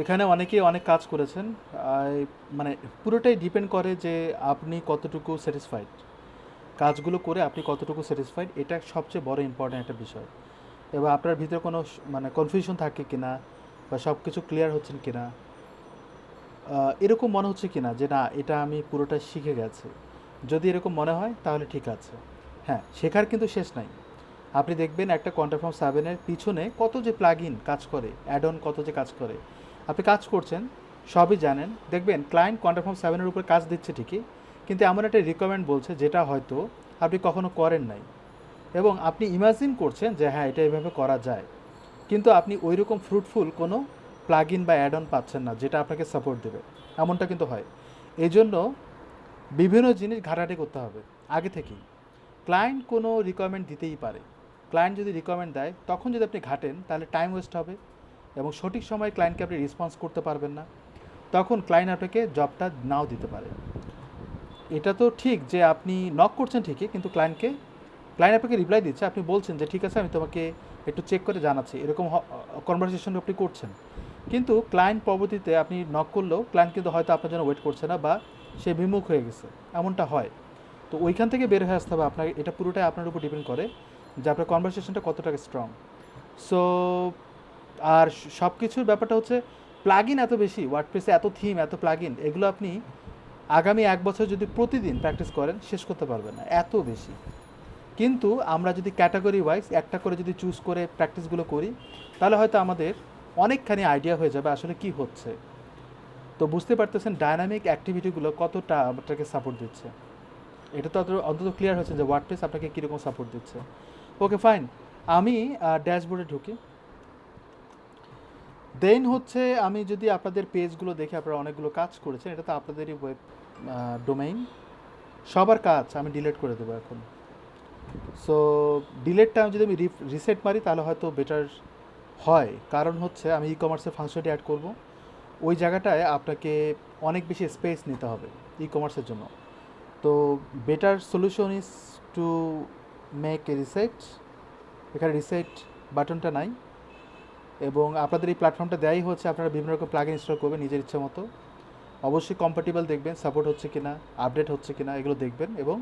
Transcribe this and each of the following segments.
এখানে অনেকেই অনেক কাজ করেছেন। মানে পুরোটাই ডিপেন্ড করে যে আপনি কতটুকু স্যাটিসফাইড, কাজগুলো করে আপনি কতটুকু স্যাটিসফাইড, এটা সবচেয়ে বড় ইম্পর্ট্যান্ট একটা বিষয়। এবার আপনার ভিতরে কোনো মানে কনফিউশন থাকে কিনা, বা সব কিছু ক্লিয়ার হচ্ছেন কিনা, এরকম মনে হচ্ছে কিনা যে না এটা আমি পুরোটা শিখে গেছি। যদি এরকম মনে হয় তাহলে ঠিক আছে। হ্যাঁ, শেখার কিন্তু শেষ নাই। আপনি দেখবেন একটা কোয়ান্টাফর্ম 7-এর পিছনে কত যে প্লাগ ইন কাজ করে, অ্যাড অন কত যে কাজ করে। আপনি কাজ করছেন, সবই জানেন, দেখবেন ক্লায়েন্ট কোয়ান্টাফর্ম 7-এর উপর কাজ দিচ্ছে ঠিকই, কিন্তু এমন একটা রিকোয়ারমেন্ট বলছে যেটা হয়তো আপনি কখনো করেন নাই, এবং আপনি ইমাজিন করছেন যে হ্যাঁ এটা এভাবে করা যায়, কিন্তু আপনি ওই রকম ফ্রুটফুল কোনো প্লাগ ইন বা অ্যাড অন পাচ্ছেন না যেটা আপনাকে সাপোর্ট দেবে। এমনটা কিন্তু হয়। এই জন্য বিভিন্ন জিনিস ঘাটাঘাটি করতে হবে আগে থেকেই। ক্লায়েন্ট কোনো রিকোয়ারমেন্ট দিতেই পারে। ক্লায়েন্ট যদি রিকোয়ারমেন্ট দেয় তখন যদি আপনি ঘাটেন তাহলে টাইম ওয়েস্ট হবে, এবং সঠিক সময়ে ক্লায়েন্টকে আপনি রেসপন্স করতে পারবেন না। তখন ক্লায়েন্ট আপনাকে জবটা নাও দিতে পারে। এটা তো ঠিক যে আপনি নক করছেন ঠিকই, কিন্তু ক্লায়েন্ট আপনাকে রিপ্লাই দিচ্ছে, আপনি বলছেন যে ঠিক আছে আমি তোমাকে একটু চেক করে জানাচ্ছি, এরকম কনভারসেশন আপনি করছেন। কিন্তু ক্লায়েন্ট পরবর্তীতে আপনি নক করলেও ক্লায়েন্ট কিন্তু হয়তো আপনার জন্য ওয়েট করছে না, বা সে বিমুখ হয়ে গেছে, এমনটা হয়। তো ওইখান থেকে বের হয়ে আসতে হবে আপনার। এটা পুরোটাই আপনার উপর ডিপেন্ড করে যে আপনার কনভারসেশনটা কতটা স্ট্রং। সো আর সব কিছুর ব্যাপারটা হচ্ছে, প্লাগ ইন এত বেশি ওয়ার্ডপ্রেসে, এত থিম, এত প্লাগ ইন, এগুলো আপনি আগামী 1 বছর যদি প্রতিদিন প্র্যাকটিস করেন শেষ করতে পারবেন না, এত বেশি। কিন্তু আমরা যদি ক্যাটাগরি ওয়াইজ একটা করে যদি চুজ করে প্র্যাকটিসগুলো করি, তাহলে হয়তো আমাদের অনেকখানি আইডিয়া হয়ে যাবে আসলে কি হচ্ছে। তো বুঝতে পারতেছেন ডায়নামিক অ্যাক্টিভিটিগুলো কতটা আপনাকে সাপোর্ট দিচ্ছে। এটা তো অন্তত ক্লিয়ার হচ্ছে যে ওয়ার্ডপ্রেস আপনাকে কীরকম সাপোর্ট দিচ্ছে। ওকে ফাইন, আমি ড্যাশবোর্ডে ঢুকি। দেন হচ্ছে আমি যদি আপনাদের পেজগুলো দেখে, আপনারা অনেকগুলো কাজ করেছেন, এটা তো আপনাদেরই ওয়েব ডোমেইন, সবার কাজ আমি ডিলিট করে দেবো এখন। সো ডিলেটটা যদি আমি রিসেট মারি তাহলে হয়তো বেটার হয়, কারণ হচ্ছে আমি ই কমার্সের ফাংশনটি অ্যাড করব। ওই জায়গাটায় আপনাকে অনেক বেশি স্পেস নিতে হবে ই কমার্সের জন্য। তো better solution is to make a reset. এখানে রিসেট বাটনটা নাই, এবং আপনাদের এই প্ল্যাটফর্মটা দেয়াই হচ্ছে আপনারা বিভিন্ন রকম প্লাগ ইনস্টল করবেন নিজের ইচ্ছা মতো। অবশ্যই কম্প্যাটিবল দেখবেন, সাপোর্ট হচ্ছে কিনা, আপডেট হচ্ছে কিনা, এগুলো দেখবেন এবং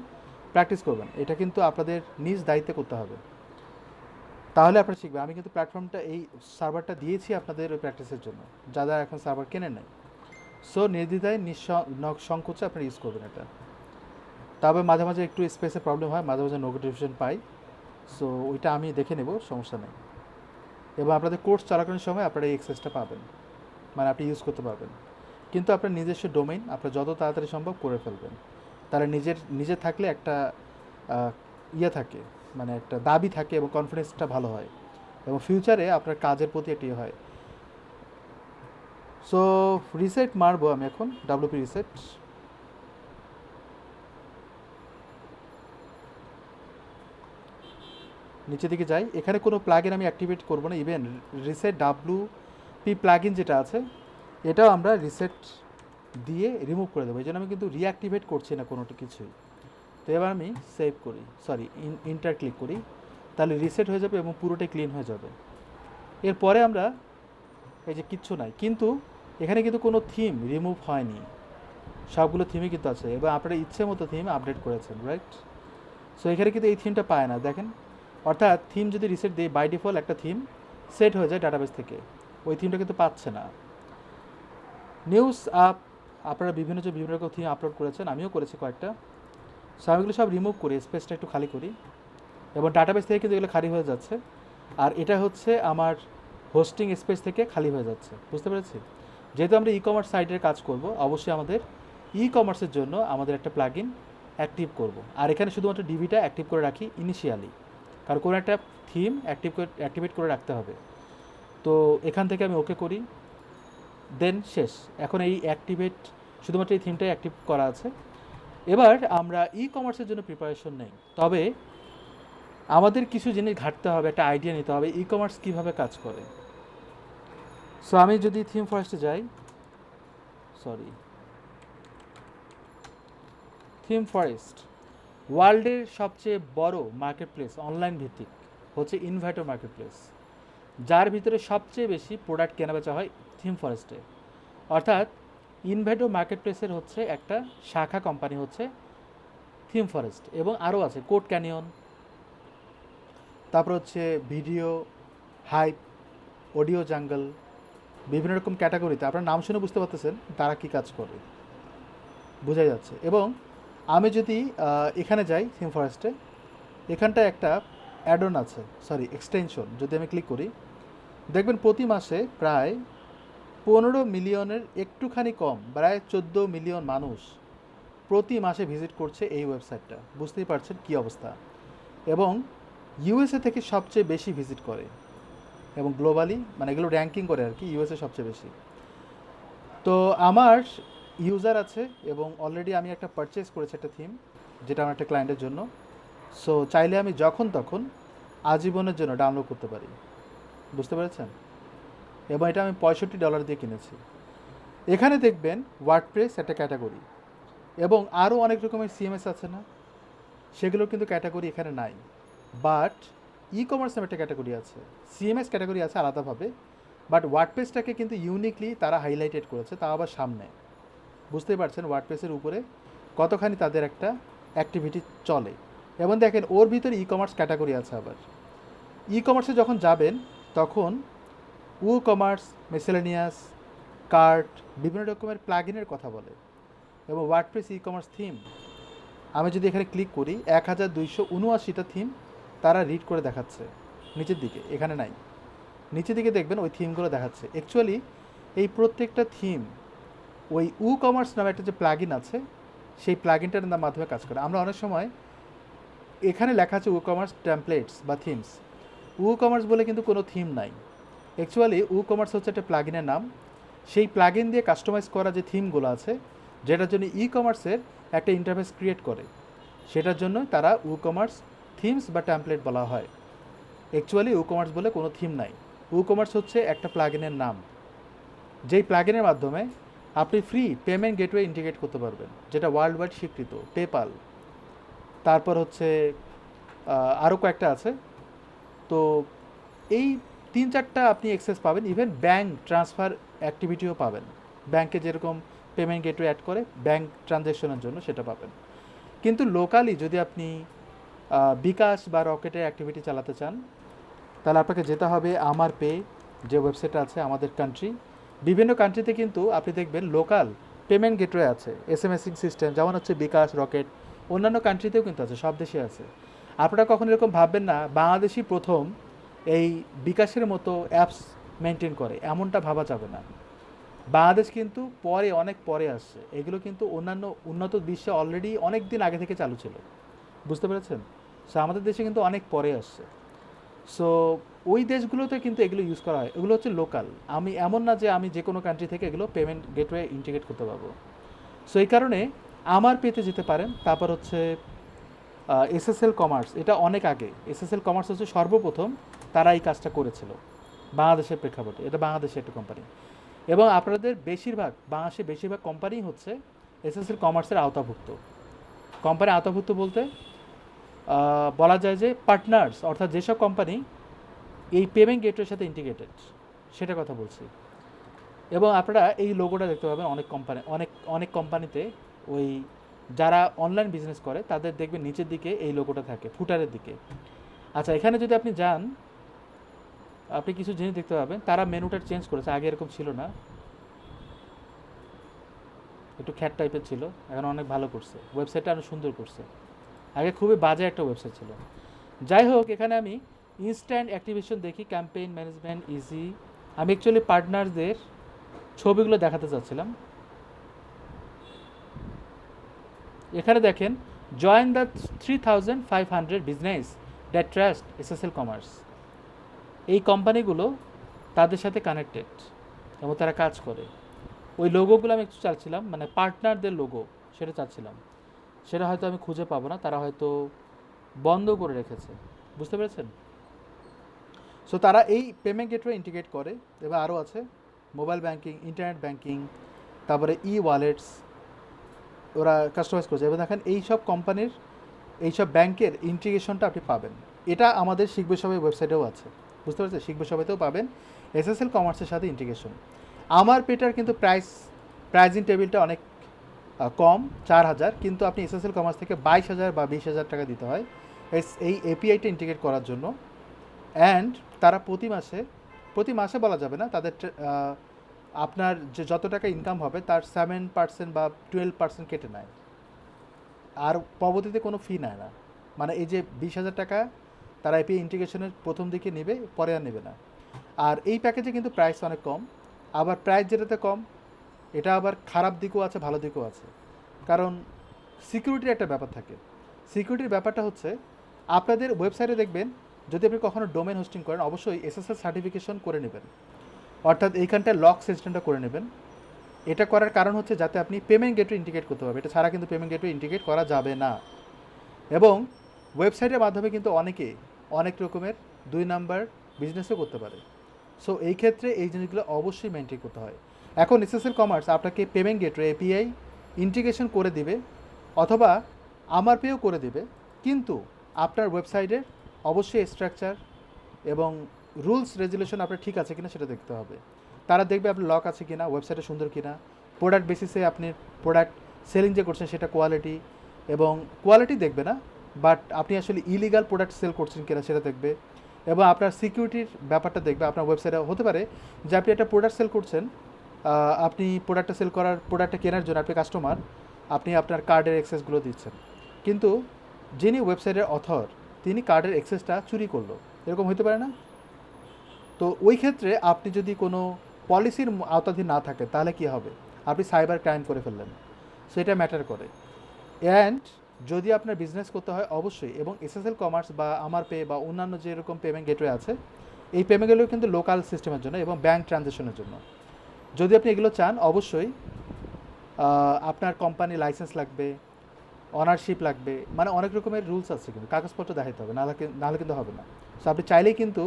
প্র্যাকটিস করবেন। এটা কিন্তু আপনাদের নিজ দায়িত্বে করতে হবে, তাহলে আপনারা শিখবেন। আমি কিন্তু প্ল্যাটফর্মটা, এই সার্ভারটা দিয়েছি আপনাদের ওই প্র্যাকটিসের জন্য, যারা এখন সার্ভার কেনেন নাই। সো নির্দ্বিধায় সংকোচে আপনারা ইউজ করবেন এটা। তবে মাঝে মাঝে একটু স্পেসে প্রবলেম হয়, মাঝে মাঝে নোটিফিকেশন পাই। সো ওইটা আমি দেখে নেব, সমস্যা নেই। এবং আপনাদের কোর্স চলাকালীন সময় আপনারা এই এক্সেসটা পাবেন, মানে আপনি ইউজ করতে পারবেন। কিন্তু আপনার নিজস্ব ডোমেইন আপনার যত তাড়াতাড়ি সম্ভব করে ফেলবেন, তাহলে নিজে থাকলে একটা ইয়ে থাকে, মানে একটা দাবি থাকে, এবং কনফিডেন্সটা ভালো হয়, এবং ফিউচারে আপনার কাজের প্রতি একটি হয়। সো রিসেট মারবো আমি এখন, ডাব্লিউপি রিসেট। নিচে দিকে যাই, এখানে কোনো প্লাগইন আমি অ্যাক্টিভেট করবো না। ইভেন রিসেট ডাব্লিউপি প্লাগইন যেটা আছে, এটাও আমরা রিসেট দিয়ে রিমুভ করে দেবো। এই জন্য আমি কিন্তু রিঅ্যাক্টিভেট করছি না কোনোটি কিছুই। তো এবার আমি সেভ করি, সরি ইন্টার ক্লিক করি, তাহলে রিসেট হয়ে যাবে এবং পুরোটাই ক্লিন হয়ে যাবে। এরপরে আমরা, এই যে কিচ্ছু নাই, কিন্তু এখানে কিন্তু কোনো থিম রিমুভ হয়নি, সবগুলো থিমই কিন্তু আছে, এবং আপনারা ইচ্ছে মতো থিম আপডেট করেছেন, রাইট? সো এখানে কিন্তু এই থিমটা পায় না, দেখেন। অর্থাৎ থিম যদি রিসেট দিই, বাই ডিফল্ট একটা থিম সেট হয়ে যায় ডাটাবেস থেকে, ওই থিমটা কিন্তু পাচ্ছে না। নিউজ আপ, আপনারা বিভিন্ন রকম থিম আপলোড করেছেন, আমিও করেছি কয়েকটা। সো আমি এগুলো সব রিমুভ করি, স্পেসটা একটু খালি করি, এবং ডাটাবেস থেকে কিন্তু এগুলো খালি হয়ে যাচ্ছে। আর এটা হচ্ছে আমার হোস্টিং স্পেস থেকে খালি হয়ে যাচ্ছে, বুঝতে পেরেছি? যেহেতু আমরা ই কমার্স সাইটের কাজ করব, অবশ্যই আমাদের ই কমার্সের জন্য আমাদের একটা প্লাগইন অ্যাক্টিভ করব। আর এখানে শুধুমাত্র ডিভিটা অ্যাক্টিভ করে রাখি ইনিশিয়ালি, কারণ কোনো একটা থিম অ্যাক্টিভেট করে রাখতে হবে। তো এখান থেকে আমি ওকে করি, দেন শেষ। এখন এই অ্যাক্টিভেট, শুধুমাত্র এই থিমটাই অ্যাক্টিভ করা আছে। এবার আমরা ই কমার্সের জন্য প্রিপারেশন নেই, তবে আমাদের কিছু জিনিস ঘাটতে হবে, একটা আইডিয়া নিতে হবে ই কমার্স কীভাবে কাজ করে। সো আমি যদি থিম ফরেস্টে যাই, সরি, থিম ফরেস্ট ওয়ার্ল্ডের সবচেয়ে বড় মার্কেট প্লেস, অনলাইন ভিত্তিক, হচ্ছে ইনভার্টার মার্কেট প্লেস, যার ভিতরে সবচেয়ে বেশি প্রোডাক্ট কেনাবেচা হয় থিম ফরেস্টে। অর্থাৎ ইনভেডো মার্কেট প্লেসের হচ্ছে একটা শাখা কোম্পানি হচ্ছে থিম ফরেস্ট, এবং আরও আছে কোড ক্যানিয়ন, তারপর হচ্ছে ভিডিও হাইপ, অডিও জাঙ্গল, বিভিন্ন রকম ক্যাটাগরিতে আপনার নাম শুনে বুঝতে পারতেছেন তারা কী কাজ করে, বোঝা যাচ্ছে। এবং আমি যদি এখানে যাই থিম ফরেস্টে, এখানটায় একটা অ্যাডন আছে, সরি এক্সটেনশন, যদি আমি ক্লিক করি দেখবেন প্রতি মাসে প্রায় 15 মিলিয়নের একটুখানি কম, প্রায় 14 মিলিয়ন মানুষ প্রতি মাসে ভিজিট করছে এই ওয়েবসাইটটা। বুঝতেই পারছেন কী অবস্থা। এবং ইউএসএ থেকে সবচেয়ে বেশি ভিজিট করে, এবং গ্লোবালি মানে এগুলো র্যাঙ্কিং করে আর কি, ইউএসএ সবচেয়ে বেশি। তো আমার ইউজার আছে এবং অলরেডি আমি একটা পারচেস করেছি একটা থিম, যেটা আমার একটা ক্লায়েন্টের জন্য। সো চাইলে আমি যখন তখন আজীবনের জন্য ডাউনলোড করতে পারি, বুঝতে পেরেছেন। এবং এটা আমি $65 দিয়ে কিনেছি। এখানে দেখবেন ওয়ার্ডপ্রেস একটা ক্যাটাগরি, এবং আরও অনেক রকমের সিএমএস আছে না, সেগুলো কিন্তু ক্যাটাগরি এখানে নাই। বাট ই কমার্স নামে একটা ক্যাটাগরি আছে, সিএমএস ক্যাটাগরি আছে আলাদাভাবে, বাট ওয়ার্ডপ্রেসটাকে কিন্তু ইউনিকলি তারা হাইলাইটেড করেছে, তা আবার সামনে। বুঝতেই পারছেন ওয়ার্ডপ্রেসের উপরে কতখানি তাদের একটা অ্যাক্টিভিটি চলে। এবং দেখেন ওর ভিতরে ই কমার্স ক্যাটাগরি আছে আবার। ই কমার্সে যখন যাবেন তখন উ কমার্স, মেসেলেনিয়াস, কার্ট, বিভিন্ন রকমের প্লাগিনের কথা বলে। এবং ওয়ার্ডপ্রেস ই কমার্স থিম, আমি যদি এখানে ক্লিক করি 1279টা থিম তারা রিড করে দেখাচ্ছে নিচের দিকে, এখানে নাই, নিচের দিকে দেখবেন ওই থিমগুলো দেখাচ্ছে। অ্যাকচুয়ালি এই প্রত্যেকটা থিম ওই উ কমার্স নামে একটা যে প্লাগিন আছে সেই প্লাগিনটার মাধ্যমে কাজ করে। আমরা অনেক সময় এখানে লেখা আছে উ কমার্স টেমপ্লেটস বা থিমস, উ কমার্স বলে কিন্তু কোনো থিম নাই। অ্যাকচুয়ালি উ কমার্স হচ্ছে একটা প্লাগিনের নাম, সেই প্লাগিন দিয়ে কাস্টমাইজ করা যে থিমগুলো আছে, যেটার জন্য ই কমার্সের একটা ইন্টারফেস ক্রিয়েট করে, সেটার জন্য তারা উ কমার্স থিমস বা টেমপ্লেট বলা হয়। অ্যাকচুয়ালি উ কমার্স বলে কোনো থিম নাই, উ কমার্স হচ্ছে একটা প্লাগিনের নাম, যেই প্লাগিনের মাধ্যমে আপনি ফ্রি পেমেন্ট গেটওয়ে ইন্টিগ্রেট করতে পারবেন, যেটা ওয়ার্ল্ড ওয়াইড স্বীকৃত, পেপাল, তারপর হচ্ছে আরও কয়েকটা আছে। তো এই 3-4টা আপনি অ্যাক্সেস পাবেন, ইভেন ব্যাঙ্ক ট্রান্সফার অ্যাক্টিভিটিও পাবেন, ব্যাংকে যেরকম পেমেন্ট গেটওয়ে অ্যাড করে ব্যাঙ্ক ট্রানজ্যাকশনের জন্য সেটা পাবেন। কিন্তু লোকালি যদি আপনি বিকাশ বা রকেটের অ্যাক্টিভিটি চালাতে চান, তাহলে আপনাকে যেতে হবে আমার পে, যে ওয়েবসাইটটা আছে আমাদের কান্ট্রি। বিভিন্ন কান্ট্রিতে কিন্তু আপনি দেখবেন লোকাল পেমেন্ট গেটওয়ে আছে, এসএমএসিং সিস্টেম, যেমন হচ্ছে বিকাশ, রকেট, অন্যান্য কান্ট্রিতেও কিন্তু আছে, সব দেশে আছে। আপনারা কখনো এরকম ভাববেন না বাংলাদেশই প্রথম এই বিকাশের মতো অ্যাপস মেনটেন করে, এমনটা ভাবা যাবে না। বাংলাদেশ কিন্তু পরে, অনেক পরে আসছে, এগুলো কিন্তু অন্যান্য উন্নত বিশ্বে অলরেডি অনেক দিন আগে থেকে চালু ছিল, বুঝতে পেরেছেন। সো আমাদের দেশে কিন্তু অনেক পরে আসছে। সো ওই দেশগুলোতে কিন্তু এগুলো ইউজ করা হয়, এগুলো হচ্ছে লোকাল। আমি এমন না যে আমি যে কোনো কান্ট্রি থেকে এগুলো পেমেন্ট গেটওয়ে ইন্টিগ্রেট করতে পারবো। সো এই কারণে আমার পেতে যেতে পারেন। তারপর হচ্ছে এসএসএল কমার্স, এটা অনেক আগে, এসএসএল কমার্স হচ্ছে সর্বপ্রথম তারা এই কাজটা করেছিল বাংলাদেশের প্রেক্ষাপটে, এটা বাংলাদেশের একটা কোম্পানি। এবং আপনাদের বেশিরভাগ বাংলাদেশের বেশিরভাগ কোম্পানি হচ্ছে এসএসএল কমার্সের আওতাভুক্ত। কোম্পানি আওতাভুক্ত বলতে বলা যায় যে পার্টনার্স, অর্থাৎ যেসব কোম্পানি এই পেমেন্ট গেটওয়ের সাথে ইন্টিগ্রেটেড, সেটা কথা বলছি। এবং আপনারা এই লোগোটা দেখতে পাবেন অনেক কোম্পানি, অনেক অনেক কোম্পানিতে, ওই যারা অনলাইন বিজনেস করে তাদের দেখবেন নিচের দিকে এই লোগোটা থাকে, ফুটারের দিকে। আচ্ছা, এখানে যদি আপনি যান আপনি কিছু জিনিস দেখতে পাবেন, তারা মেনুটা চেঞ্জ করেছে, আগে এরকম ছিল না, একটু খ্যাট টাইপের ছিল, এখন অনেক ভালো করছে, ওয়েবসাইটটা আরও সুন্দর করছে। আগে খুবই বাজে একটা ওয়েবসাইট ছিল। যাই হোক, এখানে আমি ইনস্ট্যান্ট অ্যাক্টিভেশন দেখি, ক্যাম্পেইন ম্যানেজমেন্ট ইজি। আমি অ্যাকচুয়ালি পার্টনারদের ছবিগুলো দেখাতে চাচ্ছিলাম। এখানে দেখেন, join the 3500 business that trust SSL commerce. এই কোম্পানিগুলো তাদের সাথে কানেক্টেড এবং তারা কাজ করে। ওই লোগোগুলো আমি একটু চাচ্ছিলাম, মানে পার্টনারদের লোগো, সেটা চাচ্ছিলাম। সেটা হয়তো আমি খুঁজে পাবো না, তারা হয়তো বন্ধ করে রেখেছে, বুঝতে পেরেছেন। সো তারা এই পেমেন্ট গেটওয়ে ইন্টিগ্রেট করে, এবার আরও আছে মোবাইল ব্যাঙ্কিং, ইন্টারনেট ব্যাঙ্কিং, তারপরে ই ওয়ালেটস ওরা কাস্টমাইজ করেছে। এবার দেখেন এইসব কোম্পানির, এইসব ব্যাংকের ইন্টিগ্রেশনটা আপনি পাবেন। এটা আমাদের শিখবে সবাই ওয়েবসাইটেও আছে, বুঝতে পারছেন, শিখবে সবাইতেও পাবেন এসএসএল কমার্সের সাথে ইন্টিগ্রেশন। আমার পেটার কিন্তু প্রাইজিং টেবিলটা অনেক কম, 4,000, কিন্তু আপনি এসএসএল কমার্স থেকে 22,000 বা 20,000 টাকা দিতে হয় এই এপিআইটা ইন্টিগ্রেট করার জন্য। অ্যান্ড তারা প্রতি মাসে বলা যাবে না, তাদের আপনার যে যত টাকা ইনকাম হবে তার 7% বা 12% কেটে নেয়, আর পরবর্তীতে কোনো ফি নেয় না। মানে এই যে 20,000 টাকা তারা এপিআই ইন্টিগ্রেশনের প্রথম দিকে নেবে, পরে আর নেবে না। আর এই প্যাকেজে কিন্তু প্রাইস অনেক কম। আবার প্রাইস যেটাতে কম, এটা আবার খারাপ দিকও আছে, ভালো দিকও আছে। কারণ সিকিউরিটির একটা ব্যাপার থাকে। সিকিউরিটির ব্যাপারটা হচ্ছে, আপনাদের ওয়েবসাইটে দেখবেন, যদি আপনি কখনো ডোমেন হোস্টিং করেন, অবশ্যই এসএসএল সার্টিফিকেশন করে নেবেন, অর্থাৎ এইখানটায় লক সিস্টেমটা করে নেবেন। এটা করার কারণ হচ্ছে যাতে আপনি পেমেন্ট গেটওয়ে ইন্টিগ্রেট করতে পারবেন, এটা ছাড়া কিন্তু পেমেন্ট গেটওয়ে ইন্টিগ্রেট করা যাবে না। এবং ওয়েবসাইটের মাধ্যমে কিন্তু অনেকে অনেক রকমের 2 নাম্বার বিজনেসও করতে পারে। সো এই ক্ষেত্রে এই জিনিসগুলো অবশ্যই মেনটেন করতে হয়। এখন এসএসএল কমার্স আপনাকে পেমেন্ট গেটওয়ে এপিআই ইন্টিগ্রেশন করে দিবে, অথবা আমার পেও করে দিবে, কিন্তু আপনার ওয়েবসাইটের অবশ্যই স্ট্রাকচার এবং রুলস রেজুলেশন আপনার ঠিক আছে কিনা সেটা দেখতে হবে। তারা দেখবে আপনার লক আছে কিনা, ওয়েবসাইটে সুন্দর কিনা, প্রোডাক্ট বেসিসে আপনি প্রোডাক্ট সেলিং যে করছেন সেটা কোয়ালিটি, এবং কোয়ালিটি দেখবে না, বাট আপনি আসলে ইলিগাল প্রোডাক্ট সেল করছেন কিনা সেটা দেখবে। এবং আপনার সিকিউরিটির ব্যাপারটা দেখবে। আপনার ওয়েবসাইটে হতে পারে যে আপনি একটা প্রোডাক্ট সেল করছেন, আপনি প্রোডাক্টটা কেনার জন্য আপনি কাস্টমার, আপনি আপনার কার্ডের অ্যাক্সেসগুলো দিচ্ছেন, কিন্তু যিনি ওয়েবসাইটের অথর তিনি কার্ডের অ্যাক্সেসটা চুরি করলো, এরকম হতে পারে না? তো ওই ক্ষেত্রে আপনি যদি কোনো পলিসির আওতাধীন না থাকে, তাহলে কী হবে? আপনি সাইবার ক্রাইম করে ফেললেন। সো এটা ম্যাটার করে। অ্যান্ড যদি আপনার বিজনেস করতে হয় অবশ্যই, এবং এসএসএল কমার্স বা আমার পে বা অন্যান্য যেরকম পেমেন্ট গেটওয়ে আছে, এই পেমেন্টগুলো কিন্তু লোকাল সিস্টেমের জন্য এবং ব্যাঙ্ক ট্রানজ্যাকশনের জন্য। যদি আপনি এগুলো চান, অবশ্যই আপনার কোম্পানি লাইসেন্স লাগবে, অনারশিপ লাগবে, মানে অনেক রকমের রুলস আছে, কিন্তু কাগজপত্র দেখাতে হবে, নাহলে কিন্তু হবে না। সো আপনি চাইলেই কিন্তু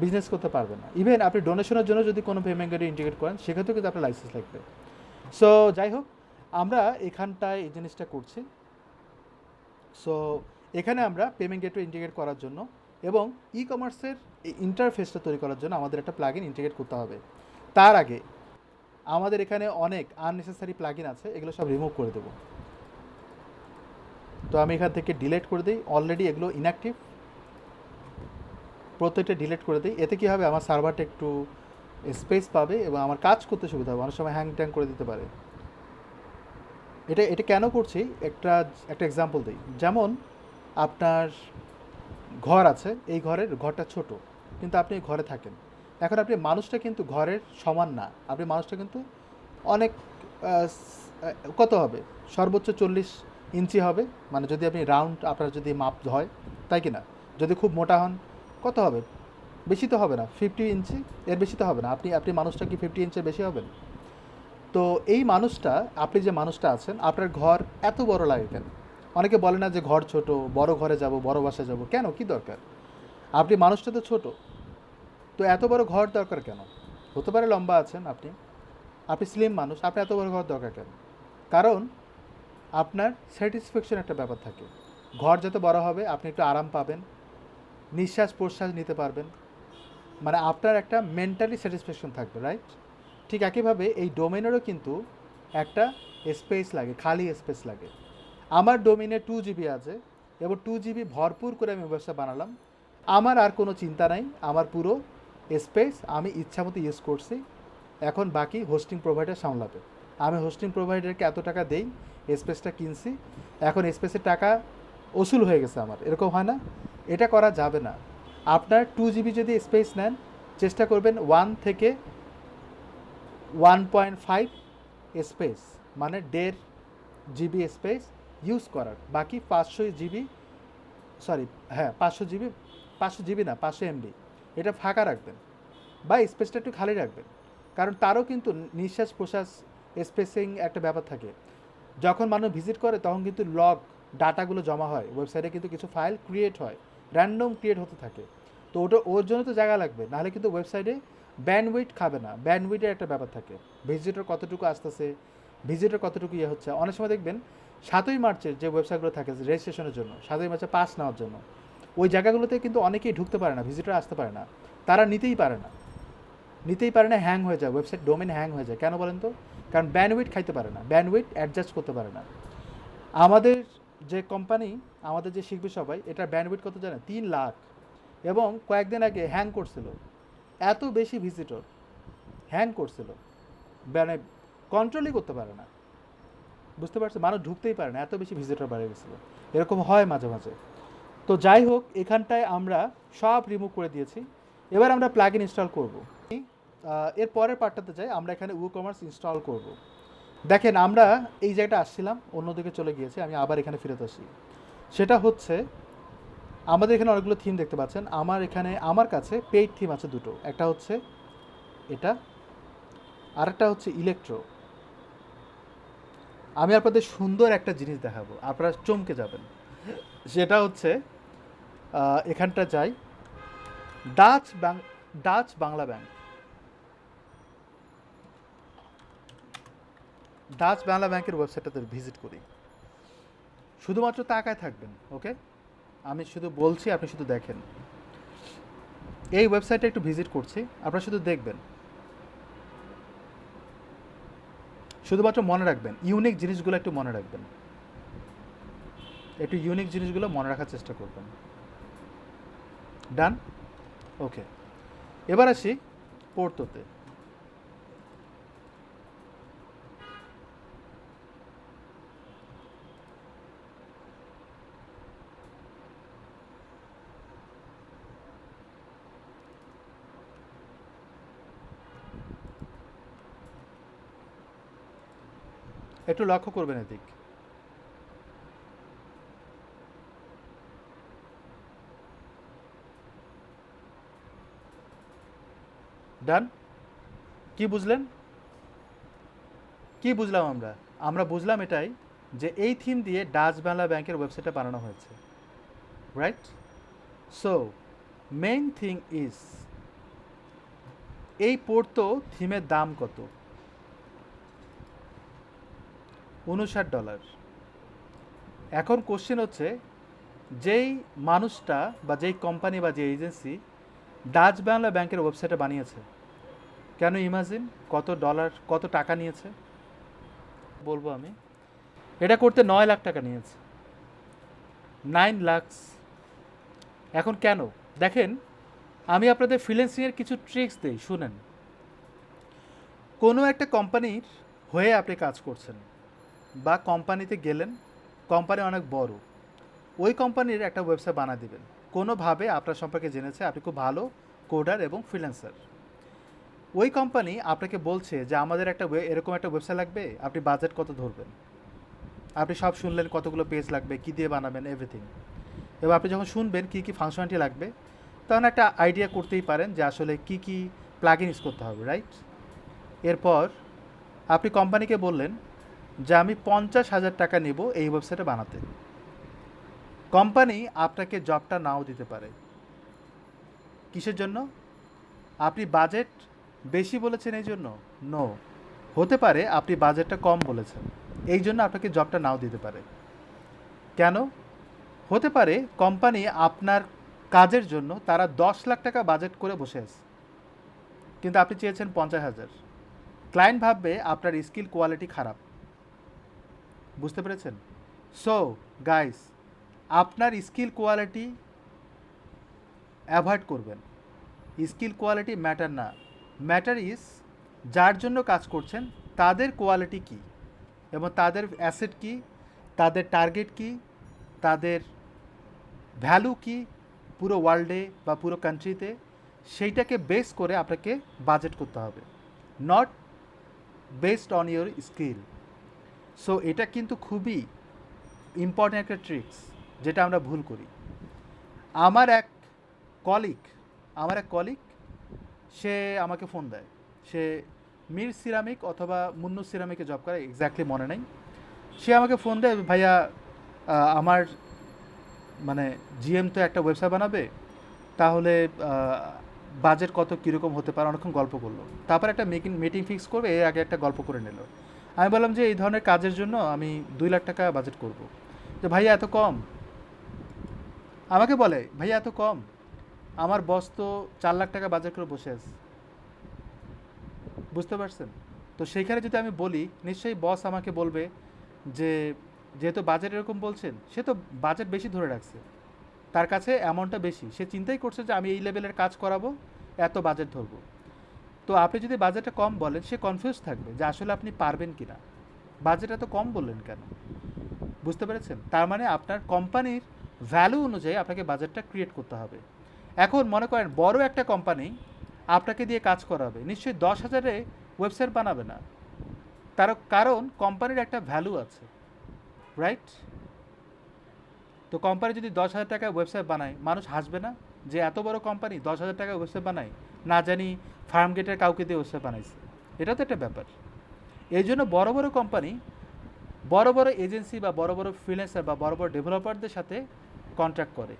বিজনেস করতে পারবেন না। ইভেন আপনি ডোনেশনের জন্য যদি কোনো পেমেন্ট গেটওয়ে ইন্টিগ্রেট করেন, সেক্ষেত্রেও কিন্তু আপনার লাইসেন্স লাগবে। সো যাই হোক, আমরা এখানটায় এই জিনিসটা করছি। সো এখানে আমরা পেমেন্ট গেটওয়ে ইন্টিগ্রেট করার জন্য এবং ই কমার্সের এই ইন্টারফেসটা তৈরি করার জন্য আমাদের একটা প্লাগইন ইন্টিগ্রেট করতে হবে। তার আগে আমাদের এখানে অনেক আননেসেসারি প্লাগইন আছে, এগুলো সব রিমুভ করে দেবো। তো আমি এখান থেকে ডিলিট করে দিই, অলরেডি এগুলো ইনঅ্যাক্টিভ, প্রত্যেকটা ডিলিট করে দিই। এতে কী হবে, আমার সার্ভারটা একটু স্পেস পাবে এবং আমার কাজ করতে সুবিধা হবে। অনেক সময় হ্যাং ট্যাং করে দিতে পারে। এটা কেন করছি, একটা এক্সাম্পল দিই। যেমন আপনার ঘর আছে, এই ঘরটা ছোট, কিন্তু আপনি ঘরে থাকেন। এখন আপনি মানুষটা কিন্তু ঘরের সমান না, আপনি মানুষটা কিন্তু অনেক কত হবে, সর্বোচ্চ 40 ইঞ্চি হবে, মানে যদি আপনি রাউন্ড আপনার যদি মাপ হয়, তাই কি না? যদি খুব মোটা হন, কত হবে? বেশি তো হবে না, 50 ইঞ্চি, এর বেশি তো হবে না। আপনি মানুষটা কি 50 ইঞ্চের বেশি হবেন? তো এই মানুষটা, আপনি যে মানুষটা আছেন, আপনার ঘর এত বড় লাগে কেন? অনেকে বলে না যে ঘর ছোট, বড় ঘরে যাব, বড় বাসায় যাব, কেন, কি দরকার? আপনি মানুষটা তো ছোট, তো এত বড় ঘর দরকার কেন? হতে পারে লম্বা আছেন আপনি স্লিম মানুষ, আপনি এত বড় ঘর দরকার কেন? কারণ আপনার স্যাটিসফ্যাকশন একটা ব্যাপার থাকে। ঘর যত বড় হবে আপনি একটু আরাম পাবেন, নিঃশ্বাস প্রশ্বাস নিতে পারবেন, মানে আপনার একটা মেন্টালি স্যাটিসফ্যাকশন থাকবে, রাইট? ঠিক একইভাবে এই ডোমেনেরও কিন্তু একটা স্পেস লাগে, খালি স্পেস লাগে। আমার ডোমেনে 2 GB আছে এবং 2 GB ভরপুর করে আমি ব্যবসা বানালাম। আমার আর কোনো চিন্তা নাই, আমার পুরো স্পেস আমি ইচ্ছা মতো ইউজ করছি। এখন বাকি হোস্টিং প্রোভাইডার সামলাবে। আমি হোস্টিং প্রোভাইডারকে এত টাকা দেই, স্পেসটা কিনছি, এখন স্পেসের টাকা ওসুল হয়ে গেছে আমার, এরকম হয় না? এটা করা যাবে না। আপনার 2 GB যদি স্পেস নেন, চেষ্টা করবেন 1 থেকে 1.5 স্পেস, মানে 1.5 GB স্পেস ইউজ করার। বাকি 500 GB, সরি, হ্যাঁ 500 GB না, 500 MB এটা ফাঁকা রাখবেন, বা স্পেসটা একটু খালি রাখবেন। কারণ তারও কিন্তু নিঃশ্বাস প্রশ্বাস স্পেসিং একটা ব্যাপার থাকে। যখন মানুষ ভিজিট করে তখন কিন্তু ডাটাগুলো জমা হয় ওয়েবসাইটে, কিন্তু কিছু ফাইল ক্রিয়েট হয়, র্যান্ডম ক্রিয়েট হতে থাকে। তো ওর জন্য তো জায়গা লাগবে, নাহলে কিন্তু ওয়েবসাইটে ব্যান্ডউইথ খাবে না। ব্যান্ডউইথের একটা ব্যাপার থাকে, ভিজিটর কতটুকু আসতেছে, ভিজিটর কতটুকু হচ্ছে। অনেক সময় দেখবেন 7ই মার্চের যে ওয়েবসাইটগুলো থাকে রেজিস্ট্রেশনের জন্য, 7ই মার্চে পাস নেওয়ার জন্য, ওই জায়গাগুলোতে কিন্তু অনেকেই ঢুকতে পারে না, ভিজিটর আসতে পারে না, তারা নিতেই পারে না। নিতেই পারে না, হ্যাং হয়ে যায়, ওয়েবসাইট ডোমেন হ্যাং হয়ে যায়। কেন বলেন তো? কারণ ব্যান্ডউইথ খাইতে পারে না, ব্যান্ডউইথ অ্যাডজাস্ট করতে পারে না। আমাদের যে কোম্পানি, আমাদের যে শিখবে সবাই, এটার ব্যান্ডউইথ কত জানে? 3 লাখ। এবং কয়েকদিন আগে হ্যাং করছিল, এত বেশি ভিজিটর, হ্যাং করছিল, মানে কন্ট্রোলই করতে পারে না। বুঝতে পারছো? মানুষ ঢুকতেই পারে না, এত বেশি ভিজিটর বেড়ে গেছিলো। এরকম হয় মাঝে মাঝে। তো যাই হোক, এখানটায় আমরা সব রিমুভ করে দিয়েছি। এবার আমরা প্লাগ ইন ইনস্টল করবো। এর পরের পার্টটাতে যাই, আমরা এখানে WooCommerce ইনস্টল করব। দেখেন, আমরা এই জায়গাটা আসছিলাম, অন্যদিকে চলে গিয়েছি, আমি আবার এখানে ফেরত আসি। সেটা হচ্ছে, আমাদের এখানে অনেকগুলো থিম দেখতে পাচ্ছেন। আমার কাছে পেইড থিম আছে দুটো, একটা হচ্ছে এটা, আরেকটা হচ্ছে ইলেকট্রো। আমি আপনাদের সুন্দর একটা জিনিস দেখাবো, আপনারা চমকে যাবেন। সেটা হচ্ছে, এখানটা যাই, Dutch Bangla bank. Dutch Bangla ব্যাংকের ওয়েবসাইটটাতে ভিজিট করি। শুধুমাত্র তাকায় থাকবেন, ওকে? আমি শুধু বলছি, আপনি শুধু দেখেন। এই ওয়েবসাইটে একটু ভিজিট করছি, আপনারা শুধু দেখবেন। শুধুমাত্র মনে রাখবেন, ইউনিক জিনিসগুলো একটু মনে রাখবেন, একটু ইউনিক জিনিসগুলো মনে রাখার চেষ্টা করবেন। ডান? ওকে, এবার আসি পোর্টোতে। একটু লক্ষ্য করবেন এদিক। ডান? কি বুঝলেন? কি বুঝলাম আমরা? আমরা বুঝলাম এটাই, যে এই থিম দিয়ে ডাচ বাংলা ব্যাংকের ওয়েবসাইটটা বানানো হয়েছে, right? So main thing is, এই পোর্টো থিমের দাম কত? $59। এখন কোশ্চেন হচ্ছে, যেই মানুষটা বা যেই কোম্পানি বা যে এজেন্সি ডাচ বাংলা ব্যাংকের ওয়েবসাইটে বানিয়েছে, কেন ইমাজিন কত ডলার, কত টাকা নিয়েছে? বলবো আমি, এটা করতে 9 লাখ টাকা নিয়েছে, 9 লাখ। এখন কেন? দেখেন, আমি আপনাদের ফ্রিল্যান্সিংয়ের কিছু ট্রিক্স দিই, শুনেন। কোনো একটা কোম্পানির হয়ে আপনি কাজ করছেন, বা কোম্পানিতে গেলেন, কোম্পানি অনেক বড়, ওই কোম্পানির একটা ওয়েবসাইট বানিয়ে দেবেন। কোনোভাবে আপনার সম্পর্কে জেনেছে, আপনি খুব ভালো কোডার এবং ফ্রিল্যান্সার। ওই কোম্পানি আপনাকে বলছে যে আমাদের একটা এরকম একটা ওয়েবসাইট লাগবে, আপনি বাজেট কত ধরবেন? আপনি সব শুনলেন, কতগুলো পেজ লাগবে, কী দিয়ে বানাবেন, এভরিথিং। এবার আপনি যখন শুনবেন কী কী ফাংশনালিটি লাগবে, তখন একটা আইডিয়া করতেই পারেন যে আসলে কী কী প্লাগইন ইউজ করতে হবে, রাইট? এরপর আপনি কোম্পানিকে বললেন যে আমি 50,000 টাকা নেব এই ওয়েবসাইটে বানাতে। কোম্পানি আপনাকে জবটা নাও দিতে পারে। কিসের জন্য? আপনি বাজেট বেশি বলেছেন এই জন্য? নো, হতে পারে আপনি বাজেটটা কম বলেছেন, এই জন্য আপনাকে জবটা নাও দিতে পারে। কেন? হতে পারে কোম্পানি আপনার কাজের জন্য তারা 10 লাখ টাকা বাজেট করে বসে আছে, কিন্তু আপনি চেয়েছেন 50,000। ক্লায়েন্ট ভাববে আপনার স্কিল কোয়ালিটি খারাপ। বুঝতে পেরেছেন? সো গাইস, আপনার স্কিল কোয়ালিটি অ্যাভয়েড করবেন। স্কিল কোয়ালিটি ম্যাটার না, ম্যাটার ইজ যার জন্য কাজ করছেন তাদের কোয়ালিটি কী, এবং তাদের অ্যাসেট কী, তাদের টার্গেট কী, তাদের ভ্যালু কী পুরো ওয়ার্ল্ডে বা পুরো কান্ট্রিতে, সেইটাকে বেস করে আপনাকে বাজেট করতে হবে, not based on your skill. So এটা কিন্তু খুবই ইম্পর্ট্যান্ট একটা ট্রিক্স, যেটা আমরা ভুল করি। আমার এক কলিগ, সে আমাকে ফোন দেয়, সে মির সিরামিক অথবা মুন্নু সিরামিকে জব করে, এক্স্যাক্টলি মনে নেই। সে আমাকে ফোন দেয়, ভাইয়া আমার মানে জিএম তো একটা ওয়েবসাইট বানাবে, তাহলে বাজেট কত, কীরকম হতে পারে, অনেকক্ষণ গল্প করলো। তারপর একটা মিটিং ফিক্স করবে, এর আগে একটা গল্প করে নিল। আমি বললাম যে এই ধরনের কাজের জন্য আমি 2 লাখ টাকা বাজেট করব। তো ভাইয়া এত কম? আমাকে বলে, ভাইয়া এত কম, আমার বস তো 4 লাখ টাকা বাজেট করে বসে আছে। বুঝতে পারছেন? তো সেইখানে যদি আমি বলি, নিশ্চয়ই বস আমাকে বলবে যে যেহেতু বাজেট এরকম বলছেন, সে তো বাজেট বেশি ধরে রাখছে, তার কাছে অ্যামাউন্টটা বেশি, সে চিন্তাই করছে যে আমি এই লেভেলের কাজ করাবো, এত বাজেট ধরবো। তো আপনি যদি বাজেটটা কম বলেন, সে কনফিউজ থাকবে যে আসলে আপনি পারবেন কি না, বাজেট এত কম বললেন কেন। বুঝতে পেরেছেন? তার মানে আপনার কোম্পানির ভ্যালু অনুযায়ী আপনাকে বাজেটটা ক্রিয়েট করতে হবে। এখন মনে করেন বড় একটা কোম্পানি আপনাকে দিয়ে কাজ করাবে, নিশ্চয়ই 10,000-এ ওয়েবসাইট বানাবে না, তার কারণ কোম্পানির একটা ভ্যালু আছে, রাইট? তো কোম্পানি যদি 10,000 টাকায় ওয়েবসাইট বানায়, মানুষ হাসবে না যে এত বড় কোম্পানি 10,000 টাকায় ওয়েবসাইট বানায়, না জানি ফার্ম গেটের কাউকে দিয়ে ওয়েবসাইট বানাইছে। এটা তো একটা ব্যাপার। এই জন্য বড় বড় কোম্পানি বড় বড় এজেন্সি বা বড় বড় ফ্রিল্যান্সার বা বড় বড় ডেভেলপারদের সাথে কন্ট্রাক্ট করে।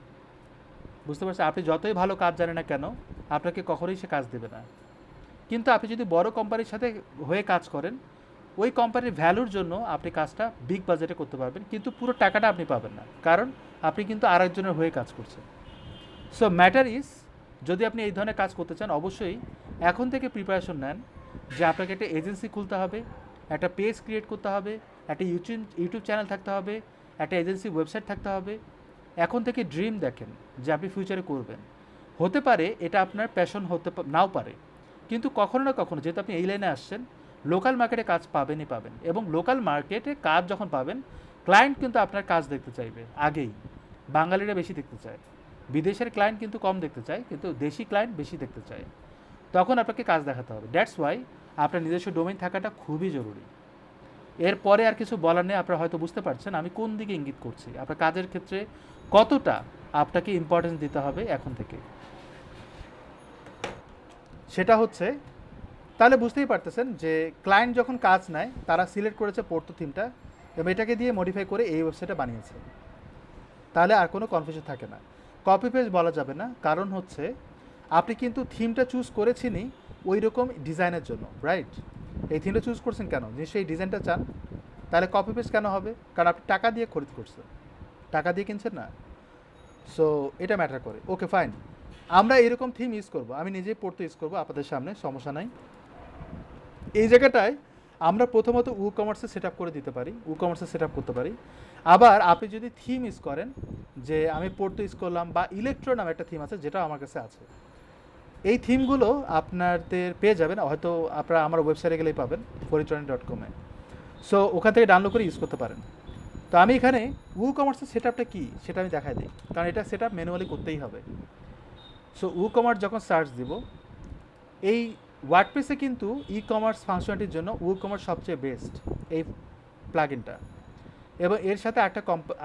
বুঝতে পারছেন? আপনি যতই ভালো কাজ জানেন না কেন, আপনাকে কখনোই সে কাজ দেবে না। কিন্তু আপনি যদি বড় কোম্পানির সাথে হয়ে কাজ করেন, ওই কোম্পানির ভ্যালুর জন্য আপনি কাজটা বিগ বাজেটে করতে পারবেন, কিন্তু পুরো টাকাটা আপনি পাবেন না, কারণ আপনি কিন্তু আরেকজনের হয়ে কাজ করছেন। সো ম্যাটার ইজ, যদি আপনি এই ধরনের কাজ করতে চান, অবশ্যই এখন থেকে প্রিপারেশন নেন যে আপনাকে একটা এজেন্সি খুলতে হবে, একটা পেজ ক্রিয়েট করতে হবে, একটা ইউটিউব চ্যানেল থাকতে হবে, একটা এজেন্সি ওয়েবসাইট থাকতে হবে। এখন থেকে ড্রিম দেখেন যে আপনি ফিউচারে করবেন। হতে পারে এটা আপনার প্যাশন নাও পারে, কিন্তু কখনো না কখনো যেহেতু আপনি এই লাইনে আসছেন, লোকাল মার্কেটে কাজ পাবেনই পাবেন, এবং লোকাল মার্কেটে কাজ যখন পাবেন, ক্লায়েন্ট কিন্তু আপনার কাজ দেখতে চাইবে আগেই। বাঙালিরা বেশি দেখতে চায়, বিদেশের ক্লায়েন্ট কিন্তু কম দেখতে চায়, কিন্তু দেশি ক্লায়েন্ট বেশি দেখতে চায়। তখন আপনাকে কাজ দেখাতে হবে। দ্যাটস ওয়াই আপনার নিজস্ব ডোমেইন থাকাটা খুবই জরুরি। এরপরে আর কিছু বলার নেই, আপনারা হয়তো বুঝতে পারছেন আমি কোন দিকে ইঙ্গিত করছি, আপনার কাজের ক্ষেত্রে কতটা আপনাকে ইম্পর্টেন্স দিতে হবে এখন থেকে। সেটা হচ্ছে, তাহলে বুঝতেই পারতেছেন যে ক্লায়েন্ট যখন কাজ নেয়, তারা সিলেক্ট করেছে পোর্তো থিমটা এবং এটাকে দিয়ে মডিফাই করে এই ওয়েবসাইটে বানিয়েছে। তাহলে আর কোনো কনফিউশন থাকে না। কপি পেস্ট বলা যাবে না, কারণ হচ্ছে আপনি কিন্তু থিমটা চুজ করেছেনই ওই রকম ডিজাইনের জন্য, রাইট? এই থিমটা চুজ করছেন কেন? নিশ্চয়ই এই ডিজাইনটা চান। তাহলে কপি পেস্ট কেন হবে? কারণ আপনি টাকা দিয়ে খরিদ করছেন, টাকা দিয়ে কিনছেন না। সো এটা ম্যাটার করে। ওকে, ফাইন, আমরা এরকম থিম ইউজ করব, আমি নিজেই পড়তে ইউজ করবো আপনাদের সামনে, সমস্যা নাই। এই জায়গাটায় আমরা প্রথমত কমার্সে সেট আপ করে দিতে পারি, কমার্সে সেট আপ করতে পারি। আবার আপনি যদি থিম ইউজ করেন, যে আমি পোর্টো ইউজ করলাম, বা ইলেকট্রো নামে একটা থিম আছে যেটা আমার কাছে আছে, এই থিমগুলো আপনাদের পেয়ে যাবেন, হয়তো আপনারা আমার ওয়েবসাইটে গেলেই পাবেন, foritraining.com-এ। সো ওখান থেকে ডাউনলোড করে ইউজ করতে পারেন। তো আমি এখানে কমার্সের সেট আপটা কী সেটা আমি দেখাই দিই, কারণ এটা সেট আপ ম্যানুয়ালি করতেই হবে। সো কমার্স যখন সার্চ দিব, এই ওয়ার্ডপ্রেসে কিন্তু কমার্স ফাংশনটির জন্য কমার্স সবচেয়ে বেস্ট এই প্লাগইনটা। এবং এর সাথে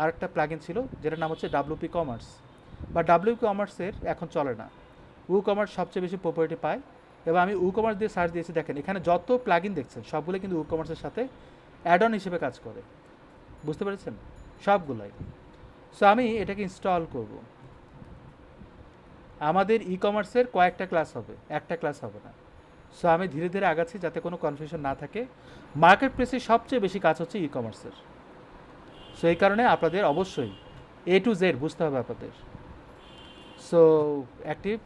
আরেকটা প্লাগইন ছিল যেটার নাম হচ্ছে WP কমার্স, বা WP কমার্সের এখন চলে না, কমার্স সবচেয়ে বেশি পপুলারিটি পায়। এবং আমি কমার্স দিয়ে সার্চ দিয়েছি, দেখেন এখানে যত প্লাগইন দেখছেন সবগুলো কিন্তু কমার্সের সাথে অ্যাড অন হিসেবে কাজ করে। বুঝতে পেরেছেন? সবগুলাই। সো আমি এটাকে ইনস্টল করব। আমাদের কমার্সের কয়েকটা ক্লাস হবে, একটা ক্লাস হবে না। সো আমি ধীরে ধীরে আগাচ্ছি যাতে কোনো কনফিউশন না থাকে। মার্কেট প্লেসে সবচেয়ে বেশি কাজ হচ্ছে কমার্সের। সো এই কারণে আপনাদের অবশ্যই A to Z বুঝতে হবে আপনাদের। সো অ্যাক্টিভ,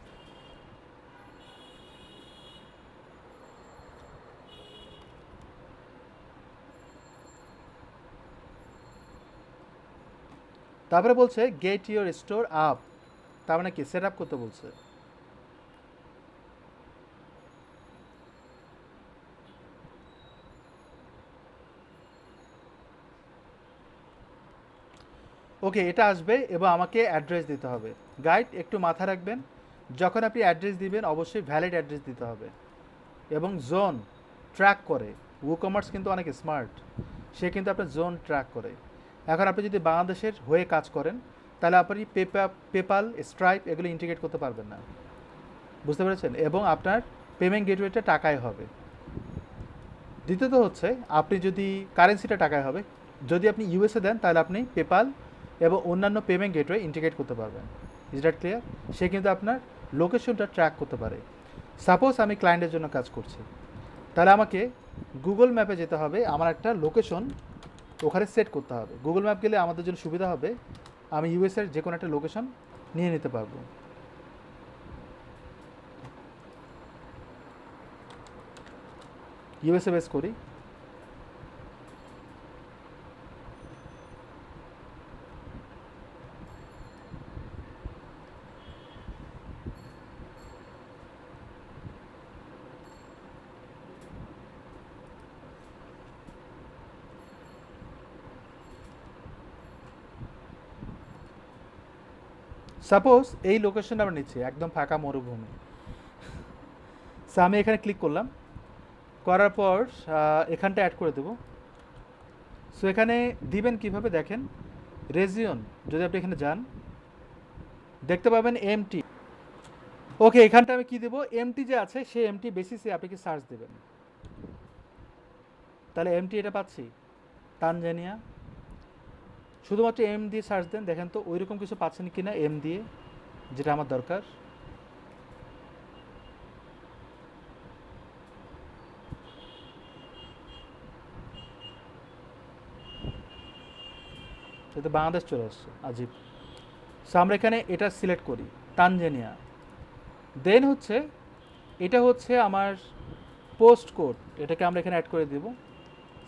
তারপরে বলছে গেট ইউর স্টোর আপ, তার মানে কি সেট আপ করতে বলছে। ওকে, এটা আসবে এবং আমাকে অ্যাড্রেস দিতে হবে। গাইড একটু মাথা রাখবেন, যখন আপনি অ্যাড্রেস দিবেন অবশ্যই ভ্যালিড অ্যাড্রেস দিতে হবে, এবং জোন ট্র্যাক করে। কমার্স কিন্তু অনেক স্মার্ট, সে কিন্তু আপনার জোন ট্র্যাক করে। এখন আপনি যদি বাংলাদেশের হয়ে কাজ করেন, তাহলে আপনি পেপাল, স্ট্রাইপ এগুলো ইন্টিগ্রেট করতে পারবেন না। বুঝতে পেরেছেন? এবং আপনার পেমেন্ট গেটওয়েটা টাকায় হবে। দ্বিতীয়ত হচ্ছে আপনি যদি কারেন্সিটা টাকায় হবে, যদি আপনি ইউএসএ দেন তাহলে আপনি পেপাল এবং অন্যান্য পেমেন্ট গেটওয়ে ইন্টিগ্রেট করতে পারবেন। Is that clear? সে কিন্তু আপনার লোকেশনটা ট্র্যাক করতে পারে। সাপোজ আমি ক্লায়েন্টের জন্য কাজ করছি, তাহলে আমাকে গুগল ম্যাপে যেতে হবে, আমার একটা লোকেশন ওখানে সেট করতে হবে। গুগল ম্যাপ গেলে আমাদের জন্য সুবিধা হবে, আমি ইউএসএর যে কোনো একটা লোকেশন নিয়ে নিতে পারবো। ইউএসএ বেস করি। সাপোজ এই লোকেশনটা আমরা নিচ্ছি, একদম ফাঁকা মরুভূমি। সো আমি এখানে ক্লিক করলাম, করার পর এখানটা অ্যাড করে দেবো। সো এখানে দিবেন কিভাবে দেখেন, রেজিয়ন যদি আপনি এখানে যান দেখতে পাবেন এমটি। ওকে, এখানটা আমি কি দেবো, এমটি যে আছে সেই এমটি বেসিসে আপনি কি সার্চ দেবেন। তাহলে এমটি এটা পাচ্ছি, তানজানিয়া। শুধুমাত্র এম দিয়ে সার্চ দেন, দেখেন তো ওইরকম কিছু পাচ্ছেন কি না এম দিয়ে, যেটা আমার দরকার। এতে বাংলাদেশ চলে আসছে, আজিব। সো আমরা এখানে এটা সিলেক্ট করি, তানজানিয়া। দেন হচ্ছে এটা হচ্ছে আমার পোস্ট কোড, এটাকে আমরা এখানে অ্যাড করে দেব।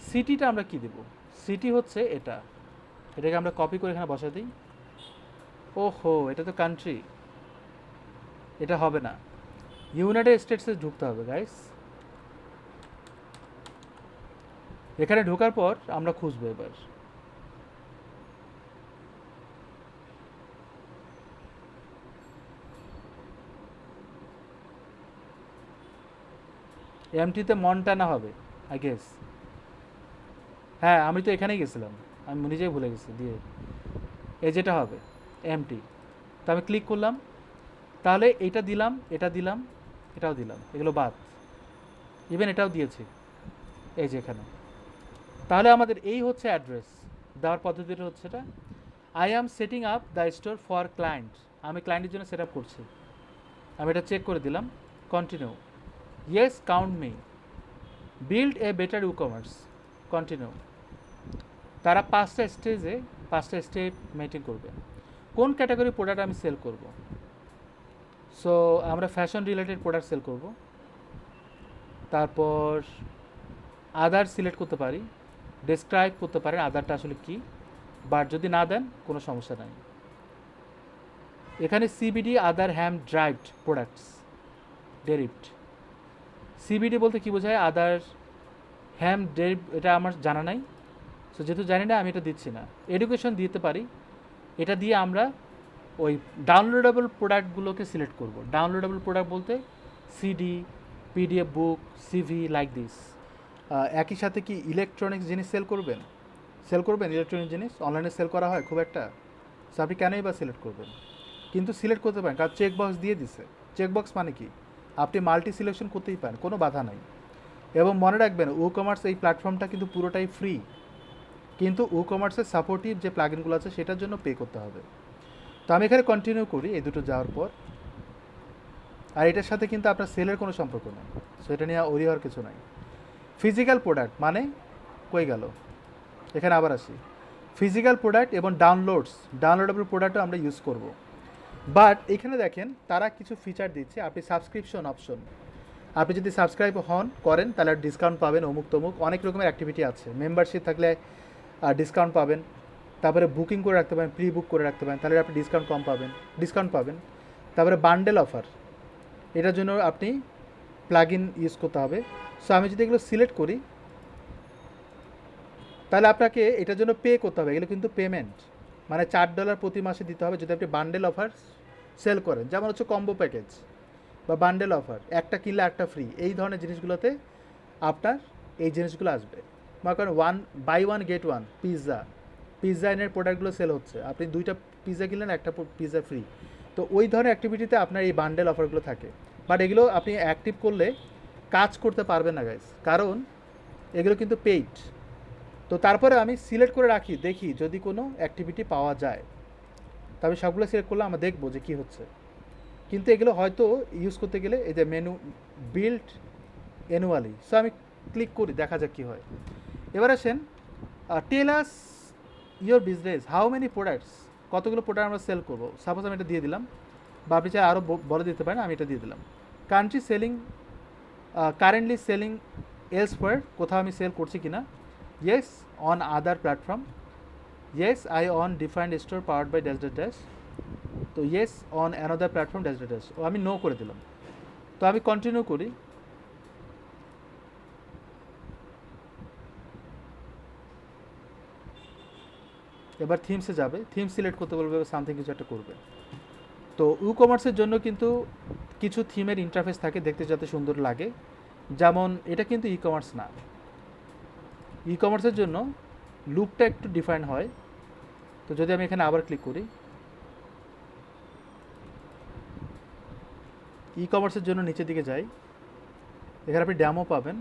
সিটিটা আমরা কি দেব, সিটি হচ্ছে এটা, এটাকে আমরা কপি করে এখানে বসা দিই। ওহো, এটা তো কান্ট্রি, এটা হবে না, ইউনাইটেড স্টেটসে ঢুকতে হবে গাইস। এখানে ঢোকার পর আমরা খুঁজবো এবার এমটিতে মন্টানা হবে আই গেস। হ্যাঁ, আমি তো এখানেই গেছিলাম, আমি নিজেই ভুলে গেছি দিয়ে। এই যেটা হবে এমটি, তো আমি ক্লিক করলাম, তাহলে এইটা দিলাম, এটা দিলাম, এটাও দিলাম, এগুলো বাদ, ইভেন এটাও দিয়েছি এই যে এখানে। তাহলে আমাদের এই হচ্ছে অ্যাড্রেস দেওয়ার পদ্ধতিটা হচ্ছে এটা। I am setting up the store for client, আমি ক্লায়েন্টের জন্য সেট আপ করছি। আমি এটা চেক করে দিলাম, continue. Yes, count me, build a better e commerce, continue. তারা 5টা স্টেজে 5টা স্টেপ মেনটেন করবে, কোন ক্যাটাগরি প্রোডাক্ট আমি সেল করব। সো আমরা ফ্যাশন রিলেটেড প্রোডাক্ট সেল করব। তারপর আদার সিলেক্ট করতে পারি, ডেসক্রাইব করতে পারেন আদারটা আসলে কি, বাট যদি না দেন কোনো সমস্যা নাই। এখানে সিবিডি আদার হ্যাম ড্রাইভড প্রোডাক্টস ডেরিভড। সিবিডি বলতে কি বোঝায়, আদার হ্যাম ডেরিভ, এটা আমার জানা নাই। সো যেহেতু জানি না আমি এটা দিচ্ছি না। এডুকেশন দিতে পারি, এটা দিয়ে আমরা ওই ডাউনলোডেবল প্রোডাক্টগুলোকে সিলেক্ট করব। ডাউনলোডেবল প্রোডাক্ট বলতে CD, PDF book, CV, like this. একই সাথে কি ইলেকট্রনিক্স জিনিস সেল করবেন, ইলেকট্রনিক জিনিস অনলাইনে সেল করা হয় খুব একটা। সো আপনি কেনই বা সিলেক্ট করবেন, কিন্তু সিলেক্ট করতে পারেন, কারণ চেকবক্স দিয়ে দিছে। চেকবক্স মানে কি, আপনি মাল্টি সিলেকশন করতেই পারেন, কোনো বাধা নাই। এবং মনে রাখবেন ই কমার্স এই প্ল্যাটফর্মটা কিন্তু পুরোটাই ফ্রি, কিন্তু ই কমার্সের সাপোর্টিভ যে প্লাগইনগুলো আছে সেটার জন্য পে করতে হবে। তো আমি এখানে কন্টিনিউ করি এই দুটো যাওয়ার পর। আর এটার সাথে কিন্তু আপনার সেলের কোনো সম্পর্ক নেই, সো এটা নিয়ে ওরি হওয়ার কিছু নাই। ফিজিক্যাল প্রোডাক্ট মানে কই গেল, এখানে আবার আসি। ফিজিক্যাল প্রোডাক্ট এবং ডাউনলোডেবল প্রোডাক্টও আমরা ইউজ করব। বাট এখানে দেখেন তারা কিছু ফিচার দিচ্ছে, আপনি সাবস্ক্রিপশন অপশন, আপনি যদি সাবস্ক্রাইব করেন তাহলে ডিসকাউন্ট পাবেন, অমুক তমুক অনেক রকমের অ্যাক্টিভিটি আছে। মেম্বারশিপ থাকলে ডিসকাউন্ট পাবেন। তারপরে বুকিং করে রাখতে পারেন, প্রি বুক করে রাখতে পারেন, তাহলে আপনি ডিসকাউন্ট পাবেন। তারপরে বান্ডেল অফার, এটার জন্য আপনি প্লাগ ইন ইউজ করতে হবে। সো আমি যদি এগুলো সিলেক্ট করি তাহলে আপনাকে এটার জন্য পে করতে হবে, এগুলো কিন্তু পেমেন্ট, মানে $4 প্রতি মাসে দিতে হবে যদি আপনি বান্ডেল অফার সেল করেন, যেমন হচ্ছে কম্বো প্যাকেজ বা বান্ডেল অফার, একটা কিনলে একটা ফ্রি, এই ধরনের জিনিসগুলোতে আপনার এই জিনিসগুলো আসবে। মনে করেন buy one get one, pizza এনের প্রোডাক্টগুলো সেল হচ্ছে, আপনি 2টা পিৎজা কিনলেন, একটা পিৎজা ফ্রি। তো ওই ধরনের অ্যাক্টিভিটিতে আপনার এই বান্ডেল অফারগুলো থাকে। বাট এগুলো আপনি অ্যাক্টিভ করলে কাজ করতে পারবেন না গাইস, কারণ এগুলো কিন্তু পেইড। তো তারপরে আমি সিলেক্ট করে রাখি, দেখি যদি কোনো অ্যাক্টিভিটি পাওয়া যায়, তবে সবগুলো সিলেক্ট করলে আমরা দেখবো যে কী হচ্ছে। কিন্তু এগুলো হয়তো ইউজ করতে গেলে এই যে মেনু বিল্ড অ্যানুয়ালি, সো আমি ক্লিক করি, দেখা যাক কী হয়। এবার আসেন, tell us your business, how many products, কতগুলো প্রোডাক্ট আমরা সেল করবো। সাপোজ আমি এটা দিয়ে দিলাম, বা আপনি চাই আরও বলে দিতে পারেন, আমি এটা দিয়ে দিলাম। কারেন্টলি সেলিং এলসওয়্যার কোথাও আমি সেল করছি কি না, yes on other platform, yes I on defined store powered by dash dash dash, তো yes on another platform dash dash dash, ও আমি নো করে দিলাম। তো আমি কন্টিনিউ করি। এবার থিমসে যাবে, থিম সিলেক্ট করতে বলবে, সামথিং কিছু একটা করবে। তো ই কমার্সের জন্য কিন্তু কিছু থিমের ইন্টারফেস থাকে দেখতে যাতে সুন্দর লাগে, যেমন এটা কিন্তু ই কমার্স না। ই কমার্সের জন্য লুকটা একটু ডিফাইন হয়। তো যদি আমি এখানে আবার ক্লিক করি, ই কমার্সের জন্য নিচের দিকে যাই, এখানে আপনি ড্যামো পাবেন।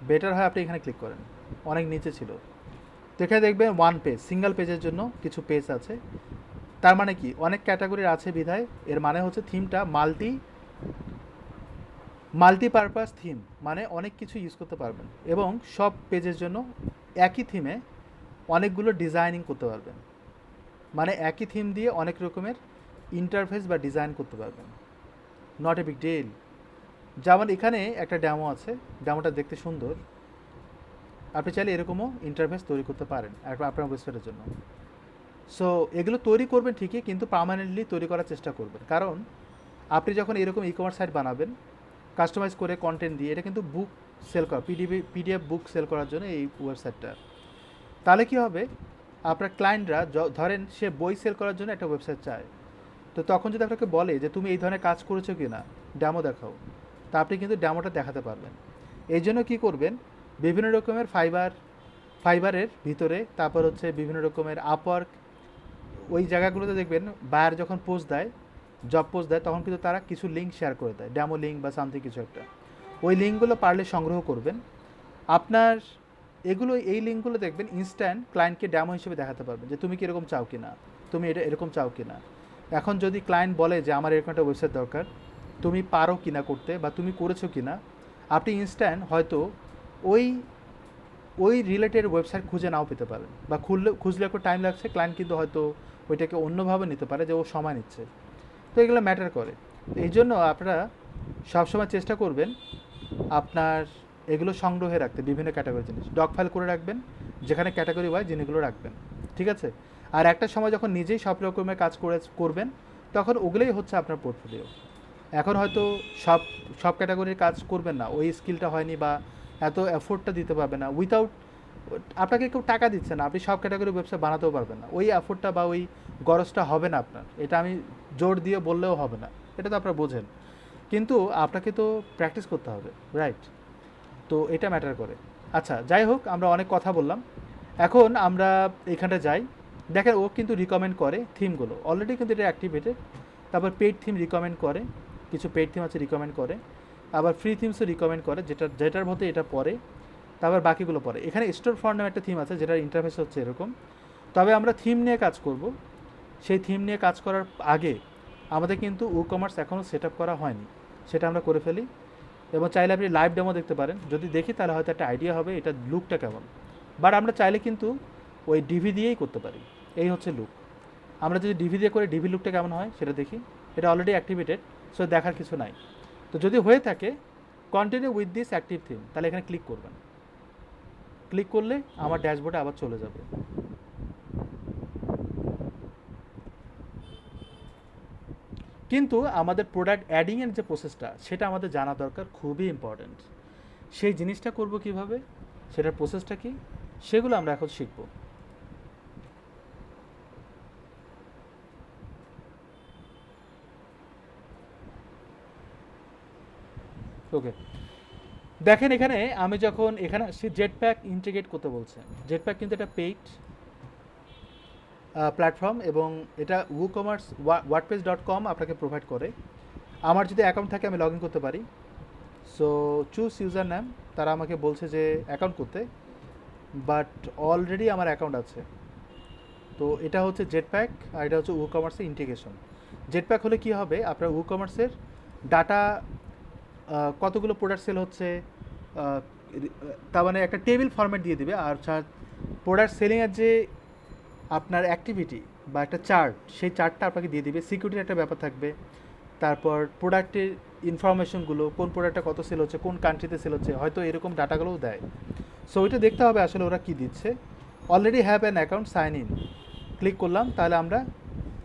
বেটার হয় আপনি এখানে ক্লিক করেন, অনেক নিচে ছিল। তো এখানে দেখবেন ওয়ান পেজ, সিঙ্গেল পেজের জন্য কিছু পেজ আছে। তার মানে কি, অনেক ক্যাটাগরির আছে বিধায় এর মানে হচ্ছে থিমটা মাল্টিপারপাস থিম, মানে অনেক কিছু ইউজ করতে পারবেন এবং সব পেজের জন্য একই থিমে অনেকগুলো ডিজাইনিং করতে পারবেন, মানে একই থিম দিয়ে অনেক রকমের ইন্টারফেস বা ডিজাইন করতে পারবেন। Not a big deal. যেমন এখানে একটা ড্যামো আছে, ড্যামোটা দেখতে সুন্দর, আপনি চাইলে এরকমও ইন্টারফেস তৈরি করতে পারেন আপনার ওয়েবসাইটের জন্য। সো এগুলো তৈরি করবেন ঠিকই, কিন্তু পার্মানেন্টলি তৈরি করার চেষ্টা করবেন, কারণ আপনি যখন এরকম ই কমার্স সাইট বানাবেন কাস্টমাইজ করে কন্টেন্ট দিয়ে, এটা কিন্তু বুক সেল করা, পিডিএফ বুক সেল করার জন্য এই ওয়েবসাইটটা। তাহলে কী হবে, আপনার ক্লায়েন্টরা ধরেন সে বই সেল করার জন্য একটা ওয়েবসাইট চায়, তো তখন যদি আপনাকে বলে যে তুমি এই ধরনের কাজ করেছো কি না, ড্যামো দেখাও, তা আপনি কিন্তু ড্যামোটা দেখাতে পারবেন। এই জন্য কী করবেন, বিভিন্ন রকমের ফাইবারের ভিতরে, তারপর হচ্ছে বিভিন্ন রকমের আপওয়ার্ক, ওই জায়গাগুলোতে দেখবেন বায়ার যখন পোস্ট দেয়, জব পোস্ট দেয়, তখন কিন্তু তারা কিছু লিঙ্ক শেয়ার করে দেয়, ড্যামো লিঙ্ক বা সামথিং কিছু একটা। ওই লিঙ্কগুলো পারলে সংগ্রহ করবেন। আপনার এই লিঙ্কগুলো দেখবেন ইনস্ট্যান্ট ক্লায়েন্টকে ড্যামো হিসেবে দেখাতে পারবেন যে তুমি কি এরকম চাও কি না, তুমি এটা এরকম চাও কি না। এখন যদি ক্লায়েন্ট বলে যে আমার এরকম একটা ওয়েবসাইট দরকার, তুমি পারো কি না করতে বা তুমি করেছো কি না, আপনি ইনস্ট্যান্ট হয়তো ওই ওই রিলেটেড ওয়েবসাইট খুঁজে নাও পেতে পারেন, বা খুঁজলে একটু টাইম লাগছে, ক্লায়েন্ট কিন্তু হয়তো ওইটাকে অন্যভাবে নিতে পারে যে ও সময় নিচ্ছে। তো এগুলো ম্যাটার করে। এই জন্য আপনারা সবসময় চেষ্টা করবেন আপনার এগুলো সংগ্রহে রাখতে, বিভিন্ন ক্যাটাগরি জিনিস ডক ফাইল করে রাখবেন, যেখানে ক্যাটাগরি ওয়াইজ জিনিসগুলো রাখবেন, ঠিক আছে। আর একটা সময় যখন নিজেই সব রকমের কাজ করবেন, তখন ওগুলোই হচ্ছে আপনার পোর্টফোলিও। এখন হয়তো সব সব ক্যাটাগরির কাজ করবেন না, ওই স্কিলটা হয়নি বা এত এফোর্টটা দিতে পারবে না, উইথাউট আপনাকে কেউ টাকা দিচ্ছে না, আপনি সব ক্যাটাগরির ওয়েবসাইট বানাতেও পারবেন না, ওই এফোর্টটা বা ওই গরজটা হবে না আপনার। এটা আমি জোর দিয়ে বললেও হবে না, এটা তো আপনারা বোঝেন, কিন্তু আপনাকে তো প্র্যাকটিস করতে হবে, রাইট? তো এটা ম্যাটার করে। আচ্ছা, যাই হোক, আমরা অনেক কথা বললাম, এখন আমরা এখানটা যাই। দেখেন ও কিন্তু রিকমেন্ড করে থিমগুলো, অলরেডি কিন্তু এটা অ্যাক্টিভেটেড। তারপর পেইড থিম রিকমেন্ড করে, কিছু পেইড থিম আছে রিকমেন্ড করে, আবার ফ্রি থিমসও রিকমেন্ড করে, যেটার মধ্যে এটা পড়ে, তারপর বাকিগুলো পড়ে। এখানে স্টোর ফ্রন্ট নামে একটা থিম আছে, যেটার ইন্টারফেস হচ্ছে এরকম। তবে আমরা থিম নিয়ে কাজ করব, সেই থিম নিয়ে কাজ করার আগে আমাদের কিন্তু ই কমার্স এখনও সেট আপ করা হয়নি, সেটা আমরা করে ফেলি। এবং চাইলে আপনি লাইভ ডেমো দেখতে পারেন, যদি দেখি তাহলে হয়তো একটা আইডিয়া হবে এটা লুকটা কেমন। বাট আমরা চাইলে কিন্তু ওই ডিভি দিয়েই করতে পারি, এই হচ্ছে লুক। আমরা যদি ডিভি দিয়ে করে ডিভি লুকটা কেমন হয় সেটা দেখি। এটা অলরেডি অ্যাক্টিভেটেড, সো দেখার কিছু নাই। তো যদি হয়ে থাকে continue with this active theme, তাহলে এখানে ক্লিক করবেন। ক্লিক করলে আমার ড্যাশবোর্ডে আবার চলে যাবে। কিন্তু আমাদের প্রোডাক্ট অ্যাডিংয়ের যে প্রসেসটা, সেটা আমাদের জানা দরকার, খুবই ইম্পর্ট্যান্ট। সেই জিনিসটা করব কিভাবে, সেটার প্রসেসটা কি, সেগুলো আমরা এখন শিখব। ওকে, দেখেন এখানে আমি যখন এখানে সে জেটপ্যাক ইন্টিগ্রেট করতে বলছে। জেটপ্যাক কিন্তু এটা পেইড প্ল্যাটফর্ম, এবং এটা WooCommerce wordpress.com আপনাকে প্রোভাইড করে। আমার যদি অ্যাকাউন্ট থাকে আমি লগ ইন করতে পারি। সো চুজ ইউজার নেম, তারা আমাকে বলছে যে অ্যাকাউন্ট করতে, বাট অলরেডি আমার অ্যাকাউন্ট আছে। তো এটা হচ্ছে জেটপ্যাক, আর এটা হচ্ছে WooCommerceর ইন্টিগ্রেশন। জেটপ্যাক হলে কী হবে, আপনার WooCommerceর ডাটা, কতগুলো প্রোডাক্ট সেল হচ্ছে, তার মানে একটা টেবিল ফরম্যাট দিয়ে দিবে। আর প্রোডাক্ট সেলিংয়ের যে আপনার অ্যাক্টিভিটি বা একটা চার্ট, সেই চার্টটা আপনাকে দিয়ে দিবে। সিকিউরিটির একটা ব্যাপার থাকবে, তারপর প্রোডাক্টের ইনফরমেশনগুলো, কোন প্রোডাক্টটা কত সেল হচ্ছে, কোন কান্ট্রিতে সেল হচ্ছে, হয়তো এরকম ডাটাগুলোও দেয়। সো ওইটা দেখতে হবে আসলে ওরা কী দিচ্ছে। Already have an account, sign in click করলাম, তাহলে আমরা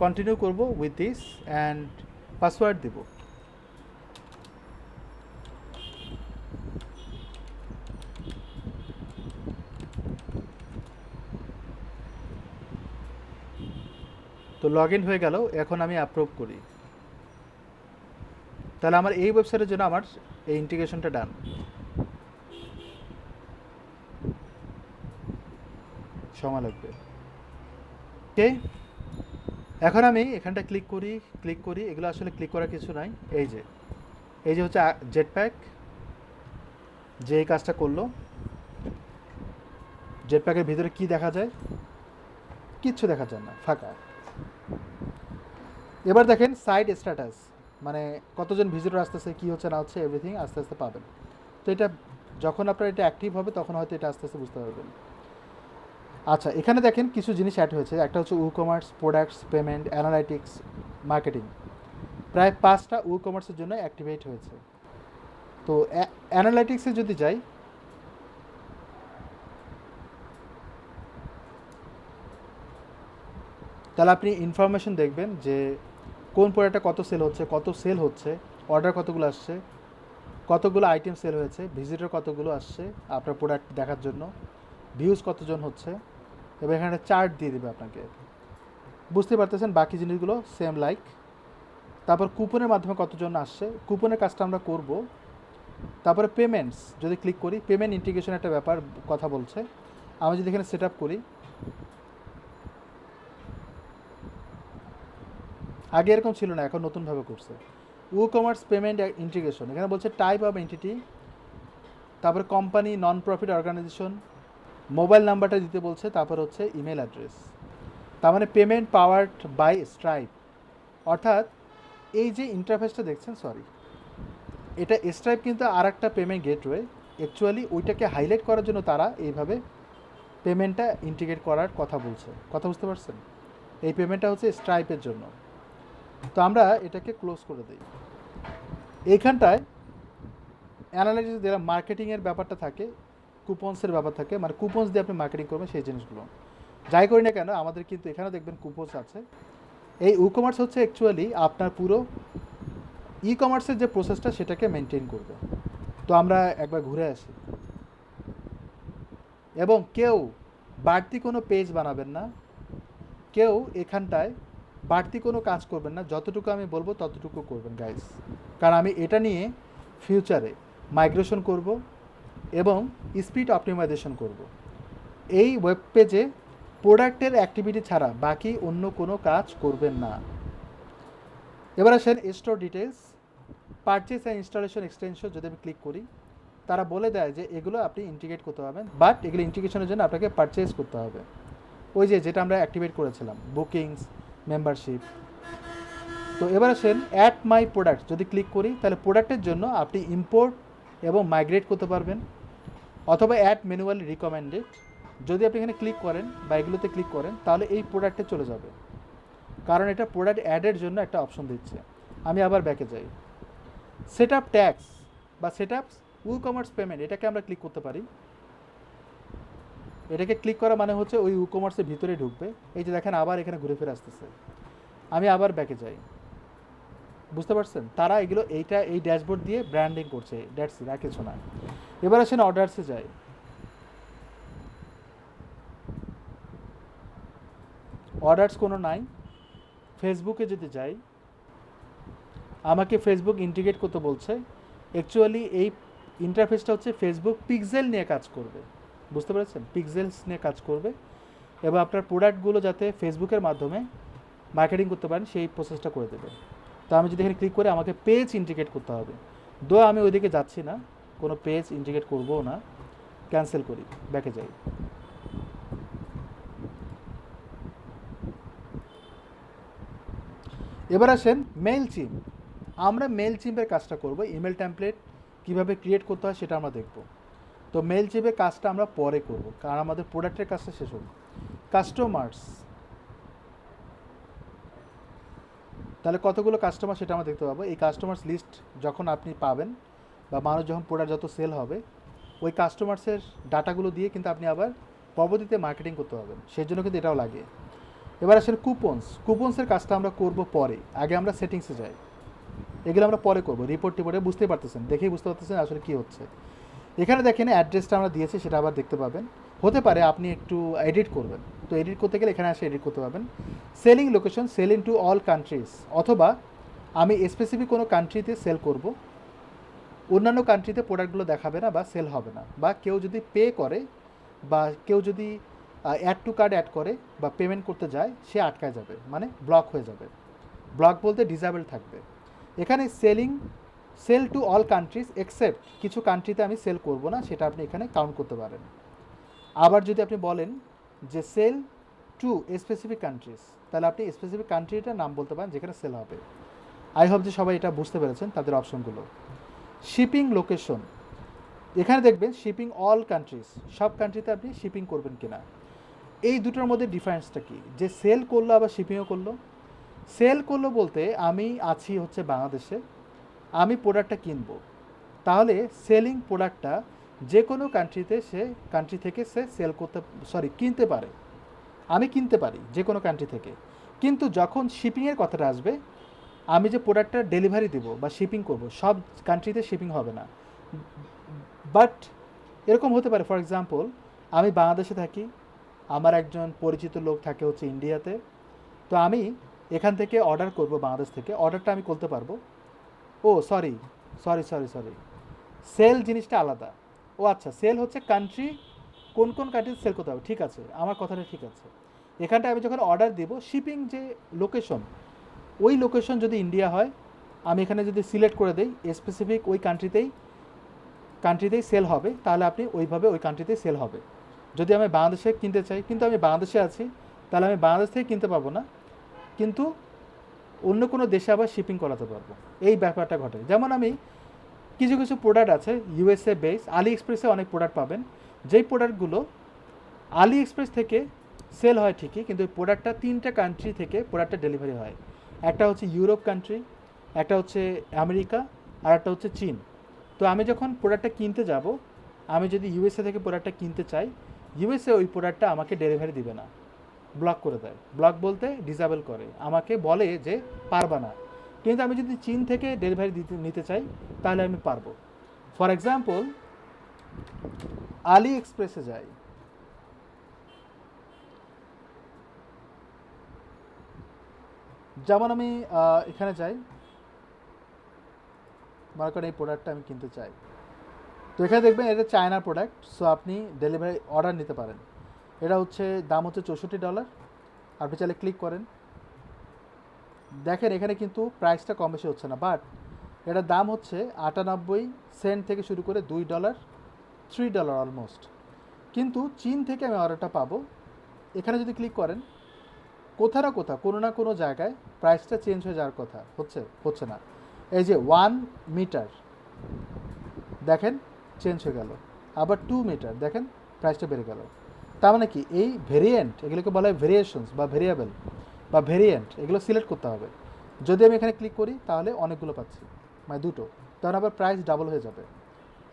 কন্টিনিউ করব উইথ দিস অ্যান্ড পাসওয়ার্ড দেব। তো লগ ইন হয়ে গেল, এখন আমি অ্যাপ্রুভ করি। তাহলে আমার এই ওয়েবসাইটের জন্য আমার এই ইন্টিগ্রেশনটা ডান। সময় লাগবে। ওকে, এখন আমি এখানটা ক্লিক করি, এগুলো আসলে ক্লিক করার কিছু নাই। এই যে হচ্ছে জেটপ্যাক, যে এই কাজটা করলো। জেটপ্যাকের ভিতরে কি দেখা যায়? কিচ্ছু দেখা যায় না, ফাঁকা। এবার দেখেন সাইট স্ট্যাটাস, মানে কতজন ভিজিটর আসতেছে, কী হচ্ছে না হচ্ছে, এভরিথিং আস্তে আস্তে পাবেন। তো এটা যখন আপনার এটা অ্যাক্টিভ হবে তখন হয়তো এটা আস্তে আস্তে বুঝতে পারবেন। আচ্ছা, এখানে দেখেন কিছু জিনিস অ্যাড হয়েছে। একটা হচ্ছে commerce, products, payment, analytics, marketing. প্রায় 5টা কমার্সের জন্য অ্যাক্টিভেট হয়েছে। তো অ্যানালাইটিক্সে যদি যাই, তাহলে আপনি ইনফরমেশন দেখবেন যে কোন প্রোডাক্টটা কত সেল হচ্ছে, অর্ডার কতগুলো আসছে, কতগুলো আইটেম সেল হয়েছে, ভিজিটর কতগুলো আসছে আপনার প্রোডাক্ট দেখার জন্য, ভিউজ কতজন হচ্ছে, এবং এখানে চার্ট দিয়ে দেবে আপনাকে। বুঝতে পারতেছেন বাকি জিনিসগুলো সেম লাইক। তারপর কুপনের মাধ্যমে কতজন আসছে, কুপনের কাজটা আমরা করব। তারপরে পেমেন্টস যদি ক্লিক করি, পেমেন্ট ইন্টিগ্রেশন একটা ব্যাপার কথা বলছে। আমি যদি এখানে সেট আপ করি, আগে এরকম ছিল না, এখন নতুনভাবে করছে। কমার্স পেমেন্ট ইন্টিগ্রেশন, এখানে বলছে টাইপ অফ এন্টিটি, তারপরে company, non profit organisation, mobile নাম্বারটা দিতে বলছে, তারপর হচ্ছে ইমেল অ্যাড্রেস। তার মানে পেমেন্ট পাওয়ার্ড বাই স্ট্রাইপ, অর্থাৎ এই যে ইন্টারফেসটা দেখছেন, এটা স্ট্রাইপ কিন্তু আর একটা পেমেন্ট গেটওয়ে। অ্যাকচুয়ালি ওইটাকে হাইলাইট করার জন্য তারা এইভাবে পেমেন্টটা ইন্টিগ্রেট করার কথা বলছে। কথা বুঝতে পারছেন? এই পেমেন্টটা হচ্ছে স্ট্রাইপের জন্য। তো আমরা এটাকে ক্লোজ করে দিই। এইখানটায় অ্যানালাইসিস দিলাম, মার্কেটিংয়ের ব্যাপারটা থাকে, কুপনসের ব্যাপার থাকে, মানে কুপনস দিয়ে আপনি মার্কেটিং করবেন সেই জিনিসগুলো। যাই করি না কেন, আমাদের কিন্তু এখানেও দেখবেন কুপনস আছে। এই কমার্স হচ্ছে অ্যাকচুয়ালি আপনার পুরো কমার্সের যে প্রসেসটা সেটাকে মেনটেন করবে। তো আমরা একবার ঘুরে আসি। এবং কেউ বাড়তি কোনো পেজ বানাবেন না, কেউ এখানটায় বাড়তি কোনো কাজ করবেন না, যতটুকু আমি বলবো ততটুকু করবেন গাইস। কারণ আমি এটা নিয়ে ফিউচারে মাইগ্রেশন করব এবং স্পিড অপটিমাইজেশন করব। এই ওয়েব পেজে প্রোডাক্টের অ্যাক্টিভিটি ছাড়া বাকি অন্য কোনো কাজ করবেন না। এবার আসেন store details, purchase and installation extension যদি আমি ক্লিক করি, তারা বলে দেয় যে এগুলো আপনি ইন্টিগ্রেট করতে পারবেন, বাট এগুলো ইন্টিগ্রেশনের জন্য আপনাকে পারচেস করতে হবে। ওই যেটা আমরা অ্যাক্টিভেট করেছিলাম, বুকিংস, মেম্বারশিপ। তো এবার আসেন অ্যাড মাই প্রোডাক্ট যদি ক্লিক করি, তাহলে প্রোডাক্টের জন্য আপনি ইম্পোর্ট এবং মাইগ্রেট করতে পারবেন, অথবা অ্যাড ম্যানুয়ালি রিকমেন্ডেড। যদি আপনি এখানে ক্লিক করেন বা এগুলোতে ক্লিক করেন, তাহলে এই প্রোডাক্টে চলে যাবে, কারণ এটা প্রোডাক্ট অ্যাডের জন্য একটা অপশন দিচ্ছে। আমি আবার ব্যাকে যাই, সেট আপ ট্যাক্স বা সেট আপ কমার্স পেমেন্ট, এটাকে আমরা ক্লিক করতে পারি। এটাকে ক্লিক করা মানে হচ্ছে ওই কমার্সের ভিতরে ঢুকবে। এই যে দেখেন আবার এখানে ঘুরে ফিরে আসতেছে। আমি আবার ব্যাকে যাই। বুঝতে পারছেন? তারা এগুলো এই ড্যাশবোর্ড দিয়ে ব্র্যান্ডিং করছে, দ্যাটস ইট, আর কিছু না। এবার আসেন অর্ডারসে যাই। অর্ডারস কোনো নাই। ফেসবুকে যদি যাই, আমাকে ফেসবুক ইন্টিগ্রেট করতে বলছে। অ্যাকচুয়ালি এই ইন্টারফেসটা হচ্ছে ফেসবুক পিক্সেল নিয়ে কাজ করবে। বুঝতে পেরেছেন? পিক্সেলস নিয়ে কাজ করবে এবং আপনার প্রোডাক্টগুলো যাতে ফেসবুকের মাধ্যমে মার্কেটিং করতে পারেন সেই প্রসেসটা করে দেবে। তো আমি যদি এখানে ক্লিক করি, আমাকে পেজ ইন্টিগ্রেট করতে হবে। আমি ওইদিকে যাচ্ছি না, কোনো পেজ ইন্টিগ্রেট করবো না, ক্যান্সেল করি, ব্যাকে যাই। এবার আসেন মেইল চিম। আমরা মেইল চিমের কাজটা করব। ইমেল টেমপ্লেট কীভাবে ক্রিয়েট করতে হয় সেটা আমরা দেখব। তো মেইল চিমের কাজটা আমরা পরে করব, কারণ আমাদের প্রোডাক্টের কাজটা শেষ হবে। কাস্টমার্স, তাহলে কতগুলো কাস্টমার সেটা আমরা দেখতে পাবো। এই কাস্টমার্স লিস্ট যখন আপনি পাবেন বা মানুষ যখন প্রোডাক্ট যত সেল হবে, ওই কাস্টমার্সের ডাটাগুলো দিয়ে কিন্তু আপনি আবার পরবর্তীতে মার্কেটিং করতে পারবেন, সেই জন্য কিন্তু এটাও লাগে। এবার আসলে কুপনসের কাজটা আমরা করব পরে, আগে আমরা সেটিংসে যাই। এগুলো আমরা পরে করবো, রিপোর্টে বুঝতেই পারতেছেন, দেখেই বুঝতে পারতেছেন আসলে কী হচ্ছে। এখানে দেখেন অ্যাড্রেসটা আমরা দিয়েছি, সেটা আবার দেখতে পাবেন। হতে পারে আপনি একটু এডিট করবেন, তো এডিট করতে গেলে এখানে এসে এডিট করতে পারবেন। Selling location, sell in to all countries, অথবা আমি স্পেসিফিক কোনো কান্ট্রিতে সেল করব, অন্যান্য কান্ট্রিতে প্রোডাক্টগুলো দেখাবে না বা সেল হবে না, বা কেউ যদি পে করে বা কেউ যদি অ্যাড টু কার্ড অ্যাড করে বা পেমেন্ট করতে যায়, সে আটকায় যাবে, মানে ব্লক হয়ে যাবে। ব্লক বলতে ডিসেবল থাকবে। এখানে sell to all countries except কিছু কান্ট্রিতে আমি সেল করব না, সেটা আপনি এখানে কাউন্ট করতে পারেন। আবার যদি আপনি বলেন যে সেল টু স্পেসিফিক কান্ট্রিজ, তাহলে আপনি স্পেসিফিক কান্ট্রিটার নাম বলতে পারেন যেখানে সেল হবে। আই হোপ যে সবাই এটা বুঝতে পেরেছেন তাদের অপশনগুলো। শিপিং লোকেশন, এখানে দেখবেন শিপিং অল কান্ট্রিজ, সব কান্ট্রিতে আপনি শিপিং করবেন কিনা। এই দুটোর মধ্যে ডিফারেন্সটা কি, যে সেল করলো আবার শিপিংও করলো। সেল করলো বলতে আমি আছি হচ্ছে বাংলাদেশে, আমি প্রোডাক্টটা কিনবো, তাহলে সেলিং প্রোডাক্টটা যে কোনো কান্ট্রি থেকে সে সেল করতে, কিনতে পারে। আমি কিনতে পারি যে কোনো কান্ট্রি থেকে, কিন্তু যখন শিপিংয়ের কথাটা আসবে, আমি যে প্রোডাক্টটা ডেলিভারি দেবো বা শিপিং করব, সব কান্ট্রিতে শিপিং হবে না। বাট এরকম হতে পারে, ফর এক্সাম্পল আমি বাংলাদেশে থাকি, আমার একজন পরিচিত লোক থাকে হচ্ছে ইন্ডিয়াতে, তো আমি এখান থেকে অর্ডার করব, বাংলাদেশ থেকে অর্ডারটা আমি করতে পারবো। ও সরি, সেল জিনিসটা আলাদা। ও আচ্ছা, সেল হচ্ছে কান্ট্রি, কোন কোন কান্ট্রিতে সেল করতে হবে, ঠিক আছে, আমার কথাটা ঠিক আছে। এখানটা আমি যখন অর্ডার দিব, শিপিং যে লোকেশন, ওই লোকেশন যদি ইন্ডিয়া হয়, আমি এখানে যদি সিলেক্ট করে দেই স্পেসিফিক ওই কান্ট্রিতেই সেল হবে, তাহলে আপনি ওইভাবে ওই কান্ট্রিতেই সেল হবে। যদি আমি বাংলাদেশে কিনতে চাই, কিন্তু আমি বাংলাদেশে আছি, তাহলে আমি বাংলাদেশ থেকে কিনতে পারবো না, কিন্তু অন্য কোনো দেশে আবার শিপিং করাতে পারবো। এই ব্যাপারটা ঘটে। যেমন আমি কিছু কিছু প্রোডাক্ট আছে ইউএসএ বেস, আলি এক্সপ্রেসে অনেক প্রোডাক্ট পাবেন, যেই প্রোডাক্টগুলো আলি এক্সপ্রেস থেকে সেল হয় ঠিকই, কিন্তু ওই প্রোডাক্টটা 3টা কান্ট্রি থেকে প্রোডাক্টটা ডেলিভারি হয়। একটা হচ্ছে ইউরোপ কান্ট্রি, একটা হচ্ছে আমেরিকা, আর একটা হচ্ছে চীন। তো আমি যখন প্রোডাক্টটা কিনতে যাব, আমি যদি ইউএসএ থেকে প্রোডাক্টটা কিনতে চাই, ইউএসএ ওই প্রোডাক্টটা আমাকে ডেলিভারি দিবে না, ব্লক করে দেয়। ব্লক বলতে ডিসেবল করে, আমাকে বলে যে পারবা না। কিন্তু আমি যদি চীন থেকে ডেলিভারি নিতে চাই, তাহলে আমি পারবো। ফর এক্সাম্পল আলি এক্সপ্রেসে যাই, যেমন আমি এখানে যাই, মনে করেন এই প্রোডাক্টটা আমি কিনতে চাই, তো এখানে দেখবেন এটা চায়না প্রোডাক্ট, সো আপনি ডেলিভারি অর্ডার নিতে পারেন। এটা হচ্ছে দাম হচ্ছে $64, আপনি চাইলে ক্লিক করেন। দেখেন এখানে কিন্তু প্রাইসটা কম বেশি হচ্ছে না, বাট এটার দাম হচ্ছে 98 সেন্ট থেকে শুরু করে $2, $3 অলমোস্ট। কিন্তু চীন থেকে আমি অর্ডারটা পাবো, এখানে যদি ক্লিক করেন, কোনো না কোনো জায়গায় প্রাইসটা চেঞ্জ হয়ে যাওয়ার কথা, হচ্ছে না। এই যে 1 মিটার দেখেন চেঞ্জ হয়ে গেল, আবার 2 মিটার দেখেন প্রাইসটা বেড়ে গেল। তার মানে কি, এই ভেরিয়েন্ট, এগুলোকে বলা হয় ভেরিয়েশনস বা ভেরিয়েবল বা ভেরিয়েন্ট, এগুলো সিলেক্ট করতে হবে। যদি আমি এখানে ক্লিক করি, তাহলে অনেকগুলো পাচ্ছি, মানে দুটো, তখন আবার প্রাইস ডাবল হয়ে যাবে,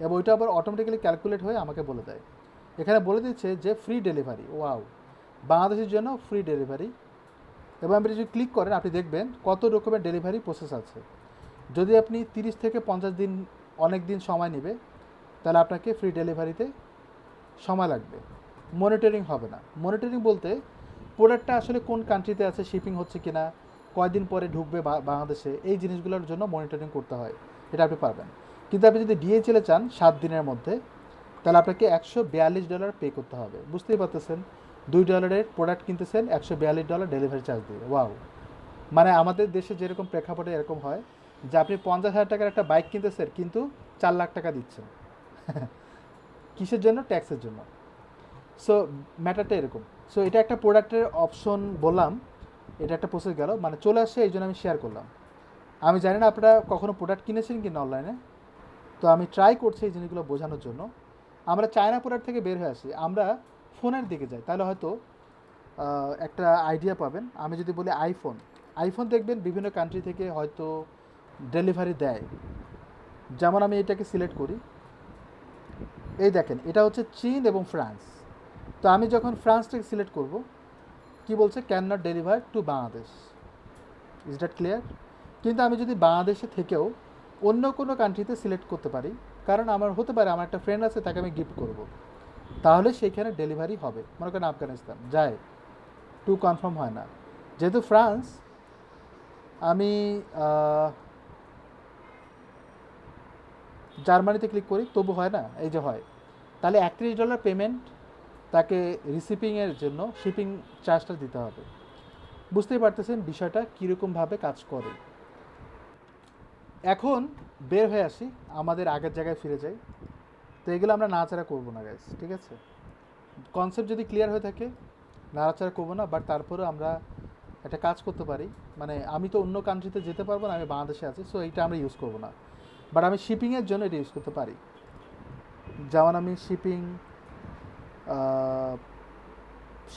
এবং ওইটা আবার অটোমেটিক্যালি ক্যালকুলেট হয়ে আমাকে বলে দেয়। এখানে বলে দিচ্ছে যে ফ্রি ডেলিভারি, ওয়াও, বাংলাদেশের জন্য ফ্রি ডেলিভারি। এবং আপনি যদি ক্লিক করেন, আপনি দেখবেন কত রকমের ডেলিভারি প্রসেস আছে। যদি আপনি 30 থেকে 50 দিন, অনেক দিন সময় নেবে, তাহলে আপনাকে ফ্রি ডেলিভারিতে সময় লাগবে, মনিটরিং হবে না। মনিটরিং বলতে প্রোডাক্টটা আসলে কোন কান্ট্রিতে আছে, শিপিং হচ্ছে কি না, কয়দিন পরে ঢুকবে বাংলাদেশে, এই জিনিসগুলোর জন্য মনিটরিং করতে হয়, এটা আপনি পারবেন। কিন্তু আপনি যদি ডিএচএলে চান 7 দিনের মধ্যে, তাহলে আপনাকে $142 পে করতে হবে। বুঝতেই পারতেছেন, $2 প্রোডাক্ট কিনতেছেন, $142 ডেলিভারি চার্জ দিয়ে। ওয়াও, মানে আমাদের দেশে যেরকম প্রেক্ষাপটে এরকম হয় যে আপনি 50,000 টাকার একটা বাইক কিনতেছেন, কিন্তু 4 লাখ টাকা দিচ্ছেন কিসের জন্য? ট্যাক্সের জন্য। সো ম্যাটারটা এরকম। সো এটা একটা প্রোডাক্টের অপশন বললাম, এটা একটা প্রসেস গেল, মানে চলে আসছে, এই জন্য আমি শেয়ার করলাম। আমি জানি না আপনারা কখনো প্রোডাক্ট কিনেছেন কি না অনলাইনে, তো আমি ট্রাই করছি এই জিনিসগুলো বোঝানোর জন্য। আমরা চায়না প্রোডাক্ট থেকে বের হয়ে আসি, আমরা ফোনের দিকে যাই, তাহলে হয়তো একটা আইডিয়া পাবেন। আমি যদি বলি আইফোন, আইফোন দেখবেন বিভিন্ন কান্ট্রি থেকে হয়তো ডেলিভারি দেয়। যেমন আমি এটাকে সিলেক্ট করি, এই দেখেন এটা হচ্ছে চীন এবং ফ্রান্স। তো আমি যখন ফ্রান্সটাকে সিলেক্ট করব, কি বলছে, can not deliver two Bangladesh. Is that clear? কিন্তু আমি যদি বাংলাদেশে থেকেও অন্য কোনো কান্ট্রিতে সিলেক্ট করতে পারি, কারণ আমার হতে পারে আমার একটা ফ্রেন্ড আছে তাকে আমি গিফট করব, তাহলে সেইখানে ডেলিভারি হবে। মনে করেন আফগানিস্তান যায়, টু কনফার্ম হয় না। যেহেতু ফ্রান্স, আমি জার্মানিতে ক্লিক করি, তবু হয় না, এই যে হয়। তাহলে $31 পেমেন্ট তাকে রিসিপিংয়ের জন্য শিপিং চার্জটা দিতে হবে। বুঝতেই পারতেছেন বিষয়টা কীরকমভাবে কাজ করে। এখন বের হয়ে আসি, আমাদের আগের জায়গায় ফিরে যাই। তো এগুলো আমরা নাড়াচাড়া করবো না গাইস, ঠিক আছে? কনসেপ্ট যদি ক্লিয়ার হয়ে থাকে নাড়াচাড়া করবো না, বাট তারপরেও আমরা একটা কাজ করতে পারি। মানে আমি তো অন্য কান্ট্রিতে যেতে পারবো না, আমি বাংলাদেশে আছি, সো এইটা আমরা ইউজ করবো না, বাট আমি শিপিংয়ের জন্য এটা ইউজ করতে পারি। যেমন আমি shipping,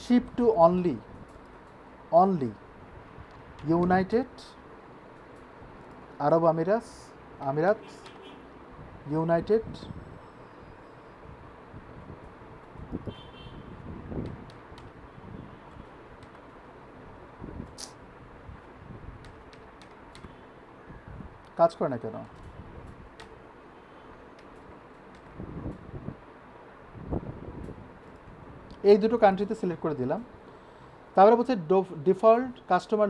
ship to only United Arab আমিরাত, ইউনাইটেড কাজ করে না কেন? এই দুটো কান্ট্রিতে সিলেক্ট করে দিলাম। তারপরে বলছে default customer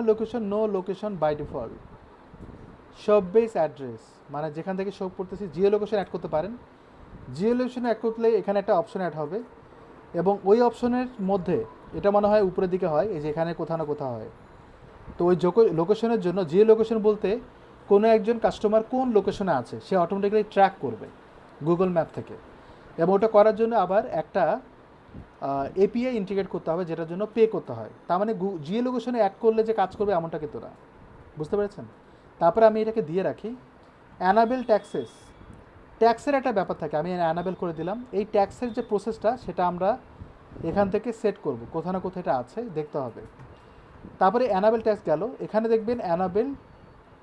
location no location by default, shop base address, মানে যেখান থেকে শপ করতেছি জিও লোকেশন অ্যাড করতে পারেন। জিও লোকেশন অ্যাড করলে এখানে একটা অপশন অ্যাড হবে, এবং ওই অপশনের মধ্যে এটা মনে হয় উপরের দিকে হয়, এই যে এখানে কোথাও না কোথাও হয়। তো ওই লোকেশনের জন্য জিও লোকেশন বলতে কোনো একজন কাস্টমার কোন লোকেশনে আছে সে অটোমেটিক্যালি ট্র্যাক করবে গুগল ম্যাপ থেকে, এবং ওটা করার জন্য আবার একটা এপিআই ইন্টিগ্রেট করতে হবে, যেটার জন্য পে করতে হয়। তার মানে জিও লোকেশনে অ্যাড করলে যে কাজ করবে এমনটা কিন্তু না। বুঝতে পেরেছেন? তারপরে আমি এটাকে দিয়ে রাখি অ্যানাবেল ট্যাক্সের একটা ব্যাপার থাকে, আমি অ্যানাবেল করে দিলাম। এই ট্যাক্সের যে প্রসেসটা সেটা আমরা এখান থেকে সেট করব, কোথাও না কোথাও এটা আছে, দেখতে হবে। তারপরে অ্যানাবেল ট্যাক্স গেল, এখানে দেখবেন enable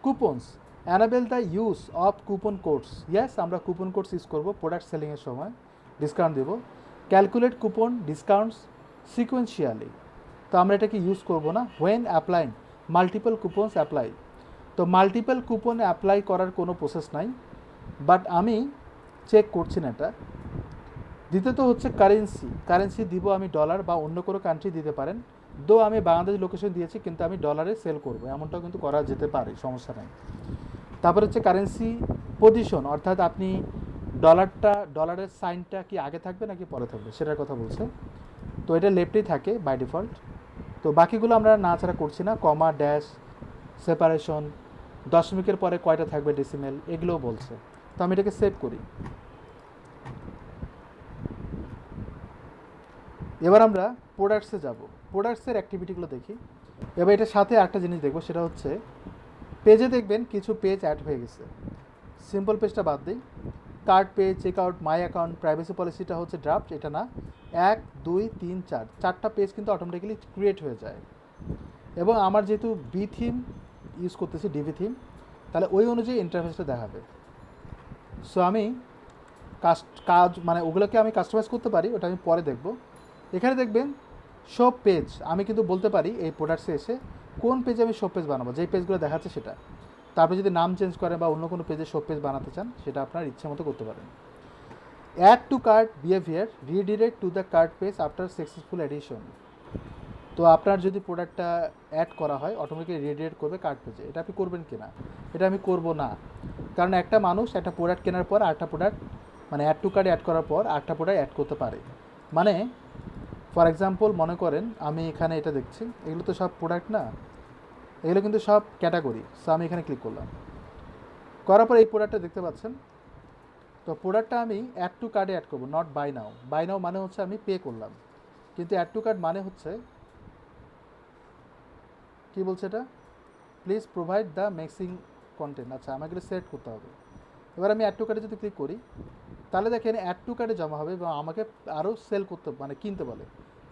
coupons, enable the use of coupon codes. Yes, আমরা কুপন কোডস ইউজ করবো প্রোডাক্ট সেলিংয়ের সময়, ডিসকাউন্ট দেবো। ক্যালকুলেট কুপন ডিসকাউন্টস সিকোয়েন্সিয়ালি, তো আমরা এটাকে ইউজ করবো না। When applying multiple coupons apply, তো মাল্টিপল কুপন অ্যাপ্লাই করার কোনো প্রসেস নাই, বাট আমি চেক করছি না এটা। দ্বিতীয়ত হচ্ছে কারেন্সি দিব আমি ডলার বা অন্য কোনো কান্ট্রি দিতে পারেন। দো আমি বাংলাদেশ লোকেশন দিয়েছি, কিন্তু আমি ডলারে সেল করবো, এমনটাও কিন্তু করা যেতে পারে, সমস্যা নেই। তারপর হচ্ছে কারেন্সি পজিশন, অর্থাৎ আপনি ডলারের সাইনটা কি আগে থাকবে নাকি পরে থাকবে সেটার কথা বলছে। তো এটা লেফটেই থাকে বাই ডিফল্ট। তো বাকিগুলো আমরা নাড়াচাড়া করছি না, কমা, ড্যাশ, সেপারেশন, দশমিকের পরে কয়টা থাকবে ডেসিমেল, এগুলোও বলছে। তো আমি এটাকে সেভ করি। এবার আমরা প্রোডাক্টসে যাব, প্রোডাক্টসের অ্যাক্টিভিটিগুলো দেখি। এবার এটার সাথে একটা জিনিস দেখবো, সেটা হচ্ছে পেজে দেখবেন কিছু পেজ অ্যাড হয়ে গেছে। সিম্পল পেজটা বাদ দিই, cart page, check out, my account, privacy পলিসিটা হচ্ছে ড্রাফট, এটা না। 1 2 3 4 চারটা পেজ কিন্তু অটোমেটিক্যালি ক্রিয়েট হয়ে যায়। এবং আমার যেহেতু বি থিম ইউজ করতেছি, ডিভি থিম, তাহলে ওই অনুযায়ী ইন্টারফেসটা দেখাবে। সো আমি কাজ মানে ওগুলোকে আমি কাস্টমাইজ করতে পারি, ওটা আমি পরে দেখব। এখানে দেখবেন সব পেজ, আমি কিন্তু বলতে পারি এই প্রোডাক্টসে এসে কোন পেজে আমি সব পেজ বানাবো, যেই পেজগুলো দেখাচ্ছে সেটা। তারপরে যদি নাম চেঞ্জ করেন বা অন্য কোনো পেজে সব পেজ বানাতে চান, সেটা আপনার ইচ্ছে মতো করতে পারেন। Add to cart behaviour, redirect to the cart page after successful addition. তো আপনার যদি প্রোডাক্টটা অ্যাড করা হয় অটোমেটিক্যালি রিডিরেক্ট করবে কার্ট পেজে, এটা আপনি করবেন কি না? এটা আমি করব না, কারণ একটা মানুষ একটা প্রোডাক্ট কেনার পর আরেকটা প্রোডাক্ট, মানে অ্যাড টু কার্ট অ্যাড করার পর আরেকটা প্রোডাক্ট অ্যাড করতে পারে। মানে ফর এক্সাম্পল মনে করেন আমি এখানে এটা দেখছি, এগুলো তো সব প্রোডাক্ট না, এগুলো কিন্তু সব ক্যাটাগরি। সো আমি এখানে ক্লিক করলাম, করার পর এই প্রোডাক্টটা দেখতে পাচ্ছেন। তো প্রোডাক্টটা আমি অ্যাড টু কার্টে অ্যাড করবো, নট বাই নাও। বাই নাও মানে হচ্ছে আমি পে করলাম, কিন্তু অ্যাড টু কার্ট মানে হচ্ছে কী বলছে এটা, প্লিজ প্রোভাইড দ্য ম্যাক্সিং কন্টেন্ট। আচ্ছা, আমাকে এটা সেট করতে হবে। এবার আমি অ্যাড টু কার্টে যদি ক্লিক করি, তাহলে দেখেন অ্যাড টু কার্টে জমা হবে এবং আমাকে আরও সেল করতে মানে কিনতে বলে,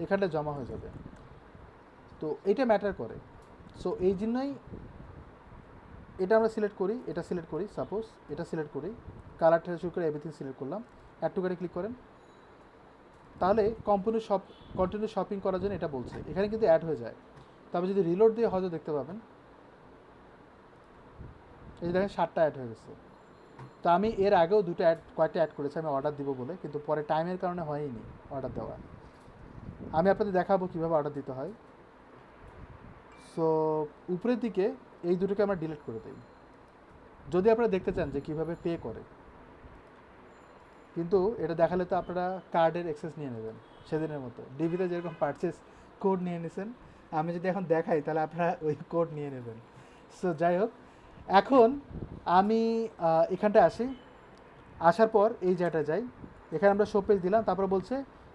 এখানটা জমা হয়ে যাবে। তো এটা ম্যাটার করে। সো এই জন্যই এটা আমরা সিলেক্ট করি, এটা সিলেক্ট করি, সাপোজ এটা সিলেক্ট করি, কালার থেকে শুরু করে এভরিথিং সিলেক্ট করলাম, অ্যাড টু কার্টে ক্লিক করেন, তাহলে কন্টিনিউ শপিং করার জন্য এটা বলছে, এখানে কিন্তু অ্যাড হয়ে যায়। তবে যদি রিলোড দিয়ে হয়তো দেখতে পাবেন, এই যে দেখেন 7টা অ্যাড হয়ে গেছে। তো আমি এর আগেও কয়েকটা অ্যাড করেছি আমি অর্ডার দিব বলে, কিন্তু পরে টাইমের কারণে হয়নি অর্ডার দেওয়া। আমি আপনাদের দেখাবো কীভাবে অর্ডার দিতে হয়। সো উপরের দিকে এই দুটোকে আমরা ডিলিট করে দিই, যদি আপনারা দেখতে চান যে কীভাবে পে করে। কিন্তু এটা দেখালে তো আপনারা কার্ডের অ্যাক্সেস নিয়ে নেবেন সেদিনের মতো, ডিবিতে যেরকম পারচেস কোড নিয়ে নিয়েছেন, আমি যদি এখন দেখাই তাহলে আপনারা ওই কোড নিয়ে নেবেন। সো যাই হোক, এখন আমি এখানটায় আসি, আসার পর এই জায়গাটা যাই, এখানে আমরা শো পেজ দিলাম, তারপর বলছে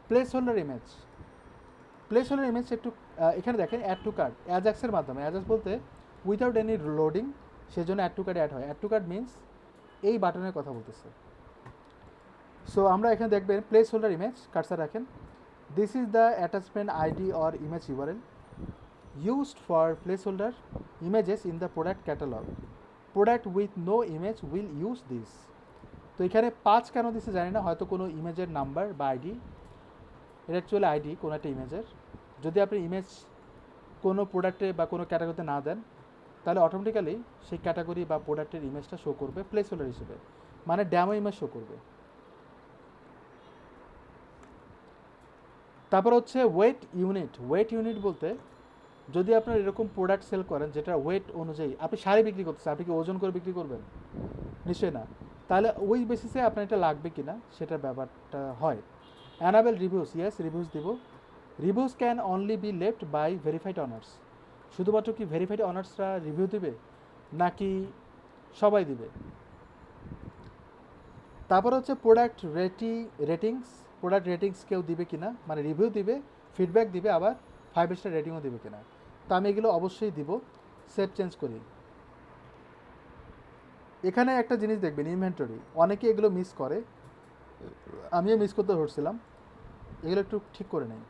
place holder image. Place holder image একটু এখানে দেখেন অ্যাড টু কার্ট অ্যাজাক্সের মাধ্যমে, অ্যাজাক্স বলতে উইথাউট এনি লোডিং, সেজন্য অ্যাড টু কার্ট অ্যাড হয়। অ্যাড টু কার্ট মিনস এই বাটনের কথা বলতেছে। সো আমরা এখানে দেখবেন প্লেস হোল্ডার ইমেজ, কার্সার রাখেন, this is the attachment ID or image URL used for placeholder images in the product catalog. Product with no image will use this. তো এখানে 5 কেন দিচ্ছে জানি না, হয়তো কোনো ইমেজের নাম্বার বা আইডি, এটা অ্যাকচুয়ালি আইডি কোনো একটা ইমেজের। যদি আপনি ইমেজ কোনো প্রোডাক্টে বা কোনো ক্যাটাগরিতে না দেন, তাহলে অটোমেটিক্যালি সেই ক্যাটাগরি বা প্রোডাক্টের ইমেজটা শো করবে প্লেস হোল্ডার হিসেবে, মানে ড্যামো ইমেজ শো করবে। তারপর হচ্ছে ওয়েট ইউনিট। ওয়েট ইউনিট বলতে যদি আপনার এরকম প্রোডাক্ট সেল করেন যেটা ওয়েট অনুযায়ী, আপনি শাড়ি বিক্রি করতেছেন, আপনি কি ওজন করে বিক্রি করবেন? নিশ্চয়ই না। তাহলে ওই বেসিসে আপনার এটা লাগবে কি না সেটার ব্যাপারটা হয়। অ্যানাবেল রিভিউস, ইয়েস রিভিউস দিব। Reviews can only be left by verified owners. শুধুমাত্র কি ভেরিফাইড অনার্সরা রিভিউ দিবে নাকি সবাই দিবে? তারপর হচ্ছে প্রোডাক্ট রেটিংস। প্রোডাক্ট রেটিংস কেউ দিবে কিনা, মানে রিভিউ দিবে, ফিডব্যাক দিবে, আবার 5 স্টার রেটিংও দিবে কিনা। তো আমি এগুলো অবশ্যই দিব। সেট চেঞ্জ করি। এখানে একটা জিনিস দেখবেন, ইনভেন্টরি, অনেকে এগুলো মিস করে, আমিও মিস করতে ধরছিলাম, এগুলো একটু ঠিক করে নেই।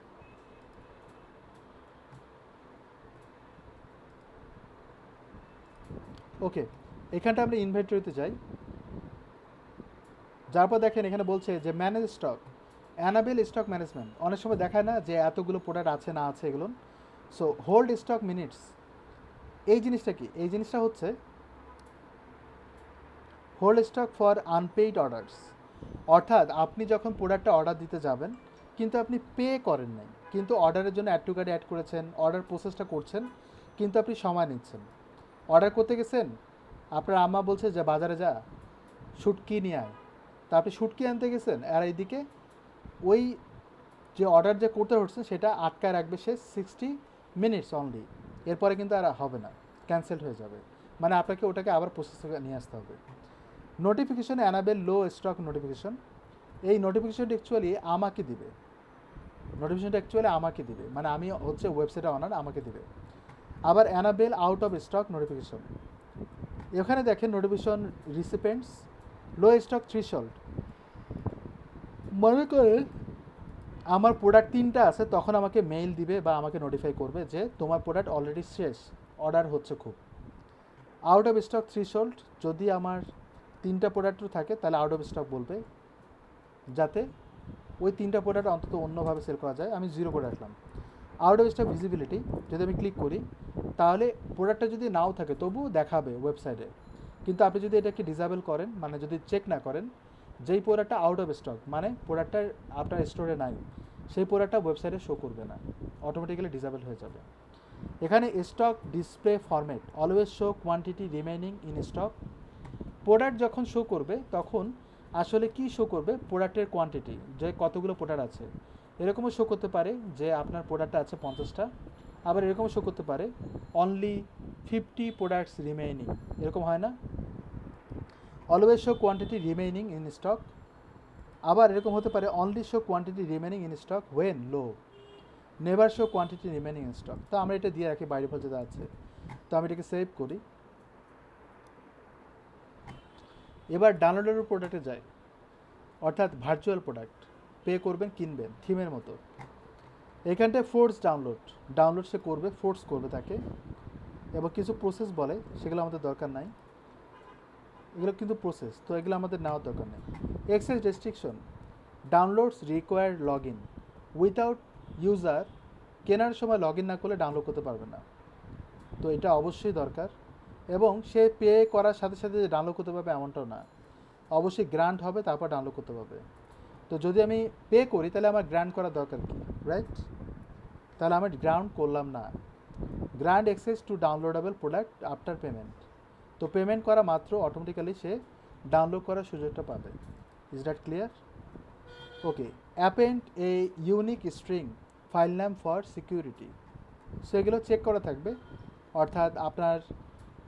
ওকে, এখানটা আমরা ইনভেন্টরিতে যাই, যার পর দেখেন এখানে বলছে যে manage stock, enable stock management. অনেক সময় দেখায় না যে এতগুলো প্রোডাক্ট আছে না আছে এগুলো। সো হোল্ড স্টক মিনিটস, এই জিনিসটা কি? এই জিনিসটা হচ্ছে hold stock for unpaid orders. অর্থাৎ আপনি যখন প্রোডাক্টটা অর্ডার দিতে যাবেন কিন্তু আপনি পে করেন নাই, কিন্তু অর্ডারের জন্য অ্যাড টু কার্টে অ্যাড করেছেন, অর্ডার প্রসেসটা করছেন, কিন্তু আপনি সময় নিচ্ছেন। অর্ডার করতে গেছেন, আপনার আম্মা বলছে যে বাজারে যা শুটকি নিয়ে আয়, তা আপনি শুটকি আনতে গেছেন, আর এইদিকে ওই যে অর্ডার যে করতে হচ্ছে সেটা আটকায় রাখবে সে 60 মিনিটস অনলি, এরপরে কিন্তু আর হবে না, ক্যান্সেল হয়ে যাবে, মানে আপনাকে ওটাকে আবার প্রসেসে নিয়ে আসতে হবে। নোটিফিকেশন অ্যানাবেল লো স্টক নোটিফিকেশন, এই নোটিফিকেশনটা অ্যাকচুয়ালি আমাকে দিবে, মানে আমি হচ্ছে ওয়েবসাইটে অনার, আমাকে দিবে। আবার enable out of stock notification, এখানে দেখেন notification recipients low stock threshold, মনে করেন আমার প্রোডাক্ট 3টা আছে, তখন আমাকে মেইল দিবে বা আমাকে নোটিফাই করবে যে তোমার প্রোডাক্ট অলরেডি শেষ, অর্ডার হচ্ছে খুব। আউট অফ স্টক থ্রেশহোল্ড, যদি আমার 3টা প্রোডাক্টও থাকে তাহলে আউট অফ স্টক বলবে, যাতে ওই 3টা প্রোডাক্ট অন্তত অন্যভাবে সেল করা যায়, আমি 0 করে রাখলাম। আউট অফ স্টক ভিজিবিলিটি, যদি আমি ক্লিক করি তাহলে প্রোডাক্টটা যদি নাও থাকে তবুও দেখাবে ওয়েবসাইটে, কিন্তু আপনি যদি এটাকে ডিসেবল করেন, মানে যদি চেক না করেন যেই প্রোডাক্টটা আউট অফ স্টক, মানে প্রোডাক্টটা আপনার স্টোরে নাই, সেই প্রোডাক্টটা ওয়েবসাইটে শো করবে না, অটোমেটিক্যালি ডিসেবল হয়ে যাবে। এখানে stock display format always show quantity remaining in stock. Product যখন শো করবে তখন আসলে কি শো করবে? প্রোডাক্টের কোয়ান্টিটি, যে কতগুলো প্রোডাক্ট আছে। এরকমও শো করতে পারে যে আপনার প্রোডাক্টটা আছে 50টা, আবার এরকমও শো করতে পারে অনলি 50 প্রোডাক্টস রিমেইনিং, এরকম হয় না? Always show quantity remaining in stock. আবার এরকম হতে পারে only show quantity remaining in stock when low, never show quantity remaining in stock. তো আমরা এটা দিয়ে রাখি বাইরে যেটা আছে, তো আমি এটাকে সেভ করি। এবার ডাউনলোডের প্রোডাক্টে যাই, অর্থাৎ ভার্চুয়াল প্রোডাক্ট, পে করবেন, কিনবেন থিমের মতো। এখানটায় ফোর্স ডাউনলোড সে করবে, ফোর্স করবে তাকে, এবং কিছু প্রসেস বলে, সেগুলো আমাদের দরকার নাই, এগুলো কিন্তু প্রসেস, তো এগুলো আমাদের নেওয়ার দরকার নেই। Access restriction, downloads require log in, without user কেনার সময় লগ ইন না করলে ডাউনলোড করতে পারবে না, তো এটা অবশ্যই দরকার। এবং সে পে করার সাথে সাথে যে ডাউনলোড করতে পারবে এমনটাও না, অবশ্যই গ্রান্ট হবে তারপর ডাউনলোড করতে পারবে। তো যদি আমি পে করি তাহলে আমার গ্রান্ট করার দরকার কি, রাইট? তাহলে আমি গ্রান্ট করলাম না। Grant access to downloadable product after payment, তো পেমেন্ট করা মাত্র অটোমেটিক্যালি সে ডাউনলোড করার সুযোগটা পাবে। Is that clear? Okay. Append a unique string file name for security, so এগুলো চেক করা থাকবে, অর্থাৎ আপনার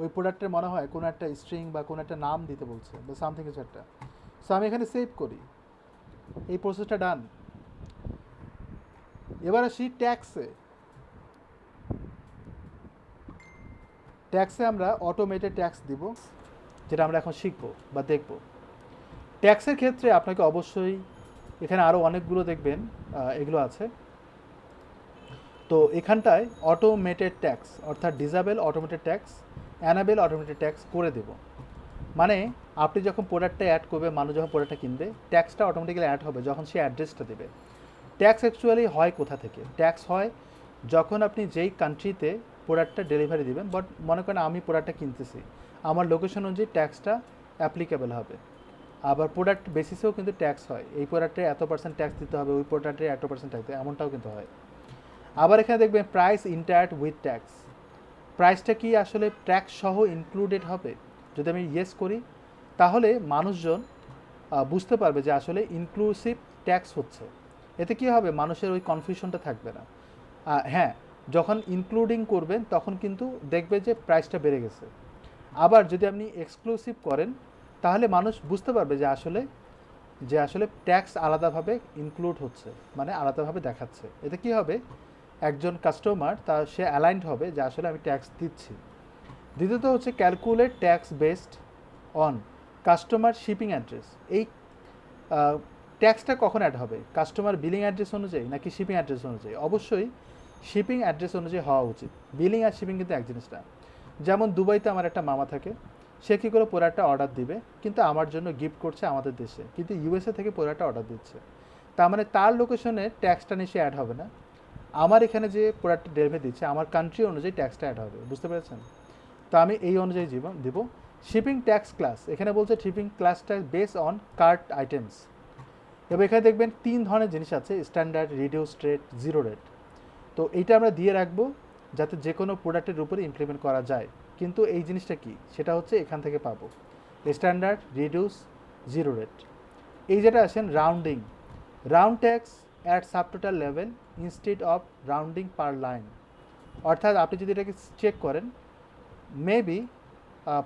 ওই প্রোডাক্টের মনে হয় কোনো একটা স্ট্রিং বা কোনো একটা নাম দিতে বলছে বা সামথিং কিছু একটা, সো আমি এখানে সেভ করি, এই প্রসেসটা ডান। এবার আসি ট্যাক্সে। ট্যাক্সে আমরা অটোমেটেড ট্যাক্স দিব, যেটা আমরা এখন শিখব বা দেখব। ট্যাক্সের ক্ষেত্রে আপনাকে অবশ্যই এখানে আরও অনেকগুলো দেখবেন এগুলো আছে। তো এখানটায় অটোমেটেড ট্যাক্স অর্থাৎ disable automated tax, enable automated tax করে দেব। মানে আপনি যখন প্রোডাক্টটা অ্যাড করবে, মানুষ যখন প্রোডাক্টটা কিনবে, ট্যাক্সটা অটোমেটিক্যালি অ্যাড হবে যখন সে অ্যাড্রেসটা দেবে। ট্যাক্স অ্যাকচুয়ালি হয় কোথা থেকে? ট্যাক্স হয় যখন আপনি যেই কান্ট্রিতে প্রোডাক্টটা ডেলিভারি দেবেন, বাট মনে করেন আমি প্রোডাক্টটা কিনতেছি, আমার লোকেশন অনুযায়ী ট্যাক্সটা অ্যাপ্লিকেবল হবে। আবার প্রোডাক্ট বেসিসেও কিন্তু ট্যাক্স হয়, এই প্রোডাক্টে এত পার্সেন্ট ট্যাক্স দিতে হবে, ওই প্রোডাক্টে এত পার্সেন্ট ট্যাক্স, এমনটাও কিন্তু হয়। আবার এখানে দেখবেন প্রাইস ইন্টায়ার্ড উইথ ট্যাক্স, প্রাইসটা কি আসলে ট্যাক্স সহ ইনক্লুডেড হবে? যদি আমি ইয়েস করি তাহলে মানুষজন বুঝতে পারবে যে আসলে ইনক্লুসিভ ট্যাক্স হচ্ছে। এতে কী হবে, মানুষের ওই কনফিউশনটা থাকবে না। হ্যাঁ, যখন ইনক্লুডিং করবেন তখন কিন্তু দেখবে যে প্রাইসটা বেড়ে গেছে। আবার যদি আপনি এক্সক্লুসিভ করেন তাহলে মানুষ বুঝতে পারবে যে আসলে ট্যাক্স আলাদাভাবে ইনক্লুড হচ্ছে, মানে আলাদাভাবে দেখাচ্ছে। এতে কী হবে, একজন কাস্টমার সে অ্যালাইন্ড হবে যে আসলে আমি ট্যাক্স দিচ্ছি। দ্বিতীয়ত হচ্ছে calculate tax based on customer shipping address. এই ট্যাক্সটা কখন অ্যাড হবে, কাস্টমার বিলিং অ্যাড্রেস অনুযায়ী নাকি শিপিং অ্যাড্রেস অনুযায়ী? অবশ্যই শিপিং অ্যাড্রেস অনুযায়ী হওয়া উচিত। বিলিং আর শিপিং কিন্তু এক জিনিস না। যেমন দুবাইতে আমার একটা মামা থাকে, সে কী করে প্রোডাক্টটা অর্ডার দিবে, কিন্তু আমার জন্য গিফট করছে আমাদের দেশে, কিন্তু ইউএসএ থেকে প্রোডাক্টটা অর্ডার দিচ্ছে, তার মানে তার লোকেশনে ট্যাক্সটা নিশ্চয়ই অ্যাড হবে না। আমার এখানে যে প্রোডাক্টটা ডেলিভারি দিচ্ছে আমার কান্ট্রি অনুযায়ী ট্যাক্সটা অ্যাড হবে, বুঝতে পেরেছেন? তো আমি এই অনুযায়ী দিব। শিপিং ট্যাক্স ক্লাস, এখানে বলছে শিপিং ক্লাসটা বেস অন কার্ট আইটেমস। এবার এখানে দেখবেন 3 ধরনের জিনিস আছে, standard, reduced rate, zero rate. তো এইটা আমরা দিয়ে রাখবো যাতে যে কোনো প্রোডাক্টের উপরে ইমপ্লিমেন্ট করা যায়। কিন্তু এই জিনিসটা কি, সেটা হচ্ছে এখান থেকে পাবো, স্ট্যান্ডার্ড, রিডিউস, জিরো রেট। এই যেটা আসেন rounding, round tax at subtotal level instead of rounding per line. অর্থাৎ আপনি যদি এটাকে চেক করেন, মেবি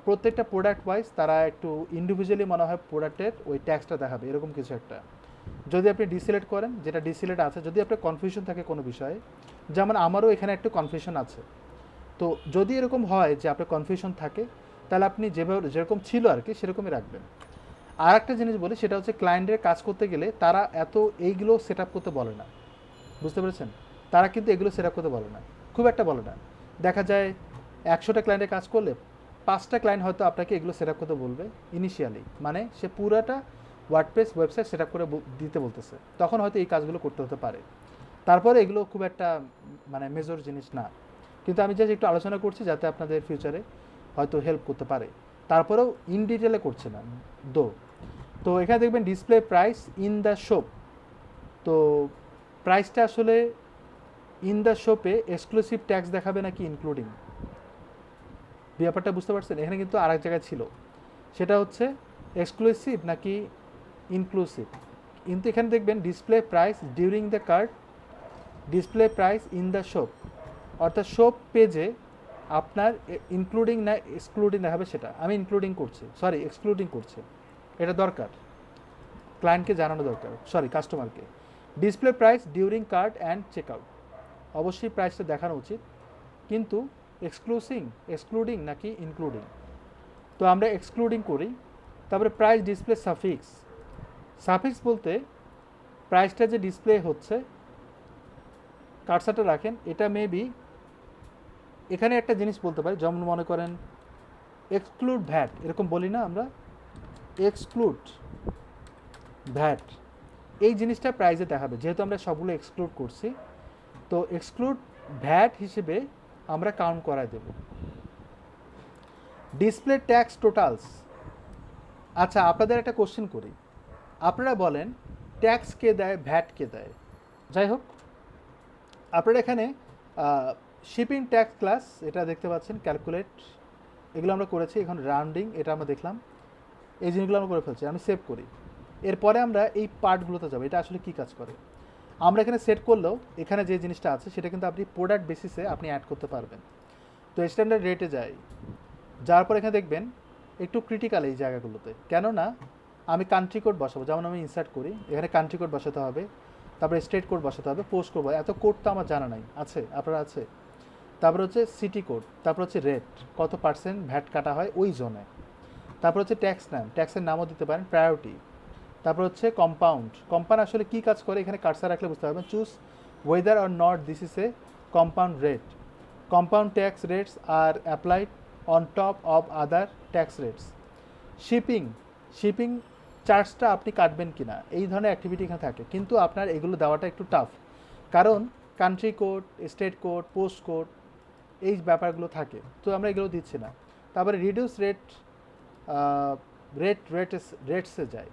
প্রত্যেকটা প্রোডাক্ট ওয়াইজ তারা একটু ইন্ডিভিজুয়ালি মনে হয় প্রোডাক্টের ওই ট্যাক্সটা দেখাবে, এরকম কিছু একটা। যদি আপনি ডিসিলেক্ট করেন, যেটা ডিসিলেক্ট আছে, যদি আপনার কনফিউশন থাকে কোনো বিষয়ে, যেমন আমারও এখানে একটু কনফিউশন আছে, তো যদি এরকম হয় যে আপনার কনফিউশন থাকে তাহলে আপনি যেরকম ছিল আর কি সেরকমই রাখবেন। আর একটা জিনিস বলি, সেটা হচ্ছে ক্লায়েন্টের কাজ করতে গেলে তারা এত এইগুলো সেট আপ করতে বলে না, বুঝতে পেরেছেন? তারা কিন্তু এগুলো সেট আপ করতে বলে না, খুব একটা বলে না। দেখা যায় 100টা ক্লায়েন্টের কাজ করলে 5টা ক্লায়েন্ট হয়তো আপনাকে এগুলো সেট আপ করতে বলবে ইনিশিয়ালি, মানে সে পুরোটা ওয়ার্ডপ্রেস ওয়েবসাইট সেট আপ করে দিতে বলতেছে, তখন হয়তো এই কাজগুলো করতে হতে পারে। তারপরে এগুলো খুব একটা মানে মেজর জিনিস না, কিন্তু আমি জাস্ট একটু আলোচনা করছি যাতে আপনাদের ফিউচারে হয়তো হেল্প করতে পারে। তারপরেও ইন ডিটেলে করছে না দো। তো এখানে দেখবেন display price in the shop, তো প্রাইসটা আসলে ইন দ্য শপে এক্সক্লুসিভ ট্যাক্স দেখাবে নাকি ইনক্লুডিং, ব্যাপারটা বুঝতে পারছেন? এখানে কিন্তু আরেক জায়গায় ছিল, সেটা হচ্ছে এক্সক্লুসিভ নাকি ইনক্লুসিভ। কিন্তু এখানে দেখবেন display price during the cart, display price in the shop, অর্থাৎ শপ পেজে আপনার ইনক্লুডিং না এক্সক্লুডিং দেখাবে, সেটা আমি ইনক্লুডিং করছি, সরি এক্সক্লুডিং করছে, এটা দরকার, ক্লায়েন্টকে জানানো দরকার, সরি কাস্টমারকে। Display price during cart and check out, অবশ্যই প্রাইসটা দেখানো উচিত, কিন্তু এক্সক্লুডিং নাকি ইনক্লুডিং, তো আমরা এক্সক্লুডিং করি। তারপরে প্রাইস ডিসপ্লে সাফিক্স, সাফিক্স বলতে প্রাইসটা যে ডিসপ্লে হচ্ছে কার্সারটা রাখেন, এটা মেবি এখানে একটা জিনিস বলতে পারি, যেমন মনে করেন এক্সক্লুড ভ্যাট, এরকম বলি না আমরা, এক্সক্লুড ভ্যাট, এই জিনিসটা প্রাইজে দেখাবে, যেহেতু আমরা সবগুলো এক্সক্লুড করছি। তো এক্সক্লুড ভ্যাট হিসেবে আমরা কাউন্ট করায় দেব। Display tax totals. আচ্ছা, আপনাদের একটা কোশ্চেন করি, আপনারা বলেন ট্যাক্স কে দেয়, ভ্যাট কে দেয়? যাই হোক, আপনারা এখানে শিপিং ট্যাক্স ক্লাস এটা দেখতে পাচ্ছেন, ক্যালকুলেট, এগুলো আমরা করেছি, এখন রাউন্ডিং এটা আমরা দেখলাম, এই জিনিসগুলো আমরা করে ফেলছি। আমি সেভ করি, এরপরে আমরা এই পার্টগুলোতে যাবো, এটা আসলে কী কাজ করে। আমরা এখানে সেট করলেও এখানে যে জিনিসটা আছে সেটা কিন্তু আপনি প্রোডাক্ট বেসিসে আপনি অ্যাড করতে পারবেন। তো স্ট্যান্ডার্ড রেটে যাই, যার পর এখানে দেখবেন একটু ক্রিটিক্যাল এই জায়গাগুলোতে, কেননা আমি কান্ট্রি কোড বসাবো, যেমন আমি ইনসার্ট করি, এখানে কান্ট্রি কোড বসাতে হবে, তারপরে স্টেট কোড বসাতে হবে, পোস্ট করবো, এত কোড তো আমার জানা নাই, আছে আপনারা আছে। তারপর হচ্ছে সিটি কোড, তারপর হচ্ছে রেট, কত পার্সেন্ট ভ্যাট কাটা হয় ওই জোনে, তারপর হচ্ছে ট্যাক্স নাম, ট্যাক্সের নামও দিতে পারেন, প্রায়োরিটি, তারপর হচ্ছে কম্পাউন্ড, কম্পাউন্ড আসলে কী কাজ করে এখানে কার্সার রাখলে বুঝতে পারবেন। Choose whether or not this is a compound rate, compound tax rates are applied on top of other tax rates. Shipping, shipping চার্জটা আপনি কাটবেন কি না, এই ধরনের অ্যাক্টিভিটি এখানে থাকে, কিন্তু আপনার এগুলো দেওয়াটা একটু টাফ, কারণ country code, state code, post code, এই ব্যাপারগুলো থাকে, তো আমরা এগুলো দিচ্ছি না। তারপরে রিডিউস রেট, রেটসে যায়,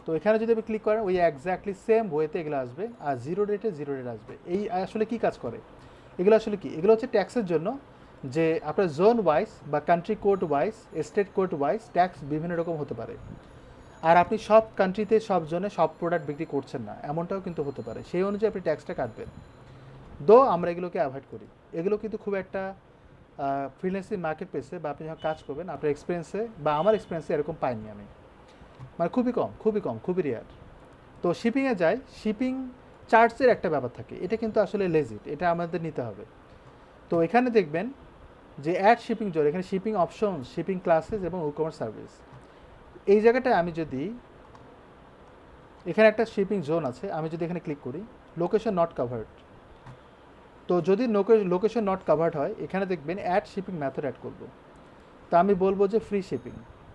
তো এখানে যদি আপনি ক্লিক করেন ওই এক্স্যাক্টলি সেম ওয়েতে এগুলো আসবে, আর জিরো রেট আসবে। এই আসলে কি কাজ করে, এগুলো আসলে কি, এগুলো হচ্ছে ট্যাক্সের জন্য, যে আপনার জোন ওয়াইজ বা country code wise, state code wise tax বিভিন্ন রকম হতে পারে, আর আপনি সব কান্ট্রিতে সব জোনে সব প্রোডাক্ট বিক্রি করছেন না, এমনটাও কিন্তু হতে পারে, সেই অনুযায়ী আপনি ট্যাক্সটা কাটবেন। দো আমরা এগুলোকে অ্যাভয়েড করি, এগুলো কিন্তু খুব একটা ফ্রিল্যান্সিং মার্কেট প্লেসে বা আপনি যখন কাজ করবেন আপনার এক্সপিরিয়েন্সে বা আমার এক্সপিরিয়েন্সে এরকম পাইনি আমি, মানে খুবই কম, খুবই কম, খুবই রেয়ার। তো শিপিংয়ে যাই, শিপিং চার্জের একটা ব্যাপার থাকে, এটা কিন্তু আসলে লেজিট, এটা আমাদের নিতে হবে। তো এখানে দেখবেন যে অ্যাড শিপিং জোন, এখানে শিপিং অপশন, শিপিং ক্লাসেস এবং ই কমার্স সার্ভিস, এই জায়গাটায় আমি যদি এখানে একটা শিপিং জোন আছে, আমি যদি এখানে ক্লিক করি লোকেশন নট কাভার্ড, তো যদি লোকেশন নট কাভার্ড হয় এখানে দেখবেন অ্যাড শিপিং মেথড অ্যাড করব, তা আমি বলবো যে ফ্রি শিপিং।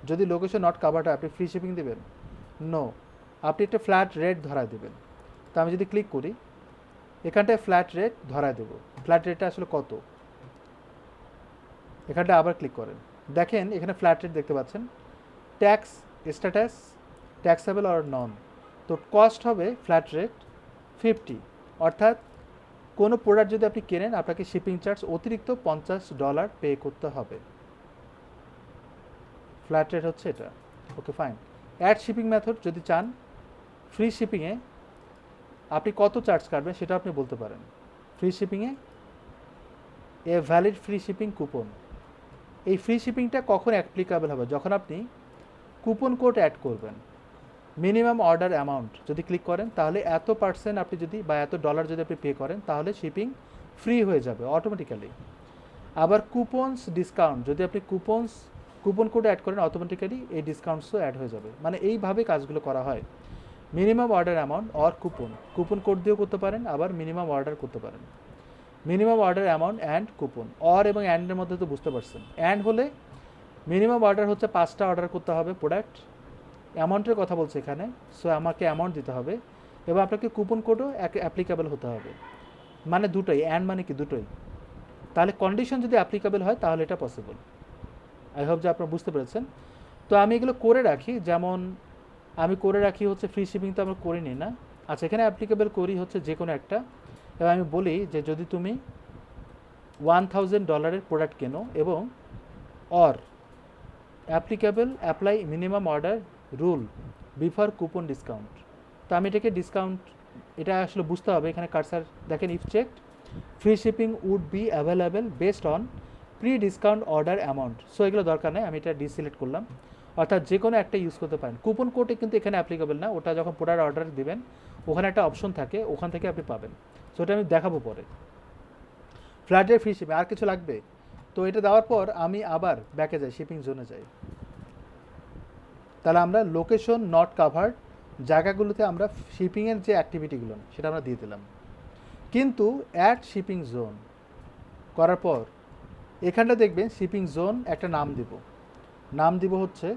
যদি লোকেশন নট কাভার্ড হয় আপনি ফ্রি শিপিং দেবেন? নো, আপনি একটা ফ্ল্যাট রেট ধরায় দেবেন। তা আমি যদি ক্লিক করি এখানটায় ফ্ল্যাট রেট ধরায় দেবো, ফ্ল্যাট রেটটা আসলে কত, এখানটা আবার ক্লিক করেন, দেখেন এখানে ফ্ল্যাট রেট দেখতে পাচ্ছেন, ট্যাক্স স্ট্যাটাস ট্যাক্সেবল আর নন, তো কস্ট হবে ফ্ল্যাট রেট 50, অর্থাৎ কোনো প্রোডাক্ট যদি আপনি কেনেন আপনাকে শিপিং চার্জ অতিরিক্ত $50 পে করতে হবে, ফ্ল্যাট রেট হচ্ছে এটা। Okay fine. Add shipping method যদি চান, ফ্রি শিপিংয়ে আপনি কত চার্জ কাটবেন সেটা আপনি বলতে পারেন। ফ্রি শিপিংয়ে a valid free shipping coupon, এই ফ্রি শিপিংটা কখন অ্যাপ্লিকেবল হবে, যখন আপনি কুপন কোড অ্যাড করবেন। মিনিমাম অর্ডার অ্যামাউন্ট যদি ক্লিক করেন তাহলে এত পার্সেন্ট আপনি যদি বা এত ডলার যদি আপনি পে করেন তাহলে শিপিং ফ্রি হয়ে যাবে অটোমেটিক্যালি। আবার কুপনস ডিসকাউন্ট, যদি আপনি কুপন কোড অ্যাড করেন অটোমেটিক্যালি এই ডিসকাউন্টসও অ্যাড হয়ে যাবে, মানে এইভাবে কাজগুলো করা হয়। Minimum order amount or coupon code দিয়েও করতে পারেন, আবার মিনিমাম অর্ডার করতে পারেন। Minimum order amount and coupon, or এবং অ্যান্ডের মধ্যে তো বুঝতে পারছেন। অ্যান্ড হলে মিনিমাম অর্ডার হচ্ছে 5টা অর্ডার করতে হবে প্রোডাক্ট, অ্যামাউন্টের কথা বলছে এখানে, সো আমাকে অ্যামাউন্ট দিতে হবে এবং আপনাকে কুপন কোডও অ্যাপ্লিকেবল হতে হবে, মানে দুটোই, অ্যান্ড মানে কি দুটোই, তাহলে কন্ডিশন যদি অ্যাপ্লিকেবল হয় তাহলে এটা পসিবল। আই হোপ যে আপনারা বুঝতে পেরেছেন। তো আমি এগুলো করে রাখি, যেমন আমি করে রাখি হচ্ছে ফ্রি শিপিং তো আমরা করে নিই না, আচ্ছা এখানে অ্যাপ্লিকেবল করি হচ্ছে যে কোনো একটা, এবং আমি বলি যে যদি তুমি $1000 প্রোডাক্ট কেনো এবং or applicable apply minimum order rule before coupon discount, তো আমি এটাকে ডিসকাউন্ট, এটা আসলে বুঝতে হবে, এখানে কার্সার দেখেন if checked free shipping would be available based on pre discount order amount, so এগুলো দরকার নেই, আমি এটা ডিসিলেক্ট করলাম, অর্থাৎ যে কোনো একটা ইউজ করতে পারেন। কুপন কোডে কিন্তু এখানে অ্যাপ্লিকেবল না, ওটা যখন প্রোডাক্ট অর্ডার দেবেন ওখানে একটা অপশন থাকে, ওখান থেকে আপনি পাবেন, সো এটা আমি দেখাবো পরে। ফ্ল্যাটের ফ্রি শিপিং, আর কিছু লাগবে? তো এটা দেওয়ার পর আমি আবার ব্যাকে যাই, শিপিং জোনে যাই, তাহলে আমরা লোকেশন নট কাভার্ড জায়গাগুলোতে আমরা শিপিংয়ের যে অ্যাক্টিভিটিগুলো সেটা আমরা দিয়ে দিলাম। কিন্তু অ্যাড শিপিং জোন করার পর এখানটা দেখবেন শিপিং জোন একটা নাম দিব হচ্ছে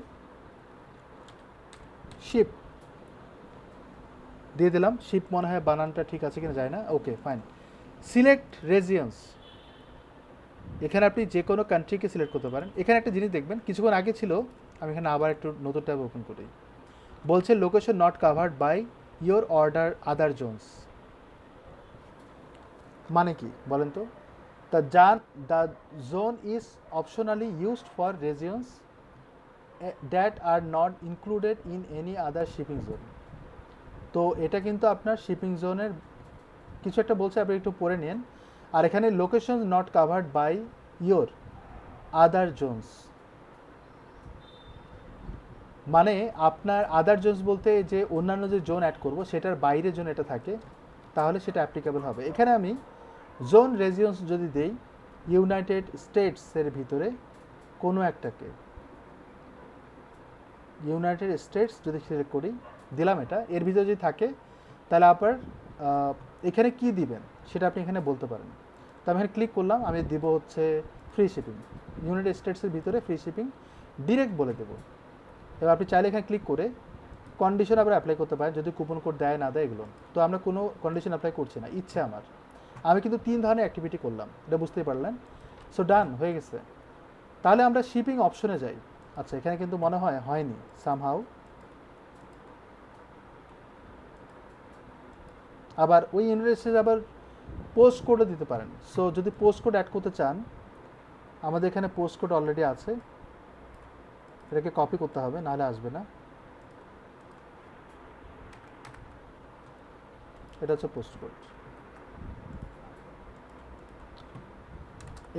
শিপ দিয়ে দিলাম। শিপ মনে হয় বানানটা ঠিক আছে কিনা যায় না, ওকে ফাইন। সিলেক্ট রেজিয়ন্স, এখানে আপনি যে কোনো কান্ট্রিকে সিলেক্ট করতে পারেন। এখানে একটা জিনিস দেখবেন, কিছুক্ষণ আগে ছিল, আমি এখানে আবার একটু নতুন ট্যাব ওপেন করি, বলছে location not covered by your order other zones. মানে কি বলেন তো? The zone is optionally used for regions that are not included in any other shipping zone. তো এটা কিন্তু আপনার শিপিং জোনের কিছু একটা বলছে, আপনি একটু পড়ে নিন। আর এখানে location not covered by your other zones, মানে আপনার আদার জোনস বলতে যে অন্যান্য যে জোন অ্যাড করব সেটার বাইরে জোন এটা থাকে, তাহলে সেটা অ্যাপ্লিকেবল হবে। এখানে আমি জোন রেজিয়ন্স যদি দেই ইউনাইটেড স্টেটসের ভিতরে কোনো একটাকে, ইউনাইটেড স্টেটস যদি সিলেক্ট করি, দিলাম এটা, এর ভিতরে যদি থাকে তাহলে আপনার এখানে কি দিবেন সেটা আপনি এখানে বলতে পারেন। তো আমি এখানে ক্লিক করলাম, আমি দিব হচ্ছে ফ্রি শিপিং, ইউনাইটেড স্টেটসের ভিতরে ফ্রি শিপিং ডিরেক্ট বলে দেবো। এবার আপনি চাইলে এখানে ক্লিক করে কন্ডিশন আবার অ্যাপ্লাই করতে পারেন, যদি কুপন কোড দেয় না দেয় এগুলো। তো আমরা কোনো কন্ডিশন অ্যাপ্লাই করছি না, ইচ্ছে আমার। আমি কিন্তু 3 ধরনের অ্যাক্টিভিটি করলাম, এটা বুঝতেই পারলেন। সো ডান হয়ে গেছে। তাহলে আমরা শিপিং অপশনে যাই। আচ্ছা, এখানে কিন্তু মনে হয় হয়নি সামহাউ। আবার ওই ইউনিভার্সিটি আবার পোস্ট কোডও দিতে পারেন। সো যদি পোস্ট কোড অ্যাড করতে চান, আমাদের এখানে পোস্ট কোড অলরেডি আছে, এটাকে কপি করতে হবে, নাহলে আসবে না। এটা হচ্ছে পোস্ট কোড,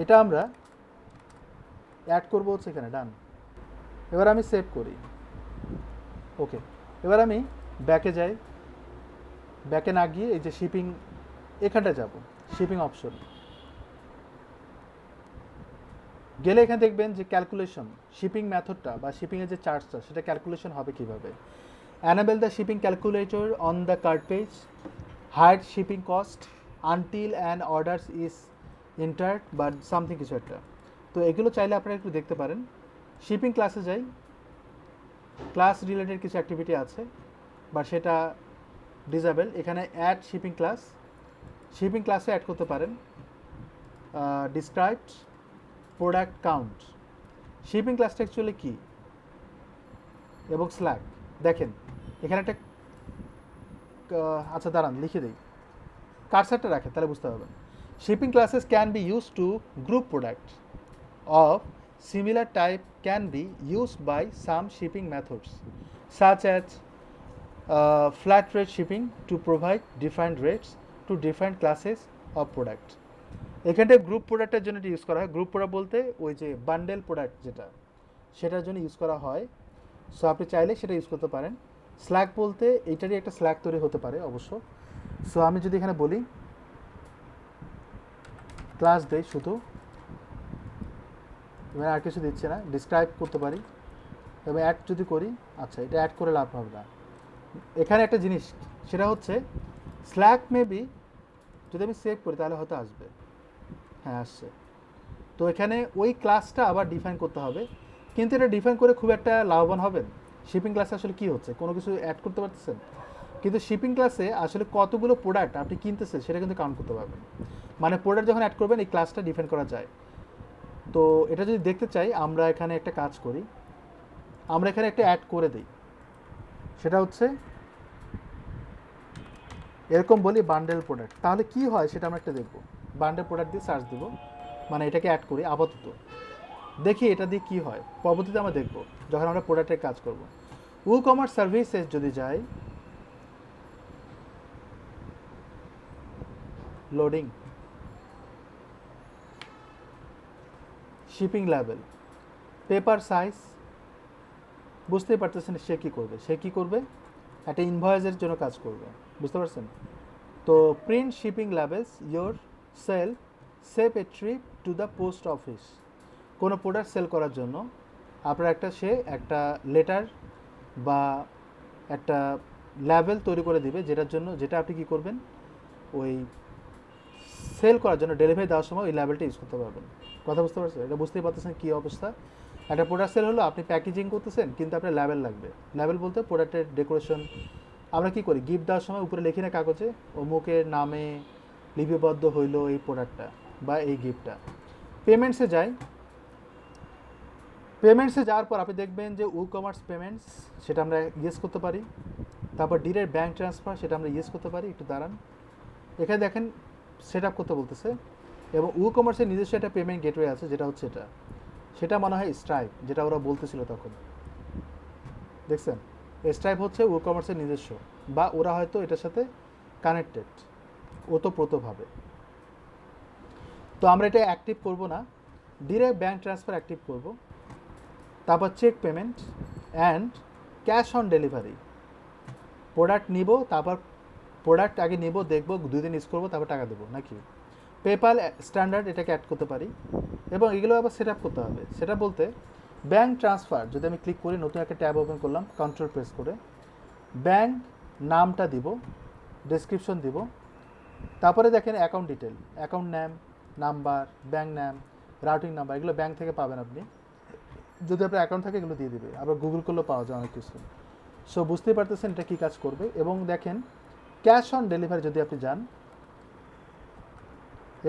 এটা আমরা অ্যাড করবো হচ্ছে এখানে। ডান। এবার আমি সেভ করি, ওকে। এবার আমি ব্যাকে যাই, ব্যাকে না গিয়ে এই যে শিপিং এখানটা যাব, শিপিং অপশন গেলে এখানে দেখবেন যে ক্যালকুলেশন, শিপিং মেথডটা বা শিপিংয়ের যে চার্জটা সেটা ক্যালকুলেশন হবে কীভাবে। Enable the shipping calculator on the cart page, hide shipping cost until an orders is entered বা সামথিং কিছু একটা। তো এগুলো চাইলে আপনারা একটু দেখতে পারেন। শিপিং ক্লাসে যাই, ক্লাস রিলেটেড কিছু অ্যাক্টিভিটি আছে বা সেটা ডিসেবল। এখানে অ্যাড শিপিং ক্লাস, শিপিং ক্লাসে অ্যাড করতে পারেন ডিসক্রাইবড প্রোডাক্ট কাউন্ট। শিপিং ক্লাসটা অ্যাকচুয়ালি কী এবং স্ল্যাক দেখেন এখানে একটা, আচ্ছা দাঁড়ান লিখে দিই, কারসারটা রাখেন তাহলে বুঝতে পারবেন। Shipping classes can be use to group product of similar type can be used by some shipping methods such as flat rate shipping to provide different rates to different classes of product. এখানটা group প্রোডাক্টের জন্য use করা হয়। Group product বলতে ওই যে bundle product যেটা, সেটার জন্য ইউজ করা হয়। সো আপনি চাইলে সেটা ইউজ করতে পারেন। স্ল্যাক বলতে এইটারই একটা স্ল্যাক তৈরি হতে পারে অবশ্য। সো আমি যদি এখানে বলি ক্লাস দেই শুধু, এবার আর কিছু দিচ্ছে না, ডিসক্রাইব করতে পারি। এবার অ্যাড যদি করি, আচ্ছা এটা অ্যাড করে লাভ হবে না। এখানে একটা জিনিস সেটা হচ্ছে স্ল্যাক মেবি যদি আমি সেভ করি তাহলে হয়তো আসবে, হ্যাঁ আসছে। তো এখানে ওই ক্লাসটা আবার ডিফাইন করতে হবে, কিন্তু এটা ডিফাইন করে খুব একটা লাভবান হবেন। শিপিং ক্লাসে আসলে কী হচ্ছে, কোনো কিছু অ্যাড করতে পারতেছেন, কিন্তু শিপিং ক্লাসে আসলে কতগুলো প্রোডাক্ট আপনি কিনতেছেন সেটা কিন্তু কাউন্ট করতে পারবেন। মানে প্রোডাক্ট যখন অ্যাড করবেন এই ক্লাসটা ডিফাইন করা যায়। তো এটা যদি দেখতে চাই আমরা এখানে একটা কাজ করি, আমরা এখানে একটা অ্যাড করে দিই, সেটা হচ্ছে এরকম বলি বান্ডেল প্রোডাক্ট। তাহলে কি হয় সেটা আমরা একটা দেখব। বান্ডেল প্রোডাক্ট দিয়ে সার্চ দেবো, মানে এটাকে অ্যাড করি আপাতত, দেখি এটা দিয়ে কী হয়। পরবর্তীতে আমরা দেখব যখন আমরা প্রোডাক্টের কাজ করব। ই কমার্স সার্ভিসেস যদি যাই, loading, shipping level, paper size, বুঝতেই পারতেছেন সে কী করবে। সে কী করবে, একটা ইনভয়েসের জন্য কাজ করবে, বুঝতে পারছেন। তো print shipping labels yourself save a trip to the post office. কোনো প্রোডাক্ট সেল করার জন্য আপনার একটা লেটার বা একটা লেভেল তৈরি করে দিবে, যেটা আপনি কী করবেন, ওই সেল করার জন্য ডেলিভারি দেওয়ার সময় ওই লেবেলটা ইউজ করতে পারবেন। কথা বুঝতে পারছেন? এটা বুঝতেই পারতেছেন কী অবস্থা। একটা প্রোডাক্ট সেল হলো, আপনি প্যাকেজিং করতেছেন কিন্তু আপনার লেবেল লাগবে। লেবেল বলতে প্রোডাক্টের ডেকোরেশন। আমরা কী করি, গিফট দেওয়ার সময় উপরে লিখি না কাগজে, অমুকের নামে লিপিবদ্ধ হইলো এই প্রোডাক্টটা বা এই গিফটটা। পেমেন্টসে যাই, পেমেন্টসে যাওয়ার পর আপনি দেখবেন যে কমার্স পেমেন্টস, সেটা আমরা ইয়েস করতে পারি। তারপর ডিরেক্ট ব্যাঙ্ক ট্রান্সফার, সেটা আমরা ইয়েস করতে পারি। একটু দাঁড়ান, এখানে দেখেন সেট আপ করতে বলতেছে, এবং কমার্সের নিজস্ব একটা পেমেন্ট গেটওয়ে আছে, যেটা হচ্ছে এটা, সেটা মনে হয় স্ট্রাইপ, যেটা ওরা বলতেছিল তখন। দেখছেন, স্ট্রাইপ হচ্ছে কমার্সের নিজস্ব, বা ওরা হয়তো এটার সাথে কানেক্টেড ওতপ্রোতভাবে। তো আমরা এটা অ্যাক্টিভ করব না, ডিরেক্ট ব্যাঙ্ক ট্রান্সফার অ্যাক্টিভ করব। তারপর check payment and cash on delivery. Product নিব, তারপর প্রোডাক্ট আগে নিব, দেখবো 2 দিন ইউজ করবো, তারপর টাকা দেবো নাকি। পেপ্যাল স্ট্যান্ডার্ড, এটাকে অ্যাড করতে পারি, এবং এগুলো আবার সেট আপ করতে হবে। সেটা বলতে ব্যাঙ্ক ট্রান্সফার, যদি আমি ক্লিক করি, নতুন একটা ট্যাব ওপেন করলাম, কন্ট্রোল প্রেস করে ব্যাঙ্ক নামটা দিব, ডেসক্রিপশন দিব, তারপরে দেখেন account detail, account name, number, bank name, routing number, এগুলো ব্যাঙ্ক থেকে পাবেন আপনি। যদি আপনার অ্যাকাউন্ট থাকে এগুলো দিয়ে দিবে, আবার গুগল করলেও পাওয়া যায় অনেক কিছু। সো বুঝতেই পারতেছেন এটা কী কাজ করবে। এবং দেখেন ক্যাশ অন ডেলিভারি যদি আপনি যান,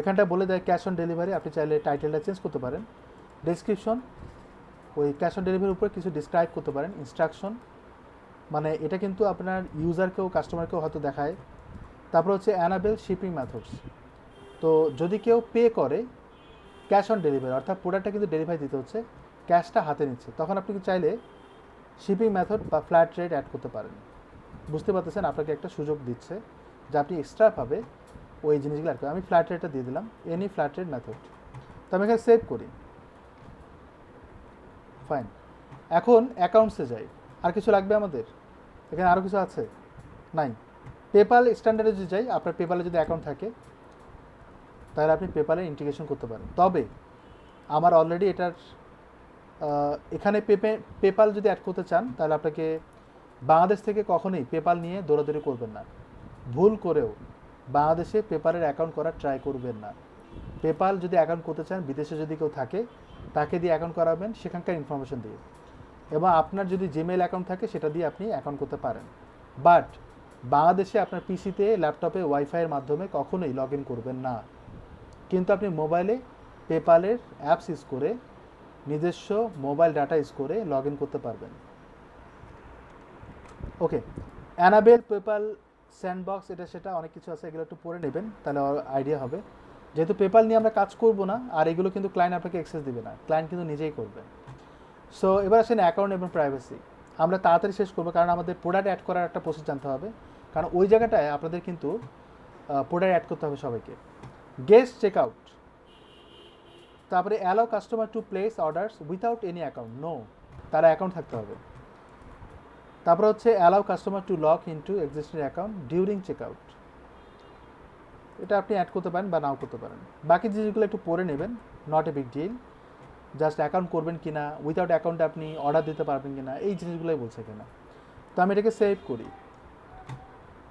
এখানটা বলে দেয় ক্যাশ অন ডেলিভারি। আপনি চাইলে টাইটেলটা চেঞ্জ করতে পারেন, ডেসক্রিপশন, ওই ক্যাশ অন ডেলিভারির উপরে কিছু ডিসক্রাইব করতে পারেন, ইনস্ট্রাকশন, মানে এটা কিন্তু আপনার ইউজারকেও কাস্টমারকেও হয়তো দেখায়। তারপর হচ্ছে অ্যানাবেল শিপিং মেথডস। তো যদি কেউ পে করে ক্যাশ অন ডেলিভারি, অর্থাৎ প্রোডাক্টটা কিন্তু ডেলিভারি দিতে হচ্ছে, ক্যাশটা হাতে নিচ্ছে, তখন আপনি চাইলে শিপিং মেথড বা ফ্ল্যাট রেট অ্যাড করতে পারেন। বুঝতে পারতেছেন, আপনাকে একটা সুযোগ দিচ্ছে যে আপনি এক্সট্রাভাবে ওই জিনিসগুলো অ্যাড করেন। আমি ফ্ল্যাট রেটটা দিয়ে দিলাম, এনি ফ্ল্যাট রেট মেথড। তো আমি এখানে সেভ করি, ফাইন। এখন অ্যাকাউন্টসে যাই, আর কিছু লাগবে আমাদের? এখানে আরও কিছু আছে? নাই। পেপ্যাল স্ট্যান্ডার্ডে যদি যাই, আপনার পেপ্যালে যদি অ্যাকাউন্ট থাকে তাহলে আপনি পেপ্যালে ইন্টিগ্রেশন করতে পারেন। তবে আমার অলরেডি এটার এখানে পেপ্যাল যদি অ্যাড করতে চান, তাহলে আপনাকে বাংলাদেশ থেকে কখনোই পেপ্যাল নিয়ে দৌড়াদৌড়ি করবেন না। ভুল করেও বাংলাদেশে পেপ্যালের অ্যাকাউন্ট করার ট্রাই করবেন না। পেপ্যাল যদি অ্যাকাউন্ট করতে চান, বিদেশে যদি কেউ থাকে তাকে দিয়ে অ্যাকাউন্ট করাবেন, সেখানকার ইনফরমেশন দিয়ে। এবং আপনার যদি জিমেইল অ্যাকাউন্ট থাকে সেটা দিয়ে আপনি অ্যাকাউন্ট করতে পারেন। বাট বাংলাদেশে আপনার পিসিতে, ল্যাপটপে ওয়াইফাইয়ের মাধ্যমে কখনোই লগ ইন করবেন না। কিন্তু আপনি মোবাইলে পেপ্যালের অ্যাপস ইউজ করে, নিজস্ব মোবাইল ডাটা ইউজ করে লগ ইন করতে পারবেন। ওকে, অ্যানাবেল, পেপ্যাল স্যান্ডবক্স, এটা সেটা অনেক কিছু আছে, এগুলো একটু পড়ে নেবেন, তাহলে আইডিয়া হবে। যেহেতু পেপ্যাল নিয়ে আমরা কাজ করব না, আর এগুলো কিন্তু ক্লায়েন্ট আপনাকে অ্যাক্সেস দেবে না, ক্লায়েন্ট কিন্তু নিজেই করবে। সো এবার আসেন অ্যাকাউন্ট এবং প্রাইভেসি। আমরা তাড়াতাড়ি শেষ করবো, কারণ আমাদের প্রোডাক্ট অ্যাড করার একটা প্রসেস জানতে হবে, কারণ ওই জায়গাটায় আপনাদের কিন্তু প্রোডাক্ট অ্যাড করতে হবে সবাইকে। গেস্ট চেক আউট, তারপরে allow customer to place orders without any account, no, তারা অ্যাকাউন্ট থাকতে হবে। তারপরে হচ্ছে allow customer to log into existing account during check out, এটা আপনি অ্যাড করতে পারেন বা নাও করতে পারেন। বাকি জিনিসগুলো একটু পড়ে নেবেন, not a big deal. Just account করবেন কি না, উইথাউট অ্যাকাউন্টে আপনি অর্ডার দিতে পারবেন কি না, এই জিনিসগুলোই বলছে কিনা। তো আমি এটাকে সেভ করি।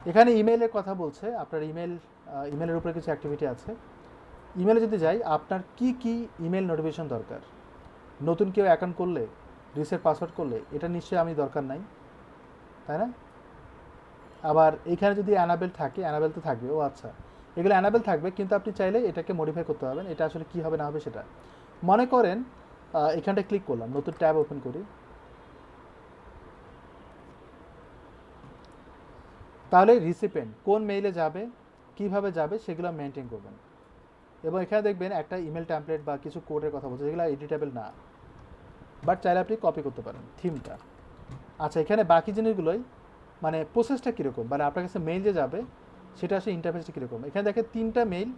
এখানে ইমেইলের কথা বলছে, আপনার ইমেলের উপরে কিছু অ্যাক্টিভিটি আছে। ইমেলে যদি যাই, আপনার কি কি ইমেল নোটিফিকেশন দরকার। নতুন কেউ অ্যাকাউন্ট করলে, রিসেট পাসওয়ার্ড করলে, এটা নিশ্চয়ই আমি দরকার নাই, তাই না? আবার এখানে যদি অ্যানাবেল থাকে, অ্যানাবেল তো থাকবে, ও আচ্ছা, এগুলো অ্যানাবেল থাকবে, কিন্তু আপনি চাইলে এটাকে মডিফাই করতে পারবেন। এটা আসলে কী হবে না হবে সেটা মনে করেন, এখানটা ক্লিক করলাম, নতুন ট্যাব ওপেন করি, তাহলে রিসিপেন্ট কোন মেইলে যাবে, কিভাবে যাবে, সেগুলো মেনটেন করবেন। এবং এখানে দেখবেন একটা ইমেল ট্যাম্পলেট বা কিছু কোডের কথা বলছে, যেগুলো এডিটেবল না, বাট চাইলে আপনি কপি করতে পারেন থিমটা। আচ্ছা, এখানে বাকি জিনিসগুলোই মানে প্রসেসটা কীরকম, মানে আপনার কাছে মেইল যে যাবে সেটা আসলে ইন্টারফেসটা কীরকম। এখানে দেখে 3টা মেইল,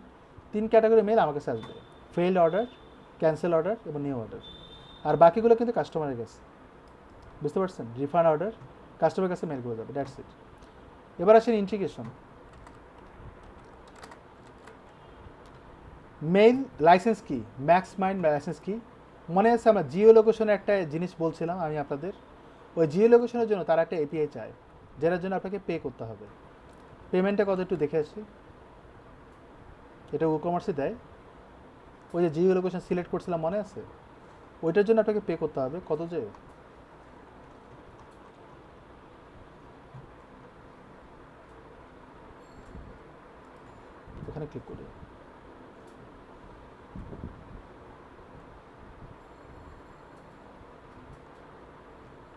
3 ক্যাটাগরি মেইল আমার কাছে আসবে, ফেইল্ড অর্ডার, ক্যান্সেল অর্ডার এবং নিউ অর্ডার। আর বাকিগুলো কিন্তু কাস্টমারের কাছে, বুঝতে পারছেন, রিফান্ড অর্ডার কাস্টমারের কাছে মেইল করে যাবে, দ্যাটস ইট। এবার আসেন ইন্টিগ্রেশন। মেইল লাইসেন্স কি, ম্যাক্স মাইন্ড লাইসেন্স কি, মনে আছে আমরা জিও লোকেশনের একটা জিনিস বলছিলাম আমি আপনাদের, ওই জিও লোকেশনের জন্য তারা একটা এপিআই চায়, যেটার জন্য আপনাকে পে করতে হবে। পেমেন্টটা কত একটু দেখে আসি। এটা ই কমার্সে দেয়। ওই যে জিও লোকেশন সিলেক্ট করছিলাম মনে আছে, ওইটার জন্য আপনাকে পে করতে হবে কত যে, ওখানে ক্লিক করি।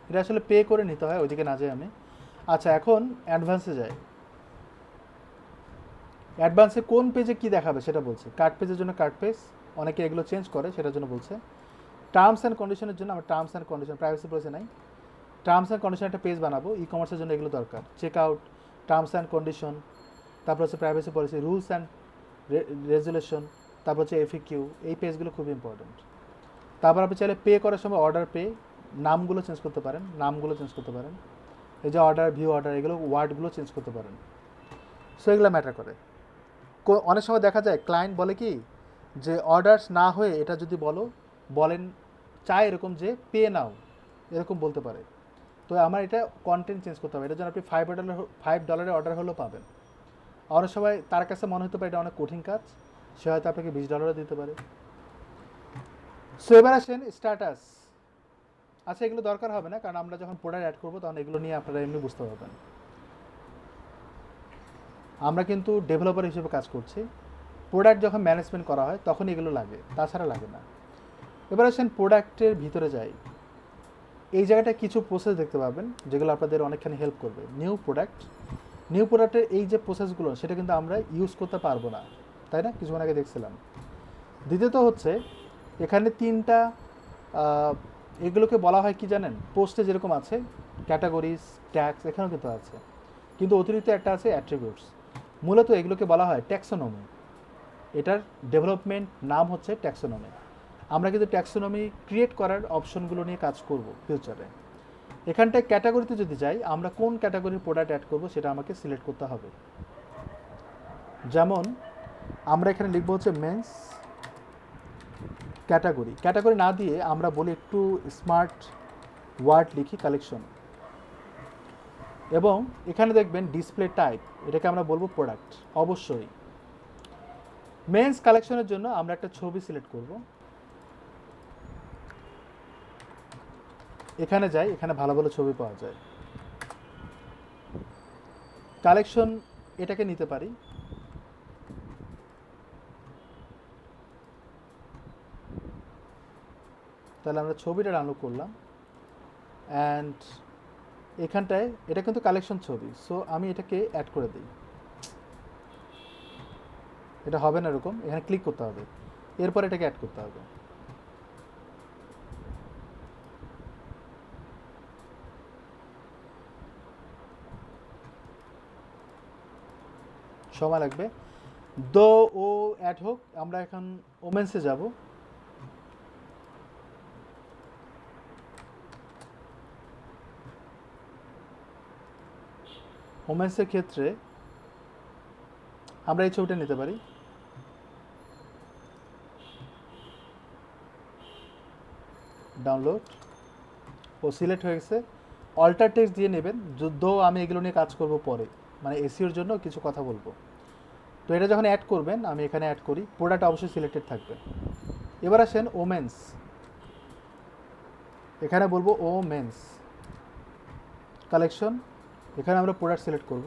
এটা আসলে পে করে নিতে হয়, ওইদিকে না যাই আমি। আচ্ছা এখন অ্যাডভান্সে যাই। অ্যাডভান্সে কোন পেজে কি দেখাবে সেটা বলছে। কার্ড পেজের জন্য কার্ড পেজ, অনেকে এগুলো চেঞ্জ করে সেটার জন্য বলছে। টার্মস অ্যান্ড কন্ডিশনের জন্য আমার terms and condition, privacy policy নাই, টার্মস অ্যান্ড কন্ডিশন একটা পেজ বানাবো। ই কমার্সের জন্য এগুলো দরকার, check out, terms and condition, তারপর হচ্ছে privacy policy, rules and regulation, তারপর হচ্ছে এফিকিউ, এই পেজগুলো খুব ইম্পর্টেন্ট। তারপর আপনি চাইলে পে করার সময় অর্ডার পে, নামগুলো চেঞ্জ করতে পারেন, নামগুলো চেঞ্জ করতে পারেন, এই যে অর্ডার, ভিউ অর্ডার, এগুলো ওয়ার্ডগুলো চেঞ্জ করতে পারেন। সো এগুলো ম্যাটার করে। অনেক সময় দেখা যায় ক্লায়েন্ট বলে কি যে অর্ডারস না হয়ে এটা যদি বলেন চাই এরকম যে পে নাও, এরকম বলতে পারে। তো আমার এটা কন্টেন্ট চেঞ্জ করতে হবে, এটার জন্য আপনি $5 অর্ডার হলেও পাবেন। অনেক সময় তার কাছে মনে হতে পারে এটা অনেক কঠিন কাজ, সে হয়তো আপনাকে $20 দিতে পারে। সো এবার আসেন স্ট্যাটাস। আচ্ছা এগুলো দরকার হবে না, কারণ আমরা যখন প্রোডাক্ট অ্যাড করবো তখন এগুলো নিয়ে আপনারা এমনি বুঝতে পারবেন। আমরা কিন্তু ডেভেলপার হিসেবে কাজ করছি, প্রোডাক্ট যখন ম্যানেজমেন্ট করা হয় তখন এগুলো লাগে, তাছাড়া লাগে না। এবার আসেন প্রোডাক্টের ভিতরে যাই। এই জায়গাটায় কিছু প্রসেস দেখতে পাবেন যেগুলো আপনাদের অনেকখানি হেল্প করবে। নিউ প্রোডাক্টের এই যে প্রসেসগুলো সেটা কিন্তু আমরা ইউজ করতে পারবো না, তাই না? কিছুক্ষণ আগে দেখছিলাম। দ্বিতীয়ত হচ্ছে এখানে তিনটা, এগুলোকে বলা হয় কি জানেন, পোস্টে যেরকম আছে ক্যাটাগরিজ, ট্যাক্স, এখানেও কিন্তু আছে, কিন্তু অতিরিক্ত একটা আছে অ্যাট্রিবিউটস। মূলত এগুলোকে বলা হয় ট্যাক্সোনমি। এটার ডেভেলপমেন্ট নাম হচ্ছে ট্যাক্সোনমি। আমরা কিন্তু ট্যাক্সোনমি ক্রিয়েট করার অপশনগুলো নিয়ে কাজ করব ফিউচারে। এখানটায় ক্যাটাগরিতে যদি যাই, আমরা কোন ক্যাটাগরির প্রোডাক্ট অ্যাড করব সেটা আমাকে সিলেক্ট করতে হবে। যেমন আমরা এখানে লিখবো হচ্ছে মেন্স ক্যাটাগরি। ক্যাটাগরি না দিয়ে আমরা বলি একটু স্মার্ট ওয়ার্ড লিখি কালেকশন, এবং এখানে দেখবেন ডিসপ্লে টাইপ, এটাকে আমরা বলবো প্রোডাক্ট। অবশ্যই মেন্স কালেকশনের জন্য আমরা একটা ছবি সিলেক্ট করব। এখানে যাই, এখানে ভালো ভালো ছবি পাওয়া যায়। কালেকশন এটাকে নিতে পারি, তাহলে আমরা ছবিটা ডাউনলোড করলাম অ্যান্ড এখানটায় এটা কিন্তু কালেকশন ছবি। সো আমি এটাকে অ্যাড করে দিই। এটা হবে না এরকম, এখানে ক্লিক করতে হবে, এরপর এটাকে অ্যাড করতে হবে। সময় লাগবে। দো ও অ্যাড হোক, আমরা এখন ওমেন্সে যাব। ওমেন্সের ক্ষেত্রে আমরা এই ছবিটা নিতে পারি। ডাউনলোড ও সিলেক্ট হয়ে গেছে। অল্টার টেক্সট দিয়ে নেবেন, যদিও আমি এগুলো নিয়ে কাজ করব পরে, মানে এসিওর জন্য কিছু কথা বলবো। তো এটা যখন অ্যাড করবেন, আমি এখানে অ্যাড করি, প্রোডাক্ট অবশ্যই সিলেক্টেড থাকবে। এবার আসেন ওমেন্স, এখানে বলবো ওমেন্স কালেকশন, এখানে আমরা প্রোডাক্ট সিলেক্ট করব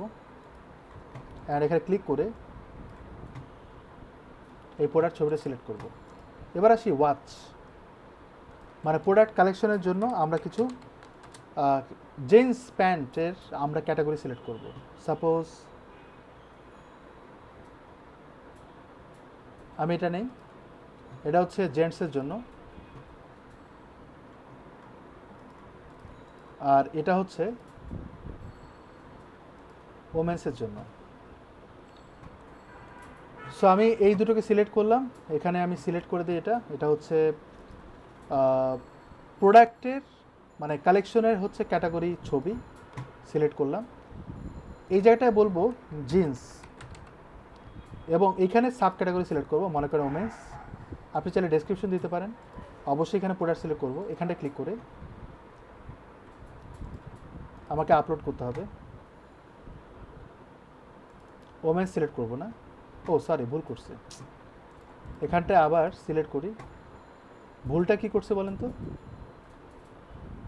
অ্যান্ড এখানে ক্লিক করে এই প্রোডাক্ট ছবিটা সিলেক্ট করব। এবার আসি ওয়াচ, মানে প্রোডাক্ট কালেকশনের জন্য আমরা কিছু জিন্স প্যান্টের আমরা ক্যাটাগরি সিলেক্ট করব। সাপোজ আমি এটা নেই, এটা হচ্ছে জেন্টসের জন্য, আর এটা হচ্ছে ওমেন্সের জন্য। সো আমি এই দুটোকে সিলেক্ট করলাম, এখানে আমি সিলেক্ট করে দিই এটা, এটা হচ্ছে প্রোডাক্টের মানে কালেকশনের হচ্ছে ক্যাটাগরি ছবি সিলেক্ট করলাম। এই জায়গাটায় বলবো জিন্স, এবং এইখানে সাব ক্যাটাগরি সিলেক্ট করবো, মনে করেন ওমেন্স। আপনি চাইলে ডেসক্রিপশন দিতে পারেন, অবশ্যই এখানে প্রোডাক্ট সিলেক্ট করবো, এখানটা ক্লিক করে আমাকে আপলোড করতে হবে। ওমেন্স সিলেক্ট করবো না, ও সরি, ভুল করছে। এখানটায় আবার সিলেক্ট করি। ভুলটা কি করছে বলেন তো?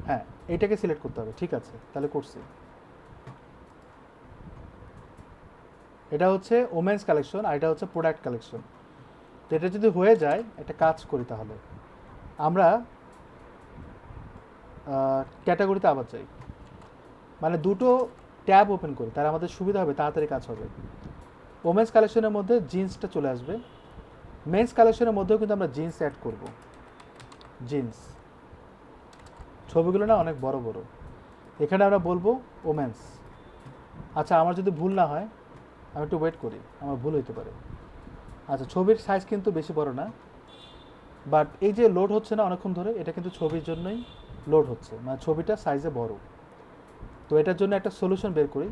হ্যাঁ, এইটাকে সিলেক্ট করতে হবে, ঠিক আছে, তাহলে করছি। এটা হচ্ছে ওমেন্স কালেকশন আর এটা হচ্ছে প্রোডাক্ট কালেকশন। তো এটা যদি হয়ে যায়, একটা কাজ করি তাহলে আমরা ক্যাটাগরিতে আবার যাই, মানে দুটো ট্যাব ওপেন করি, তাহলে আমাদের সুবিধা হবে, তাড়াতাড়ি কাজ হবে। ওমেন্স কালেকশনের মধ্যে জিন্সটা চলে আসবে, মেন্স কালেকশনের মধ্যেও কিন্তু আমরা জিন্স অ্যাড করব। জিন্স ছবিগুলো না অনেক বড় বড়, এখানে আমরা বলবো ওমেন্স। আচ্ছা, আমার যদি ভুল না হয়, আমি একটু ওয়েট করি, আমার ভুল হইতে পারে। আচ্ছা, ছবির সাইজ কিন্তু বেশি বড় না, বাট এই যে লোড হচ্ছে না অনেকক্ষণ ধরে, এটা কিন্তু ছবির জন্যই লোড হচ্ছে, মানে ছবিটা সাইজে বড়। তো এটার জন্য একটা সলিউশন বের করি।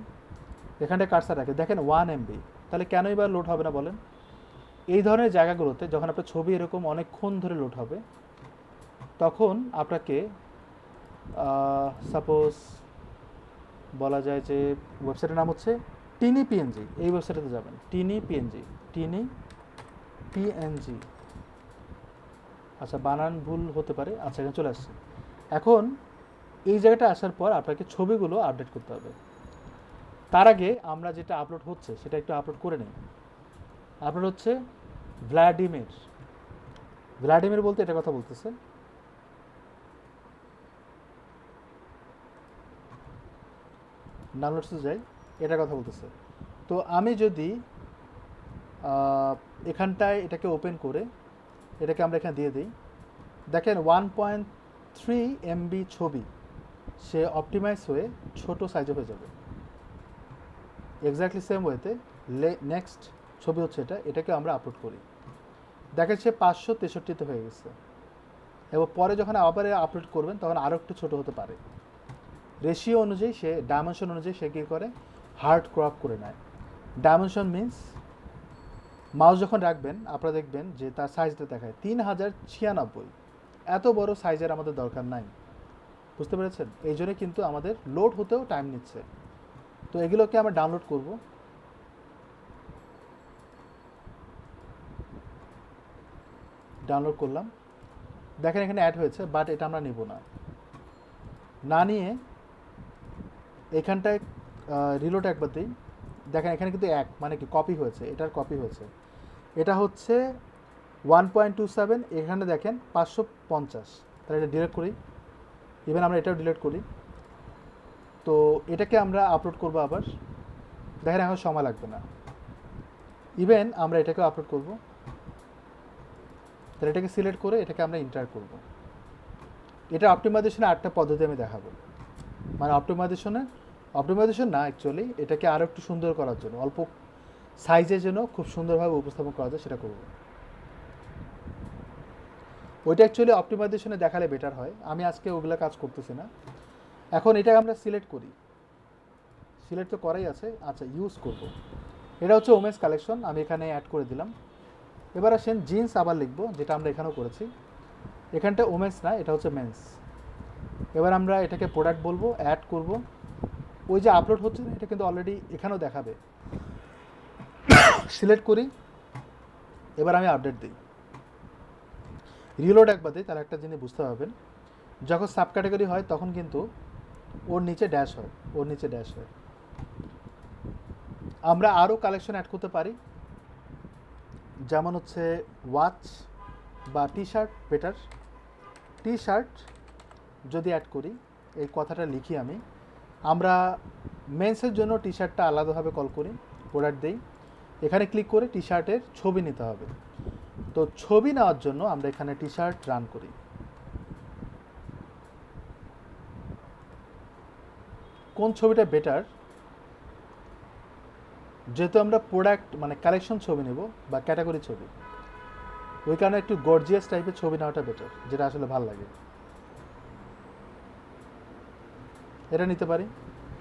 এখানটায় কার্সার রাখে, দেখেন 1 MB, তাহলে কেনই বা লোড হবে না বলেন? এই ধরনের জায়গাগুলোতে যখন আপনার ছবি এরকম অনেকক্ষণ ধরে লোড হবে, তখন আপনাকে সাপোজ বলা যায় যে ওয়েবসাইটের নাম হচ্ছে টিনি পিএনজি, এই ওয়েবসাইটে যাবেন, টিনি পিএনজি, টিনি পিএনজি। আচ্ছা, বানান ভুল হতে পারে, আচ্ছা এখানে চলে আসছে। এখন এই জায়গাটা আসার পর আপনাকে ছবিগুলো আপডেট করতে হবে। তার আগে আমরা যেটা আপলোড হচ্ছে সেটা একটু আপলোড করে নিই। আপলোড হচ্ছে ভ্লাডিমির। ভ্লাডিমির বলতে এটা কথা বলতেছে। ডাউনলোডসে যাই, এটা কথা বলতেছে। তো আমি যদি এখানটায় এটাকে ওপেন করে এটাকে আমরা এখানে দিয়ে দিই, দেখেন 1.3 MB ছবি সে অপটিমাইজ হয়ে ছোট সাইজে হয়ে যাবে। এক্স্যাক্টলি সেম ওয়েতে নেক্সট ছবি হচ্ছে এটা, এটাকে আমরা আপলোড করি, দেখেন সে 563-তে হয়ে গেছে। এবং পরে যখন আবার আপলোড করবেন তখন আরও একটু ছোটো হতে পারে। রেশিও অনুযায়ী সে, ডাইমেনশন অনুযায়ী সে কী করে, হার্ড ক্রপ করে নেয়। ডাইমেনশন মিন্স মাউস যখন রাখবেন আপনারা দেখবেন যে তার সাইজটা দেখায় 3096। এত বড় সাইজের আমাদের দরকার নাই, বুঝতে পেরেছেন? এই জন্যই কিন্তু আমাদের লোড হতেও টাইম নিচ্ছে। তো এগুলোকে আমরা ডাউনলোড করব। ডাউনলোড করলাম, দেখেন এখানে অ্যাড হয়েছে, বাট এটা আমরা নেব না। না নিয়ে এখানটায় রিলোড একবার দিই, দেখেন এখানে কিন্তু এক মানে কি কপি হয়েছে, এটার কপি হয়েছে। এটা হচ্ছে 1.27, এখানে দেখেন 550, তাহলে এটা ডিলিট করি। ইভেন আমরা এটাও ডিলিট করি। তো এটাকে আমরা আপলোড করব আবার, দেখেন এখন সময় লাগবে না। ইভেন আমরা এটাকেও আপলোড করব, তাহলে এটাকে সিলেক্ট করে এটাকে আমরা ইন্টার করব। এটা অপটিমাইজেশনে 8টা পদ্ধতি আমি দেখাবো, মানে অপটিমাইজেশন না অ্যাকচুয়ালি, এটাকে আরও একটু সুন্দর করার জন্য, অল্প সাইজের জন্য খুব সুন্দরভাবে উপস্থাপন করা যায় সেটা করব। ওইটা অ্যাকচুয়ালি অপটিমাইজেশনে দেখালে বেটার হয়, আমি আজকে ওগুলো কাজ করতেছি না। এখন এটা আমরা সিলেক্ট করি, সিলেক্ট তো করাই আছে। আচ্ছা, ইউজ করব। এটা হচ্ছে ওমেন্স কালেকশন, আমি এখানে অ্যাড করে দিলাম। এবার আসেন জিন্স আবার লিখবো, যেটা আমরা এখানেও করেছি। এখানটা ওমেন্স না, এটা হচ্ছে মেন্স। এবার আমরা এটাকে প্রোডাক্ট বলবো, অ্যাড করব। ওই যে আপলোড হচ্ছে না, এটা কিন্তু অলরেডি এখানেও দেখাবে। সিলেক্ট করি, এবার আমি আপডেট দিই, রিলোড একবার দিই, তাহলে একটা জিনিস বুঝতে পারবেন, যখন সাব ক্যাটাগরি হয় তখন কিন্তু ওর নিচে ড্যাশ হয়, ওর নিচে ড্যাশ হয়। আমরা আরও কালেকশন অ্যাড করতে পারি, যেমন হচ্ছে ওয়াচ বা T shirt, better T shirt যদি অ্যাড করি, এই কথাটা লিখি আমি। আমরা মেন্সের জন্য টি শার্টটা আলাদাভাবে কল করি, প্রোডাক্ট দেই, এখানে ক্লিক করে টি শার্টের ছবি নিতে হবে। তো ছবি নেওয়ার জন্য আমরা এখানে টি শার্ট রান করি। কোন ছবিটা বেটার, যেহেতু আমরা প্রোডাক্ট মানে কালেকশন ছবি নেব বা ক্যাটাগরি ছবি, ওই কারণে একটু গর্জিয়াস টাইপের ছবি নেওয়াটা বেটার, যেটা আসলে ভালো লাগে। এটা নিতে পারি,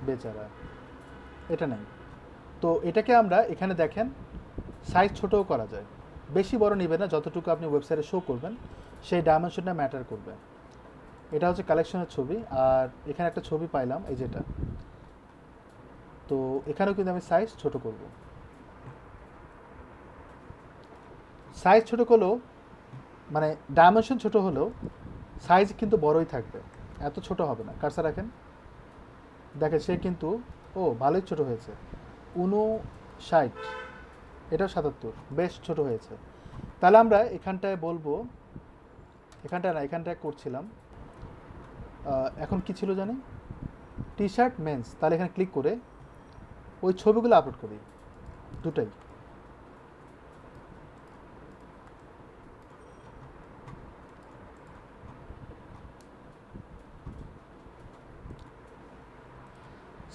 বেচারা এটা নেই। তো এটাকে আমরা এখানে দেখেন সাইজ ছোটও করা যায়, বেশি বড় নেবে না, যতটুকু আপনি ওয়েবসাইটে শো করবেন সেই ডাইমেনশনটা ম্যাটার করবে। এটা হচ্ছে কালেকশনের ছবি, আর এখানে একটা ছবি পাইলাম এই যেটা, তো এখানেও কিন্তু আমি সাইজ ছোট করব। সাইজ ছোটো হলেও মানে ডাইমেনশন ছোট হলেও সাইজ কিন্তু বড়ই থাকবে, এত ছোট হবে না। কারসার রাখেন, দেখেন সে কিন্তু ভালোই ছোট হয়েছে, 59, এটাও 77, বেশ ছোট হয়েছে। তাহলে আমরা এখানটায় বলবো, এখানটায় করছিলাম, এখন কি ছিল জানি, টি শার্ট মেন্স। তাহলে এখানে ক্লিক করে ওই ছবিগুলো আপলোড করি, দুটাই।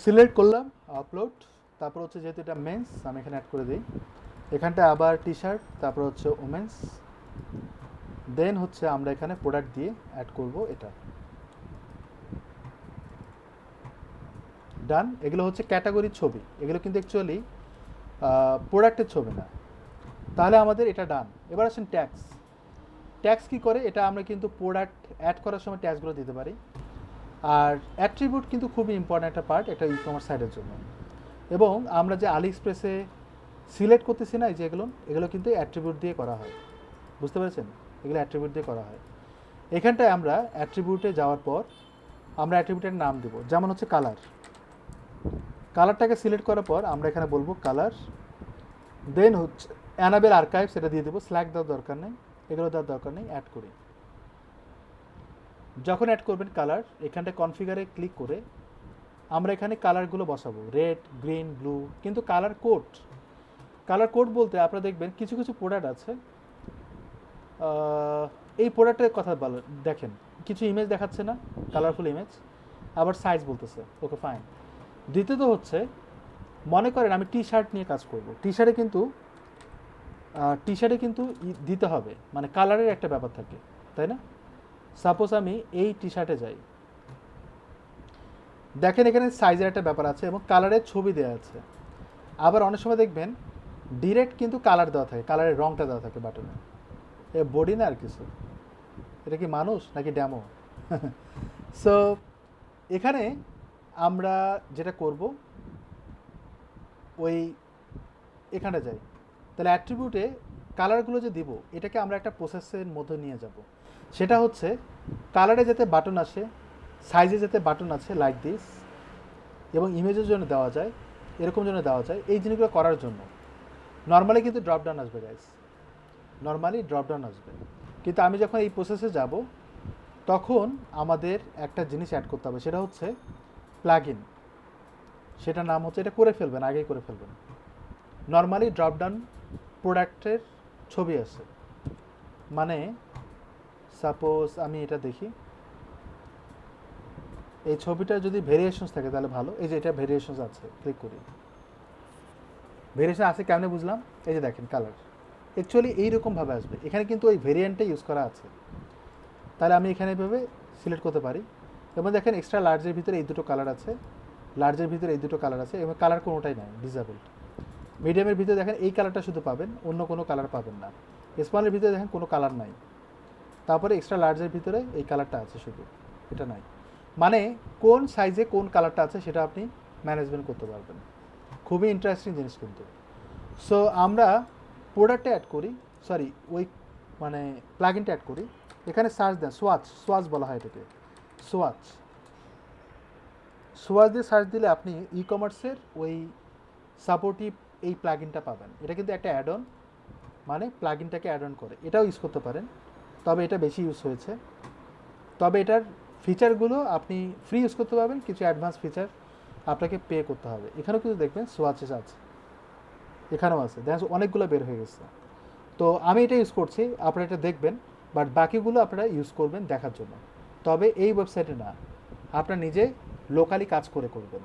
সিলেক্ট করলাম, আপলোড, তারপর হচ্ছে যেহেতু এটা মেন্স আমি এখানে অ্যাড করে দিই। এখানটা আবার টি শার্ট, তারপর হচ্ছে ওমেন্স, দেন হচ্ছে আমরা এখানে প্রোডাক্ট দিয়ে অ্যাড করব এটা। ডান। এগুলো হচ্ছে ক্যাটাগরির ছবি, এগুলো কিন্তু অ্যাকচুয়ালি প্রোডাক্টের ছবি না। তাহলে আমাদের এটা ডান। এবার আসেন ট্যাক্স। ট্যাক্স কী করে, এটা আমরা কিন্তু প্রোডাক্ট অ্যাড করার সময় ট্যাক্সগুলো দিতে পারি। আর অ্যাট্রিবিউট কিন্তু খুবই ইম্পর্ট্যান্ট একটা পার্ট একটা ই কমার্স সাইটের জন্য। এবং আমরা যে আলি এক্সপ্রেসে সিলেক্ট করতেছি না, এই যে এগুলো কিন্তু অ্যাট্রিবিউট দিয়ে করা হয়, বুঝতে পেরেছেন? এগুলো অ্যাট্রিবিউট দিয়ে করা হয়। এখানটায় আমরা অ্যাট্রিবিউটে যাওয়ার পর আমরা অ্যাট্রিবিউটের নাম দেবো, যেমন হচ্ছে কালার। কালারটাকে সিলেক্ট করার পর আমরা এখানে বলবো কালার, দেন হচ্ছে অ্যানাবেল আর্কাইভ, সেটা দিয়ে দেবো। স্ল্যাক দেওয়ার দরকার নেই, এগুলো দেওয়ার দরকার নেই, অ্যাড করি। যখন অ্যাড করবেন কালার, এখানটায় কনফিগারে ক্লিক করে আমরা এখানে কালারগুলো বসাবো, রেড, গ্রিন, ব্লু। কিন্তু কালার কোড বলতে আপনারা দেখবেন কিছু কিছু প্রোডাক্ট আছে, এই প্রোডাক্টের কথা দেখেন, কিছু ইমেজ দেখাচ্ছে না, কালারফুল ইমেজ, আবার সাইজ বলতেছে, ওকে ফাইন। দ্বিতীয়ত হচ্ছে, মনে করেন আমি টি শার্ট নিয়ে কাজ করব, টি শার্টে কিন্তু দিতে হবে, মানে কালারের একটা ব্যাপার থাকে, তাই না? সাপোজ আমি এই টি শার্টে যাই, দেখেন এখানে সাইজের একটা ব্যাপার আছে এবং কালারের ছবি দেওয়া আছে। আবার অনেক সময় দেখবেন ডিরেক্ট কিন্তু কালার দেওয়া থাকে, কালারের রঙটা দেওয়া থাকে বাটনে। এ বডি না আর কিছু, এটা কি মানুষ নাকি ড্যামো? সো এখানে আমরা যেটা করব, ওই এখানে যাই, তাহলে অ্যাট্রিবিউটে কালারগুলো যে দিব, এটাকে আমরা একটা প্রসেসের মধ্যে নিয়ে যাব। সেটা হচ্ছে কালারে যাতে বাটন আসে, সাইজে যাতে বাটন আছে লাইক দিস, এবং ইমেজের জন্য দেওয়া যায়, এরকম জন্য দেওয়া যায়। এই জিনিসগুলো করার জন্য নর্মালি কিন্তু ড্রপডাউন আসবে গাইস, নর্মালি ড্রপডাউন আসবে। কিন্তু আমি যখন এই প্রসেসে যাব, তখন আমাদের একটা জিনিস অ্যাড করতে হবে, সেটা হচ্ছে প্লাগইন। সেটার নাম হচ্ছে, এটা করে ফেলবেন, আগেই করে ফেলবেন। নর্মালি ড্রপডাউন প্রোডাক্টের ছবি আসে, মানে সাপোজ আমি এটা দেখি, এই ছবিটা যদি ভেরিয়েশনস থাকে তাহলে ভালো। এই যে এটা ভেরিয়েশনস আছে, ক্লিক করি, ভেরিয়েশন আছে, কেমনে বুঝলাম? এই যে দেখেন কালার অ্যাকচুয়ালি এইরকমভাবে আসবে, এখানে কিন্তু ওই ভেরিয়েন্টে ইউজ করা আছে। তাহলে আমি এখানে এভাবে সিলেক্ট করতে পারি, এবং দেখেন এক্সট্রা লার্জের ভিতরে এই দুটো কালার আছে, লার্জের ভিতরে এই দুটো কালার আছে, এবং কালার কোনোটাই নাই, ডিসেবলড। মিডিয়ামের ভিতরে দেখেন এই কালারটা শুধু পাবেন, অন্য কোনো কালার পাবেন না। স্মলের ভিতরে দেখেন কোনো কালার নাই, তারপরে এক্সট্রা লার্জের ভিতরে এই কালারটা আছে শুধু, এটা নাই। মানে কোন সাইজে কোন কালারটা আছে সেটা আপনি ম্যানেজমেন্ট করতে পারবেন। খুবই ইন্টারেস্টিং জিনিস কিন্তু। সো আমরা প্রোডাক্টটা অ্যাড করি, সরি ওই মানে প্লাগইনটা অ্যাড করি। এখানে সার্চ দেন, সোয়াচ বলা হয় এটাকে, সোয়াচ দিয়ে সার্চ দিলে আপনি ই কমার্সের ওই সাপোর্টিভ এই প্লাগইনটা পাবেন। এটা কিন্তু একটা অ্যাড অন, মানে প্লাগইনটাকে অ্যাড অন করে, এটাও ইউজ করতে পারেন, তবে এটা বেশি ইউজ হয়েছে। তবে এটার ফিচারগুলো আপনি ফ্রি ইউজ করতে পারবেন, কিছু অ্যাডভান্স ফিচার আপনাকে পে করতে হবে। এখানেও কিন্তু দেখবেন সোয়াচেস আছে, এখানেও আছে, দেখেন অনেকগুলো বের হয়ে গেছে। তো আমি এটা ইউজ করছি, আপনারা এটা দেখবেন, বাট বাকিগুলো আপনারা ইউজ করবেন দেখার জন্য, তবে এই ওয়েবসাইটে না, আপনারা নিজে লোকালি কাজ করে করবেন।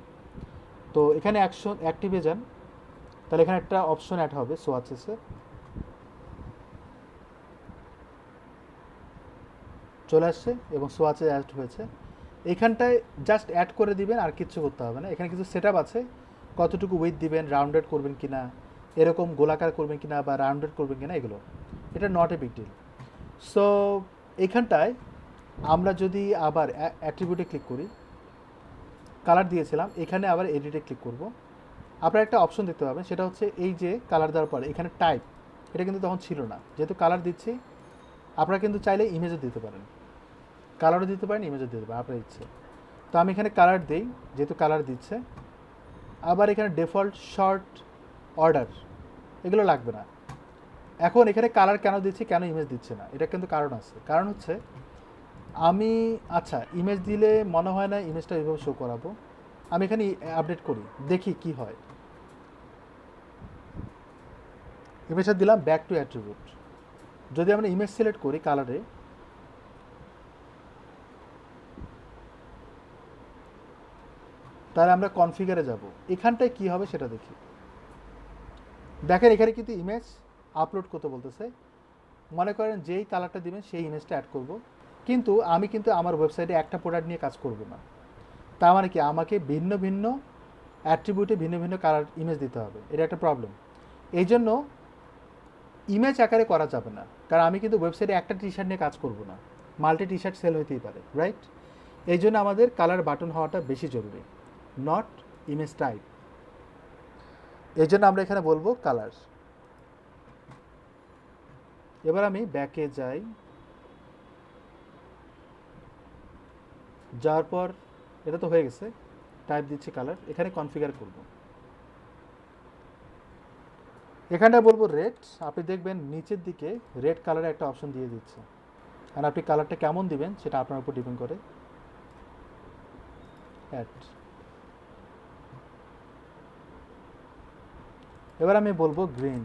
তো এখানে অ্যাক্টিভে যান, তাহলে এখানে একটা অপশন অ্যাড হবে সোয়াচেসে, চলে আসছে এবং সোয়াচে অ্যাড হয়েছে। এখানটায় জাস্ট অ্যাড করে দিবেন, আর কিচ্ছু করতে হবে না। এখানে কিছু সেট আপ আছে, কতটুকু উইথ দিবেন, রাউন্ডেড করবেন কিনা, এরকম গোলাকার করবেন কিনা বা রাউন্ডেড করবেন কিনা, এগুলো এটা not a big deal. So এখানটায় আমরা যদি আবার অ্যাট্রিবিউটে ক্লিক করি, কালার দিয়েছিলাম, এখানে আবার এডিটে ক্লিক করব। আপনারা একটা অপশন দেখতে পাবেন, সেটা হচ্ছে এই যে কালার দেওয়ার পরে এখানে টাইপ, এটা কিন্তু তখন ছিল না। যেহেতু কালার দিচ্ছি, আপনারা কিন্তু চাইলে ইমেজও দিতে পারেন, কালারও দিতে পারেন, ইমেজও দিতে পারেন, আপনার ইচ্ছে। তো আমি এখানে কালার দিই, যেহেতু কালার দিচ্ছে। আবার এখানে ডিফল্ট শর্ট অর্ডার এগুলো লাগবে না। এখন এখানে কালার কেন দিচ্ছি, কেন ইমেজ দিচ্ছে না, এটা কিন্তু কারণ আছে। কারণ হচ্ছে আমি, আচ্ছা ইমেজ দিলে মনে হয় না ইমেজটা এইভাবে শো করাবো। আমি এখানে আপডেট করি, দেখি কি হয়। ইমেজটা দিলাম ব্যাক টু অ্যাট্রিবিউট। যদি আমরা ইমেজ সিলেক্ট করি কালারে, তাহলে আমরা কনফিগারে যাব, এখানটায় কি হবে সেটা দেখি। দেখেন এখানে কিন্তু ইমেজ আপলোড করতে বলতেছে। মনে করেন যেই কালারটা দিবেন সেই ইমেজটা অ্যাড করব, কিন্তু আমি কিন্তু আমার ওয়েবসাইটে একটা প্রোডাক্ট নিয়ে কাজ করব না। তার মানে কি, আমাকে ভিন্ন ভিন্ন অ্যাট্রিবিউটে ভিন্ন ভিন্ন কালার ইমেজ দিতে হবে, এটা একটা প্রবলেম। এই জন্য ইমেজ আকারে করা যাবে না, কারণ আমি কিন্তু ওয়েবসাইটে একটা টি শার্ট নিয়ে কাজ করব না, মাল্টি টি শার্ট সেল হইতেই পারে, রাইট? এই জন্য আমাদের কালার বাটন হওয়াটা বেশি জরুরি, নট ইমেজ টাইপ। এই জন্য আমরা এখানে বলবো কালার। এবার আমি ব্যাকে যাই, যাওয়ার পর এটা তো হয়ে গেছে, টাইপ দিচ্ছি কালার, এখানে কনফিগার করব। এখানটা বলবো রেড, আপনি দেখবেন নিচের দিকে রেড কালারে একটা অপশন দিয়ে দিচ্ছে। আর আপনি কালারটা কেমন দিবেন সেটা আপনার উপর ডিপেন্ড করে। অ্যাড, এবার আমি বলবো গ্রিন।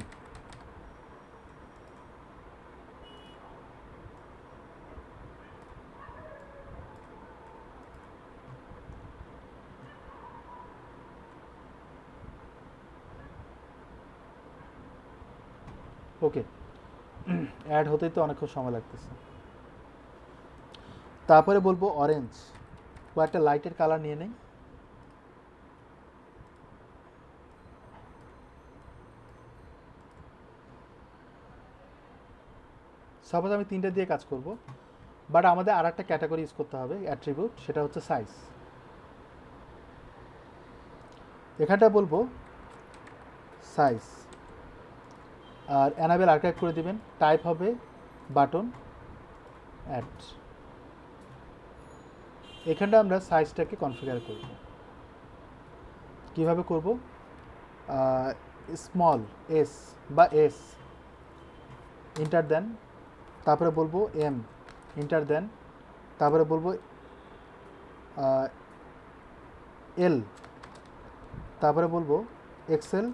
ওকে, অ্যাড হতেই তো অনেকক্ষণ সময় লাগতেছে। তারপরে বলবো অরেঞ্জ, কয়েকটা লাইটের কালার নিয়ে নেই। সাপোজ আমি তিনটে দিয়ে কাজ করব, বাট আমাদের আর একটা ক্যাটাগরি ইউজ করতে হবে অ্যাট্রিবিউট, সেটা হচ্ছে সাইজ। এখানটা বলবো সাইজ, আর অ্যানাবেল আর্কাইভ করে দিবেন। টাইপ হবে বাটন অ্যাড। এখানটা আমরা সাইজটাকে কনফিগার করব। কিভাবে করব? স্মল এস বা এস ইন্টার দেন, তারপরে বলবো এম ইন্টার দেন, তারপরে বলবো এল, তারপরে বলবো এক্সেল,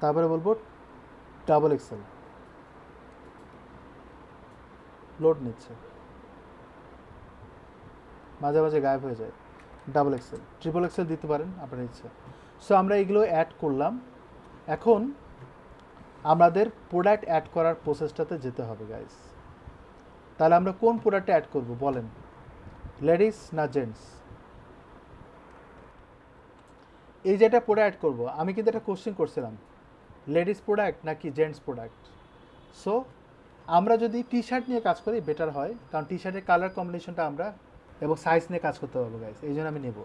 তারপরে বলবো ডাবল এক্সেল। লোড নিচ্ছে, মাঝে মাঝে গায়েব হয়ে যায়। ডাবল এক্সেল, ট্রিপল এক্সেল দিতে পারেন আপনার ইচ্ছা। সো আমরা এগুলো অ্যাড করলাম। এখন আমাদের প্রোডাক্ট অ্যাড করার প্রসেসটাতে যেতে হবে গাইস। তাহলে আমরা কোন প্রোডাক্টটা অ্যাড করব বলেন, লেডিস না জেন্টস? এই যে একটা প্রোডাক্ট অ্যাড করবো, আমি কিন্তু একটা কোশ্চেন করছিলাম, লেডিস প্রোডাক্ট নাকি জেন্টস প্রোডাক্ট? সো আমরা যদি টি শার্ট নিয়ে কাজ করি বেটার হয়, কারণ টি শার্টের কালার কম্বিনেশনটা আমরা এবং সাইজ নিয়ে কাজ করতে পারবো গাইস, এই জন্য আমি নেব।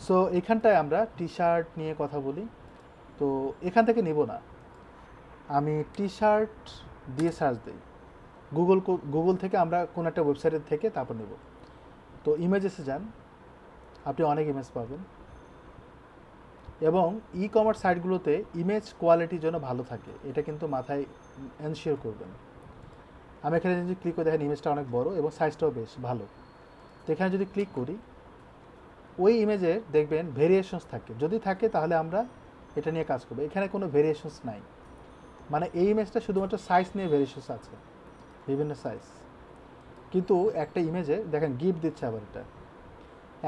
সো এখানটায় আমরা টি শার্ট নিয়ে কথা বলি, তো এখান থেকে নেব না, আমি টি শার্ট দিয়ে সার্চ দিই গুগল থেকে, আমরা কোন একটা ওয়েবসাইটের থেকে তারপর নেব। তো ইমেজেসে যান, আপনি অনেক ইমেজ পাবেন, এবং ই কমার্স সাইটগুলোতে ইমেজ কোয়ালিটির জন্য ভালো থাকে, এটা কিন্তু মাথায় এনশিওর করবেন। আমি এখানে যদি ক্লিক করে দেখেন ইমেজটা অনেক বড় এবং সাইজটাও বেশ ভালো। তো এখানে যদি ক্লিক করি, ওই ইমেজের দেখবেন ভেরিয়েশনস থাকে, যদি থাকে তাহলে আমরা এটা নিয়ে কাজ করবো। এখানে কোনো ভেরিয়েশনস নাই, মানে এই ইমেজটা শুধুমাত্র সাইজ নিয়ে ভেরিয়েশনস আছে, বিভিন্ন সাইজ। কিন্তু একটা ইমেজে দেখেন গিফট দিচ্ছে, আবার এটা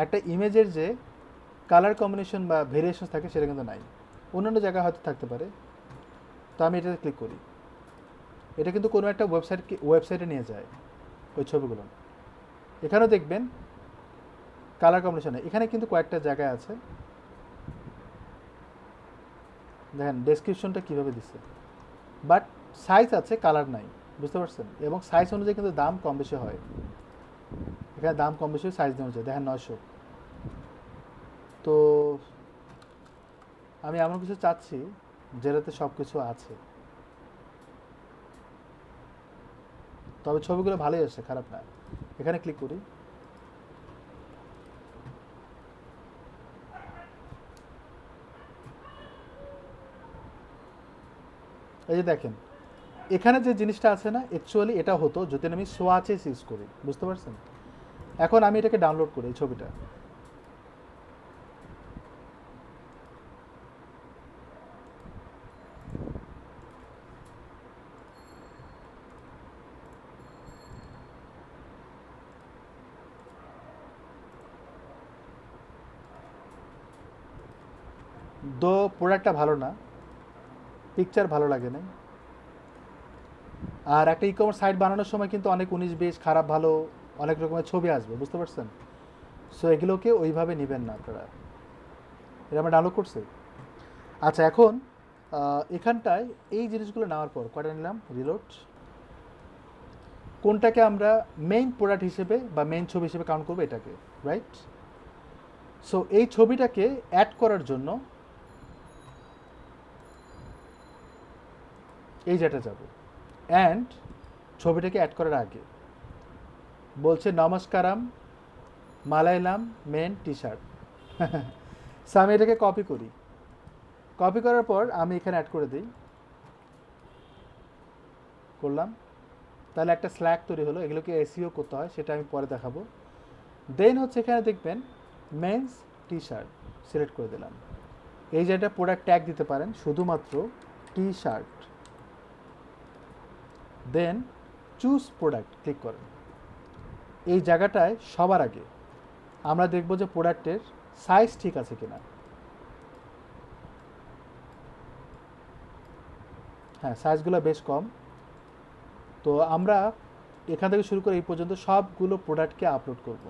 একটা ইমেজের যে কালার কম্বিনেশন বা ভেরিয়েশনস থাকে সেটা কিন্তু নাই, অন্যান্য জায়গায় হয়তো থাকতে পারে। তো আমি এটাতে ক্লিক করি, এটা কিন্তু কোনো একটা ওয়েবসাইটে নিয়ে যায় ওই ছবিগুলো। এখানেও দেখবেন কালার কম্বিনেশনে, এখানে কিন্তু কয়েকটা জায়গায় আছে, দেখেন ডেসক্রিপশনটা কীভাবে দিচ্ছে, বাট সাইজ আছে, কালার নাই, বুঝতে পারছেন? এবং সাইজ অনুযায়ী কিন্তু দাম কম বেশি হয়, এখানে দাম কম বেশি সাইজ অনুযায়ী, দেখেন 900। তো আমি এমন কিছু চাচ্ছি যেটাতে সব কিছু আছে, তবে ছবিগুলো ভালোই আসছে, খারাপ না। এখানে ক্লিক করি, এই যে দেখেন এখানে যে জিনিসটা আছে না, অ্যাকচুয়ালি এটা হতো যদি আমি সোয়াচেস ইউজ করি, বুঝতে পারছেন? এখন আমি এটাকে ডাউনলোড করি এই ছবিটা, দো প্রোডাক্টটা ভালো না, পিকচার ভালো লাগে না। আর একটা ই কমার্স সাইট বানানোর সময় কিন্তু অনেক 19-20 খারাপ ভালো অনেক রকমের ছবি আসবে, বুঝতে পারছেন? সো এগুলোকে ওইভাবে নেবেন না আপনারা। এটা আমরা ডাউনলোড করছি। আচ্ছা এখন এখানটায় এই জিনিসগুলো নেওয়ার পর কটা নিলাম, রিলোড, কোনটাকে আমরা মেইন প্রোডাক্ট হিসেবে বা মেইন ছবি হিসেবে কাউন্ট করবো, এটাকে, রাইট? সো এই ছবিটাকে অ্যাড করার জন্য এই যেটা যাব, অ্যান্ড ছবিটাকে অ্যাড করার আগে বলছে Namaskaram Malayalam men T shirt. So আমি এটাকে কপি করি, কপি করার পর আমি এখানে অ্যাড করে দিই, করলাম, তাহলে একটা স্ল্যাগ তৈরি হলো। এগুলোকে এসইও করতে হয়, সেটা আমি পরে দেখাবো। দেন হচ্ছে এখানে দেখবেন মেন্স টি শার্ট সিলেক্ট করে দিলাম। এই যে একটা প্রোডাক্ট ট্যাগ দিতে পারেন শুধুমাত্র T shirt, then choose product click করেন। এই জায়গাটায় সবার আগে আমরা দেখব যে প্রোডাক্টের সাইজ ঠিক আছে কিনা। হ্যাঁ, সাইজগুলো বেশ কম। তো আমরা এখান থেকে শুরু করে এই পর্যন্ত সবগুলো প্রোডাক্টকে আপলোড করব।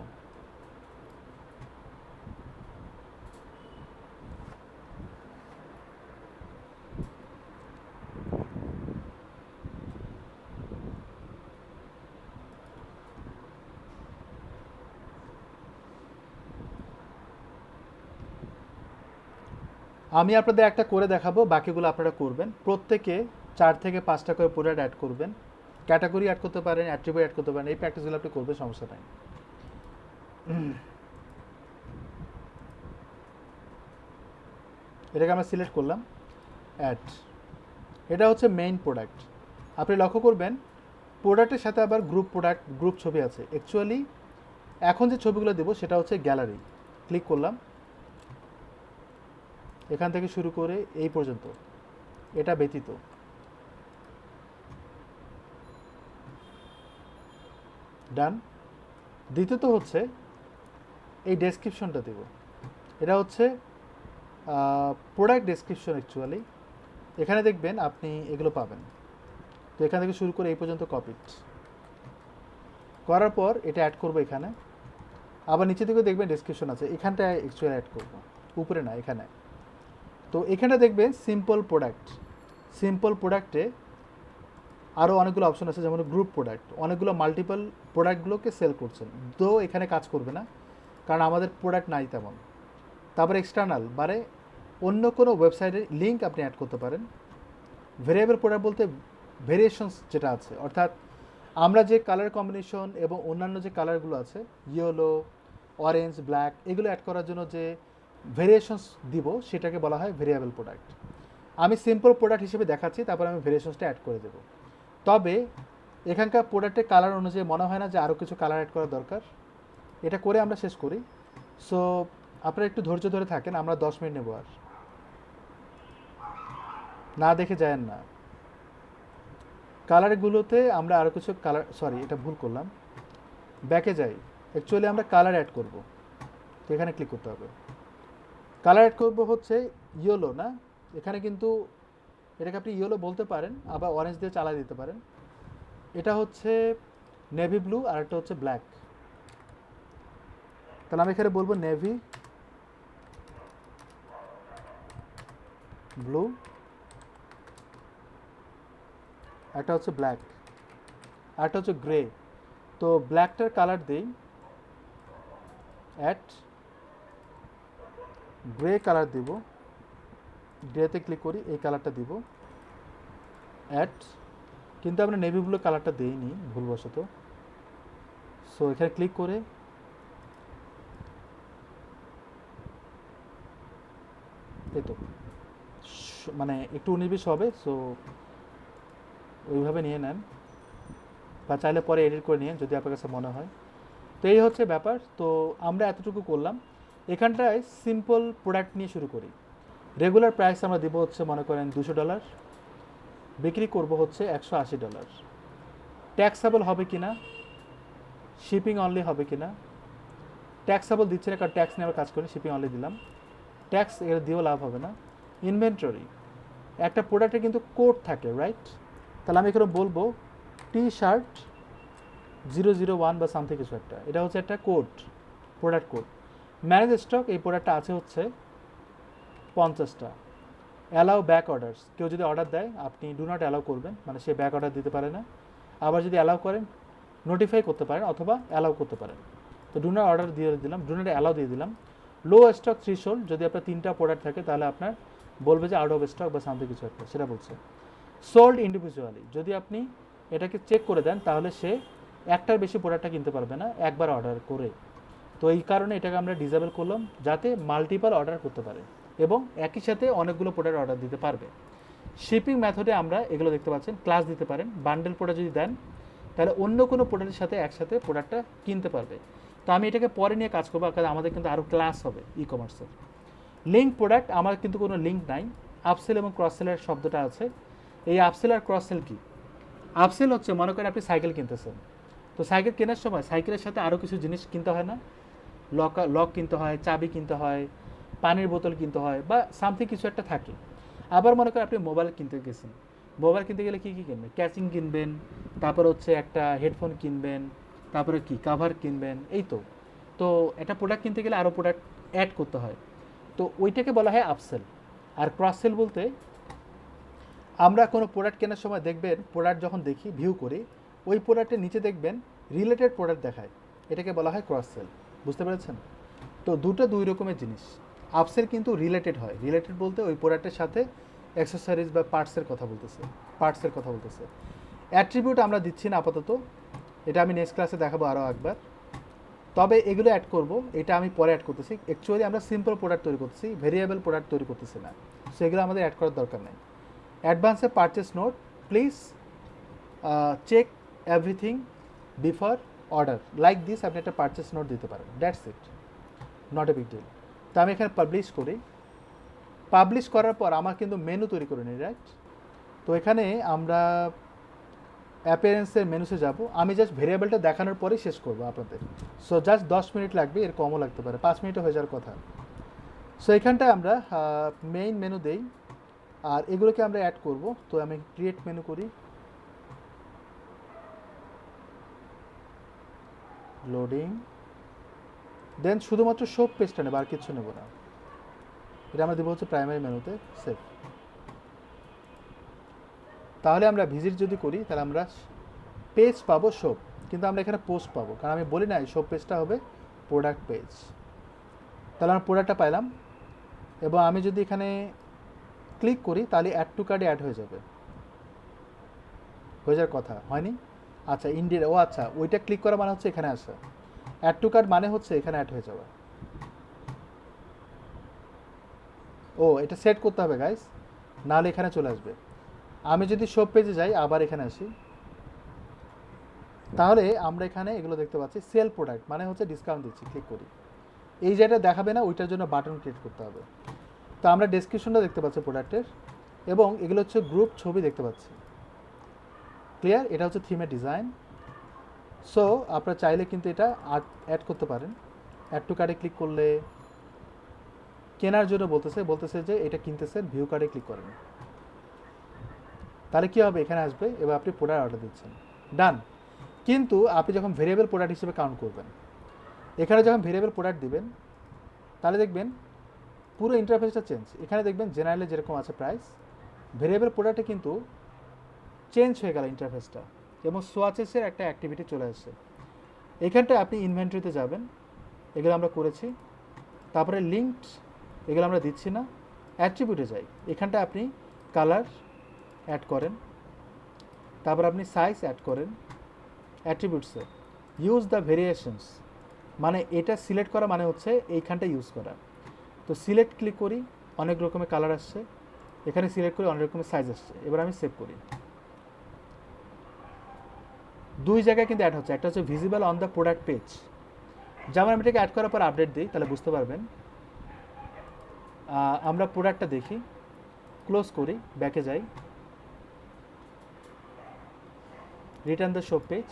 আমি আপনাদের একটা করে দেখাবো, বাকিগুলো আপনারা করবেন। প্রত্যেকে 4 থেকে 5টা করে প্রোডাক্ট অ্যাড করবেন, ক্যাটাগরি অ্যাড করতে পারেন, অ্যাট্রিবিউট অ্যাড করতে পারেন। এই প্র্যাকটিসগুলো আপনি করবেন, সমস্যা নাই। এটাকে আমরা সিলেক্ট করলাম, অ্যাড। এটা হচ্ছে মেইন প্রোডাক্ট। আপনি লক্ষ্য করবেন প্রোডাক্টের সাথে আবার গ্রুপ প্রোডাক্ট, গ্রুপ ছবি আছে। অ্যাকচুয়ালি এখন যে ছবিগুলো দেবো সেটা হচ্ছে গ্যালারি। ক্লিক করলাম, এখান থেকে শুরু করে এই পর্যন্ত, এটা ব্যতীত ডান। দ্বিতীয়ত হচ্ছে এই ডেসক্রিপশনটা দেব, এটা হচ্ছে প্রোডাক্ট ডেসক্রিপশন। অ্যাকচুয়ালি এখানে দেখবেন আপনি এগুলো পাবেন। তো এখান থেকে শুরু করে এই পর্যন্ত কপিড করার পর এটা অ্যাড করবো এখানে। আবার নিচে দিকে দেখবেন ডেসক্রিপশন আছে, এখানটায় অ্যাকচুয়ালি অ্যাড করবো, উপরে না, এখানে। তো এখানে দেখবেন সিম্পল প্রোডাক্ট। সিম্পল প্রোডাক্টে আরও অনেকগুলো অপশন আছে, যেমন গ্রুপ প্রোডাক্ট, অনেকগুলো মাল্টিপল প্রোডাক্টগুলোকে সেল করছেন। তো এখানে কাজ করবে না, কারণ আমাদের প্রোডাক্ট নাই তেমন। তারপরে এক্সটার্নাল মানে অন্য কোনো ওয়েবসাইটের লিঙ্ক আপনি অ্যাড করতে পারেন। ভেরিয়েবল প্রোডাক্ট বলতে ভেরিয়েশনস যেটা আছে, অর্থাৎ আমরা যে কালার কম্বিনেশন এবং অন্যান্য যে কালারগুলো আছে, ইয়েলো, অরেঞ্জ, ব্ল্যাক, এগুলো অ্যাড করার জন্য যে ভেরিয়েশনস দিব সেটাকে বলা হয় ভেরিয়েবল প্রোডাক্ট। আমি সিম্পল প্রোডাক্ট হিসেবে দেখাচ্ছি, তারপর আমি ভেরিয়েশনসটা অ্যাড করে দেবো। তবে এখানকার প্রোডাক্টের কালার অনুযায়ী মনে হয় না যে আরও কিছু কালার অ্যাড করা দরকার। এটা করে আমরা শেষ করি। সো আপনারা একটু ধৈর্য ধরে থাকেন, আমরা 10 মিনিট নেব, আর না দেখে যায়েন না। কালারগুলোতে আমরা আরও কিছু কালার, সরি এটা ভুল করলাম, ব্যাকে যাই। অ্যাকচুয়ালি আমরা কালার অ্যাড করব, তো এখানে ক্লিক করতে হবে। কালার অ্যাড করব হচ্ছে ইয়েলো না, এখানে কিন্তু এটাকে আপনি ইয়েলো বলতে পারেন, আবার অরেঞ্জ দিয়ে চালা দিতে পারেন। এটা হচ্ছে নেভি ব্লু আর একটা হচ্ছে ব্ল্যাক। তাহলে আমি এখানে বলবো নেভি ব্লু, একটা হচ্ছে ব্ল্যাক, আর একটা হচ্ছে গ্রে। তো ব্ল্যাকটার কালার দিই অ্যাড, গ্রে কালার দিব, গ্রেতে ক্লিক করি, এই কালারটা দিব অ্যাড, কিন্তু আমরা নেভি ব্লু কালারটা দিইনি ভুলবশত। সো এখানে ক্লিক করে এই তো মানে একটু 19-20 হবে, সো ওইভাবে নিয়ে নেন, বা চাইলে পরে এডিট করে নিন যদি আপনার কাছে মনে হয়। তো এই হচ্ছে ব্যাপার। তো আমরা এতটুকু করলাম। এখানটায় সিম্পল প্রোডাক্ট নিয়ে শুরু করি। রেগুলার প্রাইস আমরা দেবো হচ্ছে মনে করেন $200, বিক্রি করব হচ্ছে $180। ট্যাক্সেবল হবে কি না, শিপিং অনলি হবে কি না, ট্যাক্সেবল দিচ্ছে না কারণ ট্যাক্স নিয়ে আমরা কাজ করি, শিপিং অনলি দিলাম। ট্যাক্স এটা দিয়েও লাভ হবে না। ইনভেন্টরি, একটা প্রোডাক্টে কিন্তু কোড থাকে, রাইট? তাহলে আমি এখানে বলবো টি-শার্ট 001 বা সামথিং কিছু একটা, এটা হচ্ছে একটা code, product code. Manage stock, এই প্রোডাক্টটা আছে হচ্ছে 50টা। অ্যালাউ ব্যাক অর্ডার্স, কেউ যদি অর্ডার দেয় আপনি ডু নট অ্যালাউ করবেন, মানে সে ব্যাক অর্ডার দিতে পারে না। আবার যদি অ্যালাউ করেন নোটিফাই করতে পারেন অথবা অ্যালাউ করতে পারেন। তো ডু নট অর্ডার দিয়ে দিলাম, ডু নট অ্যালাউ দিয়ে দিলাম। লো স্টক থ্রেশহোল্ড, যদি আপনার 3টা প্রোডাক্ট থাকে তাহলে আপনার বলবে যে আউট অফ স্টক বা সামথিং কিছু একটা, সেটা বলছে। সোল্ড ইন্ডিভিজুয়ালি, যদি আপনি এটাকে চেক করে দেন তাহলে সে একটার বেশি প্রোডাক্টটা কিনতে পারবে না একবার অর্ডার করে। তো এই কারণে এটাকে আমরা ডিসেবল করলাম, যাতে মাল্টিপল অর্ডার করতে পারে এবং একই সাথে অনেকগুলো প্রোডাক্ট অর্ডার দিতে পারবে। শিপিং মেথডে আমরা এগুলো দেখতে পাচ্ছেন, ক্লাস দিতে পারেন। বান্ডেল প্রোডাক্ট যদি দেন তাহলে অন্য কোনো প্রোডাক্টের সাথে একসাথে প্রোডাক্টটা কিনতে পারবে। তো আমি এটাকে পরে নিয়ে কাজ করবো, কারণ আমাদের কিন্তু আরও ক্লাস হবে ই কমার্সের। লিঙ্ক প্রোডাক্ট, আমার কিন্তু কোনো লিঙ্ক নাই। আপসেল এবং ক্রসসেলের শব্দটা আছে। এই আপসেল আর ক্রসসেল কি? আপসেল হচ্ছে মনে করেন আপনি সাইকেল কিনতেছেন, তো সাইকেল কেনার সময় সাইকেলের সাথে আরও কিছু জিনিস কিনতে হয় না? লক কিনতে হয়, চাবি কিনতে হয়, পানির বোতল কিনতে হয়, বা সামথিং কিছু একটা থাকে। আবার মনে করেন আপনি মোবাইল কিনতে গেছেন, মোবাইল কিনতে গেলে কী কী কিনবেন? ক্যাচিং কিনবেন, তারপর হচ্ছে একটা হেডফোন কিনবেন, তারপরে কি কাভার কিনবেন, এই তো। তো একটা প্রোডাক্ট কিনতে গেলে আরও প্রোডাক্ট অ্যাড করতে হয়, তো ওইটাকে বলা হয় আপসেল। আর ক্রস সেল বলতে আমরা কোনো প্রোডাক্ট কেনার সময় দেখবেন, প্রোডাক্ট যখন দেখি ভিউ করি, ওই প্রোডাক্টের নিচে দেখবেন রিলেটেড প্রোডাক্ট দেখায়, এটাকে বলা হয় ক্রস সেল। বুঝতে পেরেছেন? তো দুই রকমের জিনিস। আপসেল কিন্তু রিলেটেড হয়, রিলেটেড বলতে ওই প্রোডাক্টের সাথে অ্যাক্সেসরিজ বা পার্টসের কথা বলতেছে। অ্যাট্রিবিউট আমরা দিচ্ছি না আপাতত, এটা আমি নেক্সট ক্লাসে দেখাবো আরও একবার। তবে এগুলো অ্যাড করব, এটা আমি পরে অ্যাড করতেছি। অ্যাকচুয়ালি আমরা সিম্পল প্রোডাক্ট তৈরি করতেছি, ভেরিয়েবল প্রোডাক্ট তৈরি করতেছি না, সো এগুলো আমাদের অ্যাড করার দরকার নেই। অ্যাডভান্সে purchase note, please check everything before order, like this. আপনি একটা পারচেস নোট দিতে পারেন, that's it, not a big deal. তো আমি এখানে পাবলিশ করি। পাবলিশ করার পর আমার কিন্তু মেনু তৈরি করে নিই, রাইট? তো এখানে আমরা অ্যাপিয়ারেন্সের মেনুসে যাব। আমি জাস্ট ভেরিয়েবলটা দেখানোর পরেই শেষ করবো আপনাদের। সো জাস্ট 10 মিনিট লাগবে, এর কমও লাগতে পারে, 5 মিনিটও হয়ে যাওয়ার কথা। সো এখানটায় আমরা মেইন মেনু দেই, আর এগুলোকে আমরা অ্যাড করব। তো আমি ক্রিয়েট মেনু করি, লোডিং, দেন শুধুমাত্র শপ পেজটা নেব, আর কিছু নেব না। এটা আমরা দেবো হচ্ছে প্রাইমারি মেনুতে, সেভ। তাহলে আমরা ভিজিট যদি করি তাহলে আমরা পেজ পাবো শপ, কিন্তু আমরা এখানে পোস্ট পাবো, কারণ আমি বলি না শপ পেজটা হবে প্রোডাক্ট পেজ। তাহলে আমরা প্রোডাক্টটা পাইলাম, এবং আমি যদি এখানে ক্লিক করি তাহলে অ্যাড টু কার্ডে অ্যাড হয়ে যাবে, হয়ে যাওয়ার কথা হয়নি? আচ্ছা ইন্ডিয়া, ও আচ্ছা, ওইটা ক্লিক করা মানে হচ্ছে এখানে আসা। অ্যাড টু কার্ড মানে হচ্ছে এখানে অ্যাড হয়ে যাওয়া। ও, এটা সেট করতে হবে গাইস, নাহলে এখানে চলে আসবে। আমি যদি শপ পেজে যাই, আবার এখানে আসি, তাহলে আমরা এখানে এগুলো দেখতে পাচ্ছি। সেল প্রোডাক্ট মানে হচ্ছে ডিসকাউন্ট দিচ্ছি, ক্লিক করি। এই যেটা দেখাবে না, ওইটার জন্য বাটন ক্রিয়েট করতে হবে। তো আমরা ডেসক্রিপশনটা দেখতে পাচ্ছি প্রোডাক্টের, এবং এগুলো হচ্ছে গ্রুপ ছবি দেখতে পাচ্ছি, ক্লিয়ার? এটা হচ্ছে থিমের ডিজাইন। সো আপনারা চাইলে কিন্তু এটা অ্যাড করতে পারেন। অ্যাড টু কার্ডে ক্লিক করলে কেনার জন্য বলতেছে যে এটা কিনতেছেন, ভিউ কার্ডে ক্লিক করেন, তাহলে কী হবে, এখানে আসবে, এবার আপনি প্রোডাক্ট অর্ডার দিচ্ছেন, ডান। কিন্তু আপনি যখন ভেরিয়েবল প্রোডাক্ট হিসেবে কাউন্ট করবেন, এখানে যখন ভেরিয়েবল প্রোডাক্ট দিবেন, তাহলে দেখবেন পুরো ইন্টারফেসটা চেঞ্জ। এখানে দেখবেন জেনারেলে যেরকম আছে প্রাইস, ভেরিয়েবল প্রোডাক্টে কিন্তু চেঞ্জ হয়ে গেল ইন্টারফেসটা, এবং সোয়াচেসের একটা অ্যাক্টিভিটি চলে আসছে। এখানটায় আপনি ইনভেন্টরিতে যাবেন, এগুলো আমরা করেছি। তারপরে লিঙ্কড, এগুলো আমরা দিচ্ছি না। অ্যাট্রিবিউটে যাই, এখানটায় আপনি কালার অ্যাড করেন, তারপর আপনি সাইজ অ্যাড করেন অ্যাট্রিবিউটসে, ইউজ দ্য ভেরিয়েশনস, মানে এটা সিলেক্ট করা মানে হচ্ছে এইখানটা ইউজ করা। তো সিলেক্ট ক্লিক করি, অনেক রকমের কালার আসছে, এখানে সিলেক্ট করি অনেক রকমের সাইজ আসছে। এবার আমি সেভ করি। দুই জায়গায় কিন্তু অ্যাড হচ্ছে, একটা হচ্ছে visible on the product page. যেমন আমি এটাকে অ্যাড করার পর আপডেট দিই, তাহলে বুঝতে পারবেন। আমরা প্রোডাক্টটা দেখি, ক্লোজ করি, ব্যাকে যাই, রিটার্ন দ্য শো পেজ।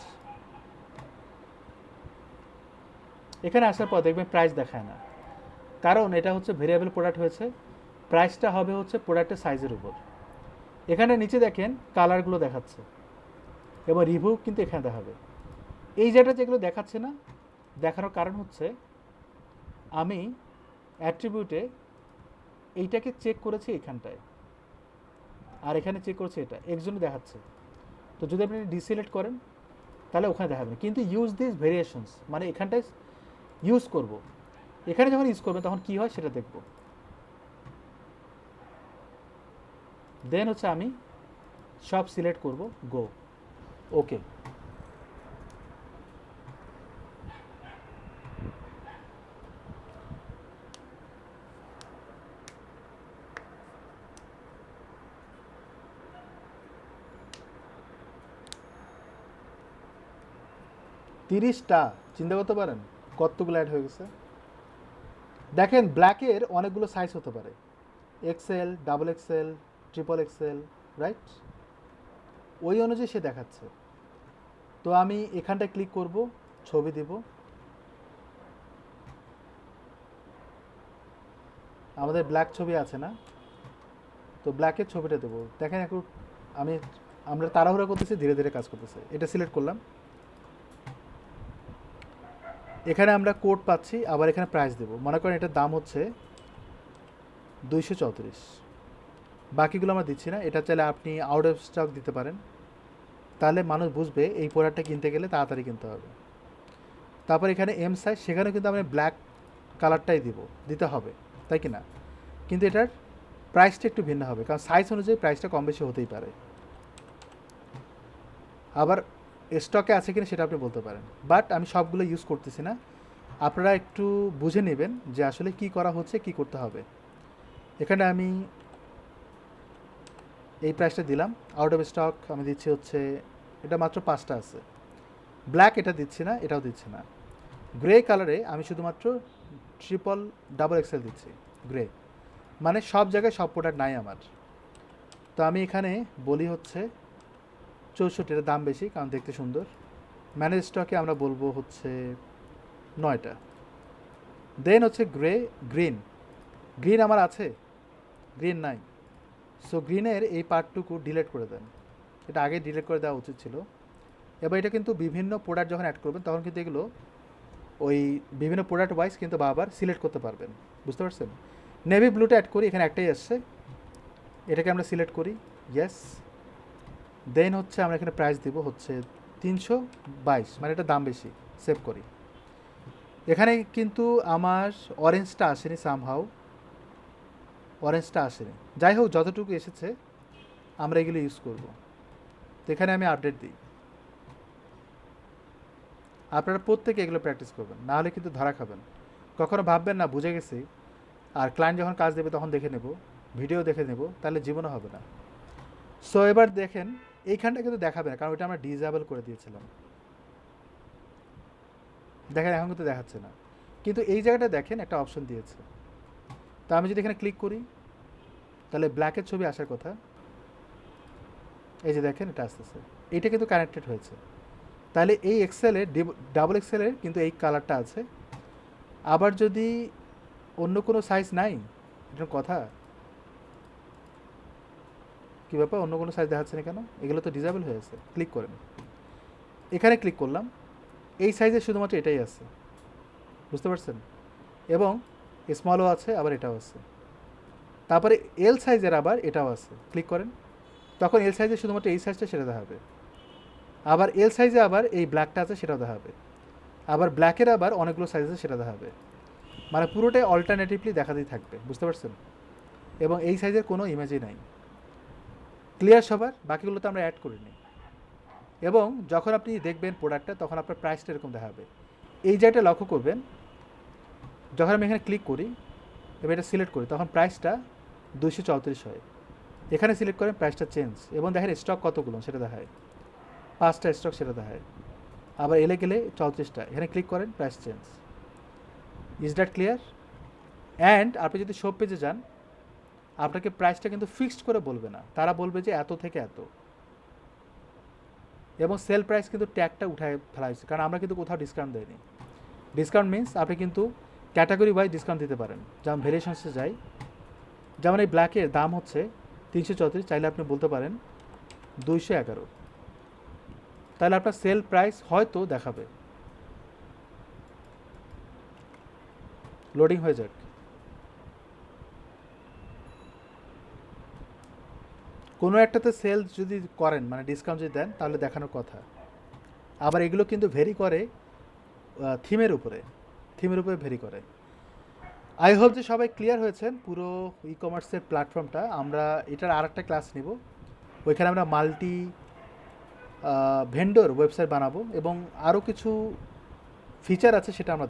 এখানে আসার পর দেখবেন প্রাইস দেখায় না, কারণ এটা হচ্ছে ভেরিয়েবল প্রোডাক্ট হয়েছে। প্রাইসটা হবে হচ্ছে প্রোডাক্টের সাইজের উপর। এখানে নিচে দেখেন কালারগুলো দেখাচ্ছে এবং রিভিউ কিন্তু এখানে দেখাবে। এই জায়গাটা যেগুলো দেখাচ্ছে না, দেখানোর কারণ হচ্ছে আমি অ্যাট্রিবিউটে এইটাকে চেক করেছি এখানটায়, আর এখানে চেক করেছি এটা, এর জন্য দেখাচ্ছে। তো যদি আপনি ডিসিলেক্ট করেন তাহলে ওখানে দেখাবেন। কিন্তু ইউজ দিস ভেরিয়েশনস মানে এখানটায় ইউজ করব, এখানে যখন ইউজ করবেন তখন কী হয় সেটা দেখব। দেন হচ্ছে আমি সব সিলেক্ট করব, গো, ওকে। তিরিশটা, চিন্তা করতে পারেন কতগুলো অ্যাড হয়ে গেছে। দেখেন ব্ল্যাকের অনেকগুলো সাইজ হতে পারে, XL, double XL, triple XL, right? ওই অনুযায়ী সে দেখাচ্ছে। তো আমি এখানটায় ক্লিক করব, ছবি দিব, আমাদের ব্ল্যাক ছবি আছে না, তো ব্ল্যাকের ছবিটা দেবো। দেখেন একটু আমরা তাড়াহুড়া করতেছি, ধীরে ধীরে কাজ করতেছে। এটা সিলেক্ট করলাম, এখানে আমরা কোড পাচ্ছি, আবার এখানে প্রাইস দেবো। মনে করেন এটার দাম হচ্ছে 234, বাকিগুলো আমরা দিচ্ছি না। এটা চাইলে আপনি আউট অফ স্টক দিতে পারেন, তাহলে মানুষ বুঝবে এই প্রোডাক্টটা কিনতে গেলে তাড়াতাড়ি কিনতে হবে। তারপর এখানে এম সাইজ, সেখানেও কিন্তু আমি ব্ল্যাক কালারটাই দিতে হবে, তাই কি না? কিন্তু এটার প্রাইসটা একটু ভিন্ন হবে, কারণ সাইজ অনুযায়ী প্রাইসটা কম বেশি হতেই পারে। আবার স্টকে আছে কিনা সেটা আপনি বলতে পারেন, বাট আমি সবগুলো ইউজ করতেছি না। আপনারা একটু বুঝে নেবেন যে আসলে কি করা হচ্ছে, কি করতে হবে। এখানে আমি এই প্রাইসটা দিলাম, আউট অফ স্টক আমি দিচ্ছি হচ্ছে, এটা মাত্র 5টা আছে। ব্ল্যাক এটা দিচ্ছি না, এটাও দিচ্ছি না। গ্রে কালারে আমি শুধুমাত্র ট্রিপল ডাবল এক্সেল দিচ্ছি, গ্রে, মানে সব জায়গায় সব প্রোডাক্ট নাই আমার। তো আমি এখানে বলি হচ্ছে 64, এর দাম বেশি কারণ দেখতে সুন্দর। ম্যানেজ স্টকে আমরা বলবো হচ্ছে 9টা। দেন হচ্ছে গ্রিন আমার আছে, গ্রিন নাই। সো গ্রিনের এই পার্টটুকু ডিলিট করে দেন, এটা আগে ডিলিট করে দেওয়া উচিত ছিল। এবার এটা কিন্তু বিভিন্ন প্রোডাক্ট যখন অ্যাড করবেন তখন কিন্তু এগুলো ওই বিভিন্ন প্রোডাক্ট ওয়াইজ কিন্তু বারবার সিলেক্ট করতে পারবেন, বুঝতে পারছেন? নেভি ব্লুটা অ্যাড করি, এখানে একটাই আসছে, এটাকে আমরা সিলেক্ট করি, ইয়েস। দেন হচ্ছে আমরা এখানে প্রাইস দিব হচ্ছে 322, মানে এটা দাম বেশি, সেভ করি। এখানে কিন্তু আমার অরেঞ্জটা আসেনি, সামহাউ অরেঞ্জটা আসেনি। যাই হোক, যতটুকু এসেছে আমরা এগুলো ইউজ করব। তো এখানে আমি আপডেট দিই। আপনারা প্রত্যেকে এগুলো প্র্যাকটিস করবেন, নাহলে কিন্তু ধরা খাবেন। কখনো ভাববেন না বুঝে গেছি, আর ক্লায়েন্ট যখন কাজ দেবে তখন দেখে নেব, ভিডিও দেখে নেব, তাহলে জীবনে হবে না। সো এবার দেখেন এইখানটা কিন্তু দেখাবে না, কারণ ওইটা আমরা ডিসেবল করে দিয়েছিলাম। দেখেন এখন কিন্তু দেখাচ্ছে না, কিন্তু এই জায়গাটা দেখেন একটা অপশন দিয়েছে। তা আমি যদি এখানে ক্লিক করি তাহলে ব্ল্যাকের ছবি আসার কথা, এই যে দেখেন এটা আসতেছে, এইটা কিন্তু কানেক্টেড হয়েছে। তাহলে এই এক্সেলের ডাবল এক্সেলের কিন্তু এই কালারটা আছে। আবার যদি অন্য কোনো সাইজ নাই, এটার কথা কী ব্যাপার, অন্য কোনো সাইজ দেখাচ্ছে না কেন? এগুলো তো ডিসেবল হয়েছে। ক্লিক করেন, এখানে ক্লিক করলাম, এই সাইজে শুধুমাত্র এটাই আছে, বুঝতে পারছেন? এবং স্মলও আছে, আবার এটাও আছে। তারপরে এল সাইজের আবার এটাও আছে, ক্লিক করেন, তখন এল সাইজে শুধুমাত্র এই সাইজটা সেটা দেখাবে। আবার এল সাইজে আবার এই ব্ল্যাকটা আছে সেটাও দেখাবে। আবার ব্ল্যাকের আবার অনেকগুলো সাইজ আছে সেটা দেখাবে, মানে পুরোটাই অল্টারনেটিভলি দেখাতেই থাকবে, বুঝতে পারছেন? এবং এই সাইজের কোনো ইমেজই নাই। ক্লিয়ার সবার? বাকিগুলো তো আমরা অ্যাড করিনি। এবং যখন আপনি দেখবেন প্রোডাক্টটা তখন আপনার প্রাইসটা এরকম দেখাবে। এই জায়গাটা লক্ষ্য করবেন, যখন আমি এখানে ক্লিক করি এবার এটা সিলেক্ট করি তখন প্রাইসটা 234 হয়। এখানে সিলেক্ট করেন প্রাইসটা চেঞ্জ এবং দেখেন স্টক কতগুলো সেটা দেখায়, 5টা স্টক সেটা দেখায়। আবার এলে গেলে 34টা, এখানে ক্লিক করেন price change. Is that clear? And আপনি যদি শপ পেজে যান আপনাকে প্রাইসটা কিন্তু ফিক্সড করে বলবে না, তারা বলবে যে এত থেকে এত, এবং সেল প্রাইস কিন্তু ট্যাগটা উঠায় ফেলা হয়েছে, কারণ আমরা কিন্তু কোথাও ডিসকাউন্ট দেয়নি। ডিসকাউন্ট মিনস আপনি কিন্তু ক্যাটাগরি ওয়াইজ ডিসকাউন্ট দিতে পারেন। যেমন ভেরিয়েশনসে যাই, যেমন এই ব্ল্যাকের দাম হচ্ছে 334, চাইলে আপনি বলতে পারেন 211, তাহলে আপনার সেল প্রাইস হয়তো দেখাবে। লোডিং হয়ে যাক। কোনো একটাতে সেল যদি করেন মানে ডিসকাউন্ট যদি দেন তাহলে দেখানোর কথা। আবার এগুলো কিন্তু ভেরি করে থিমের উপরে ভেরি করে। আই হোপ যে সবাই ক্লিয়ার হয়েছেন পুরো ই কমার্সের প্ল্যাটফর্মটা। আমরা এটার আর একটা ক্লাস নিব, ওইখানে আমরা মাল্টি ভেন্ডর ওয়েবসাইট বানাবো এবং আরও কিছু ফিচার আছে সেটা আমরা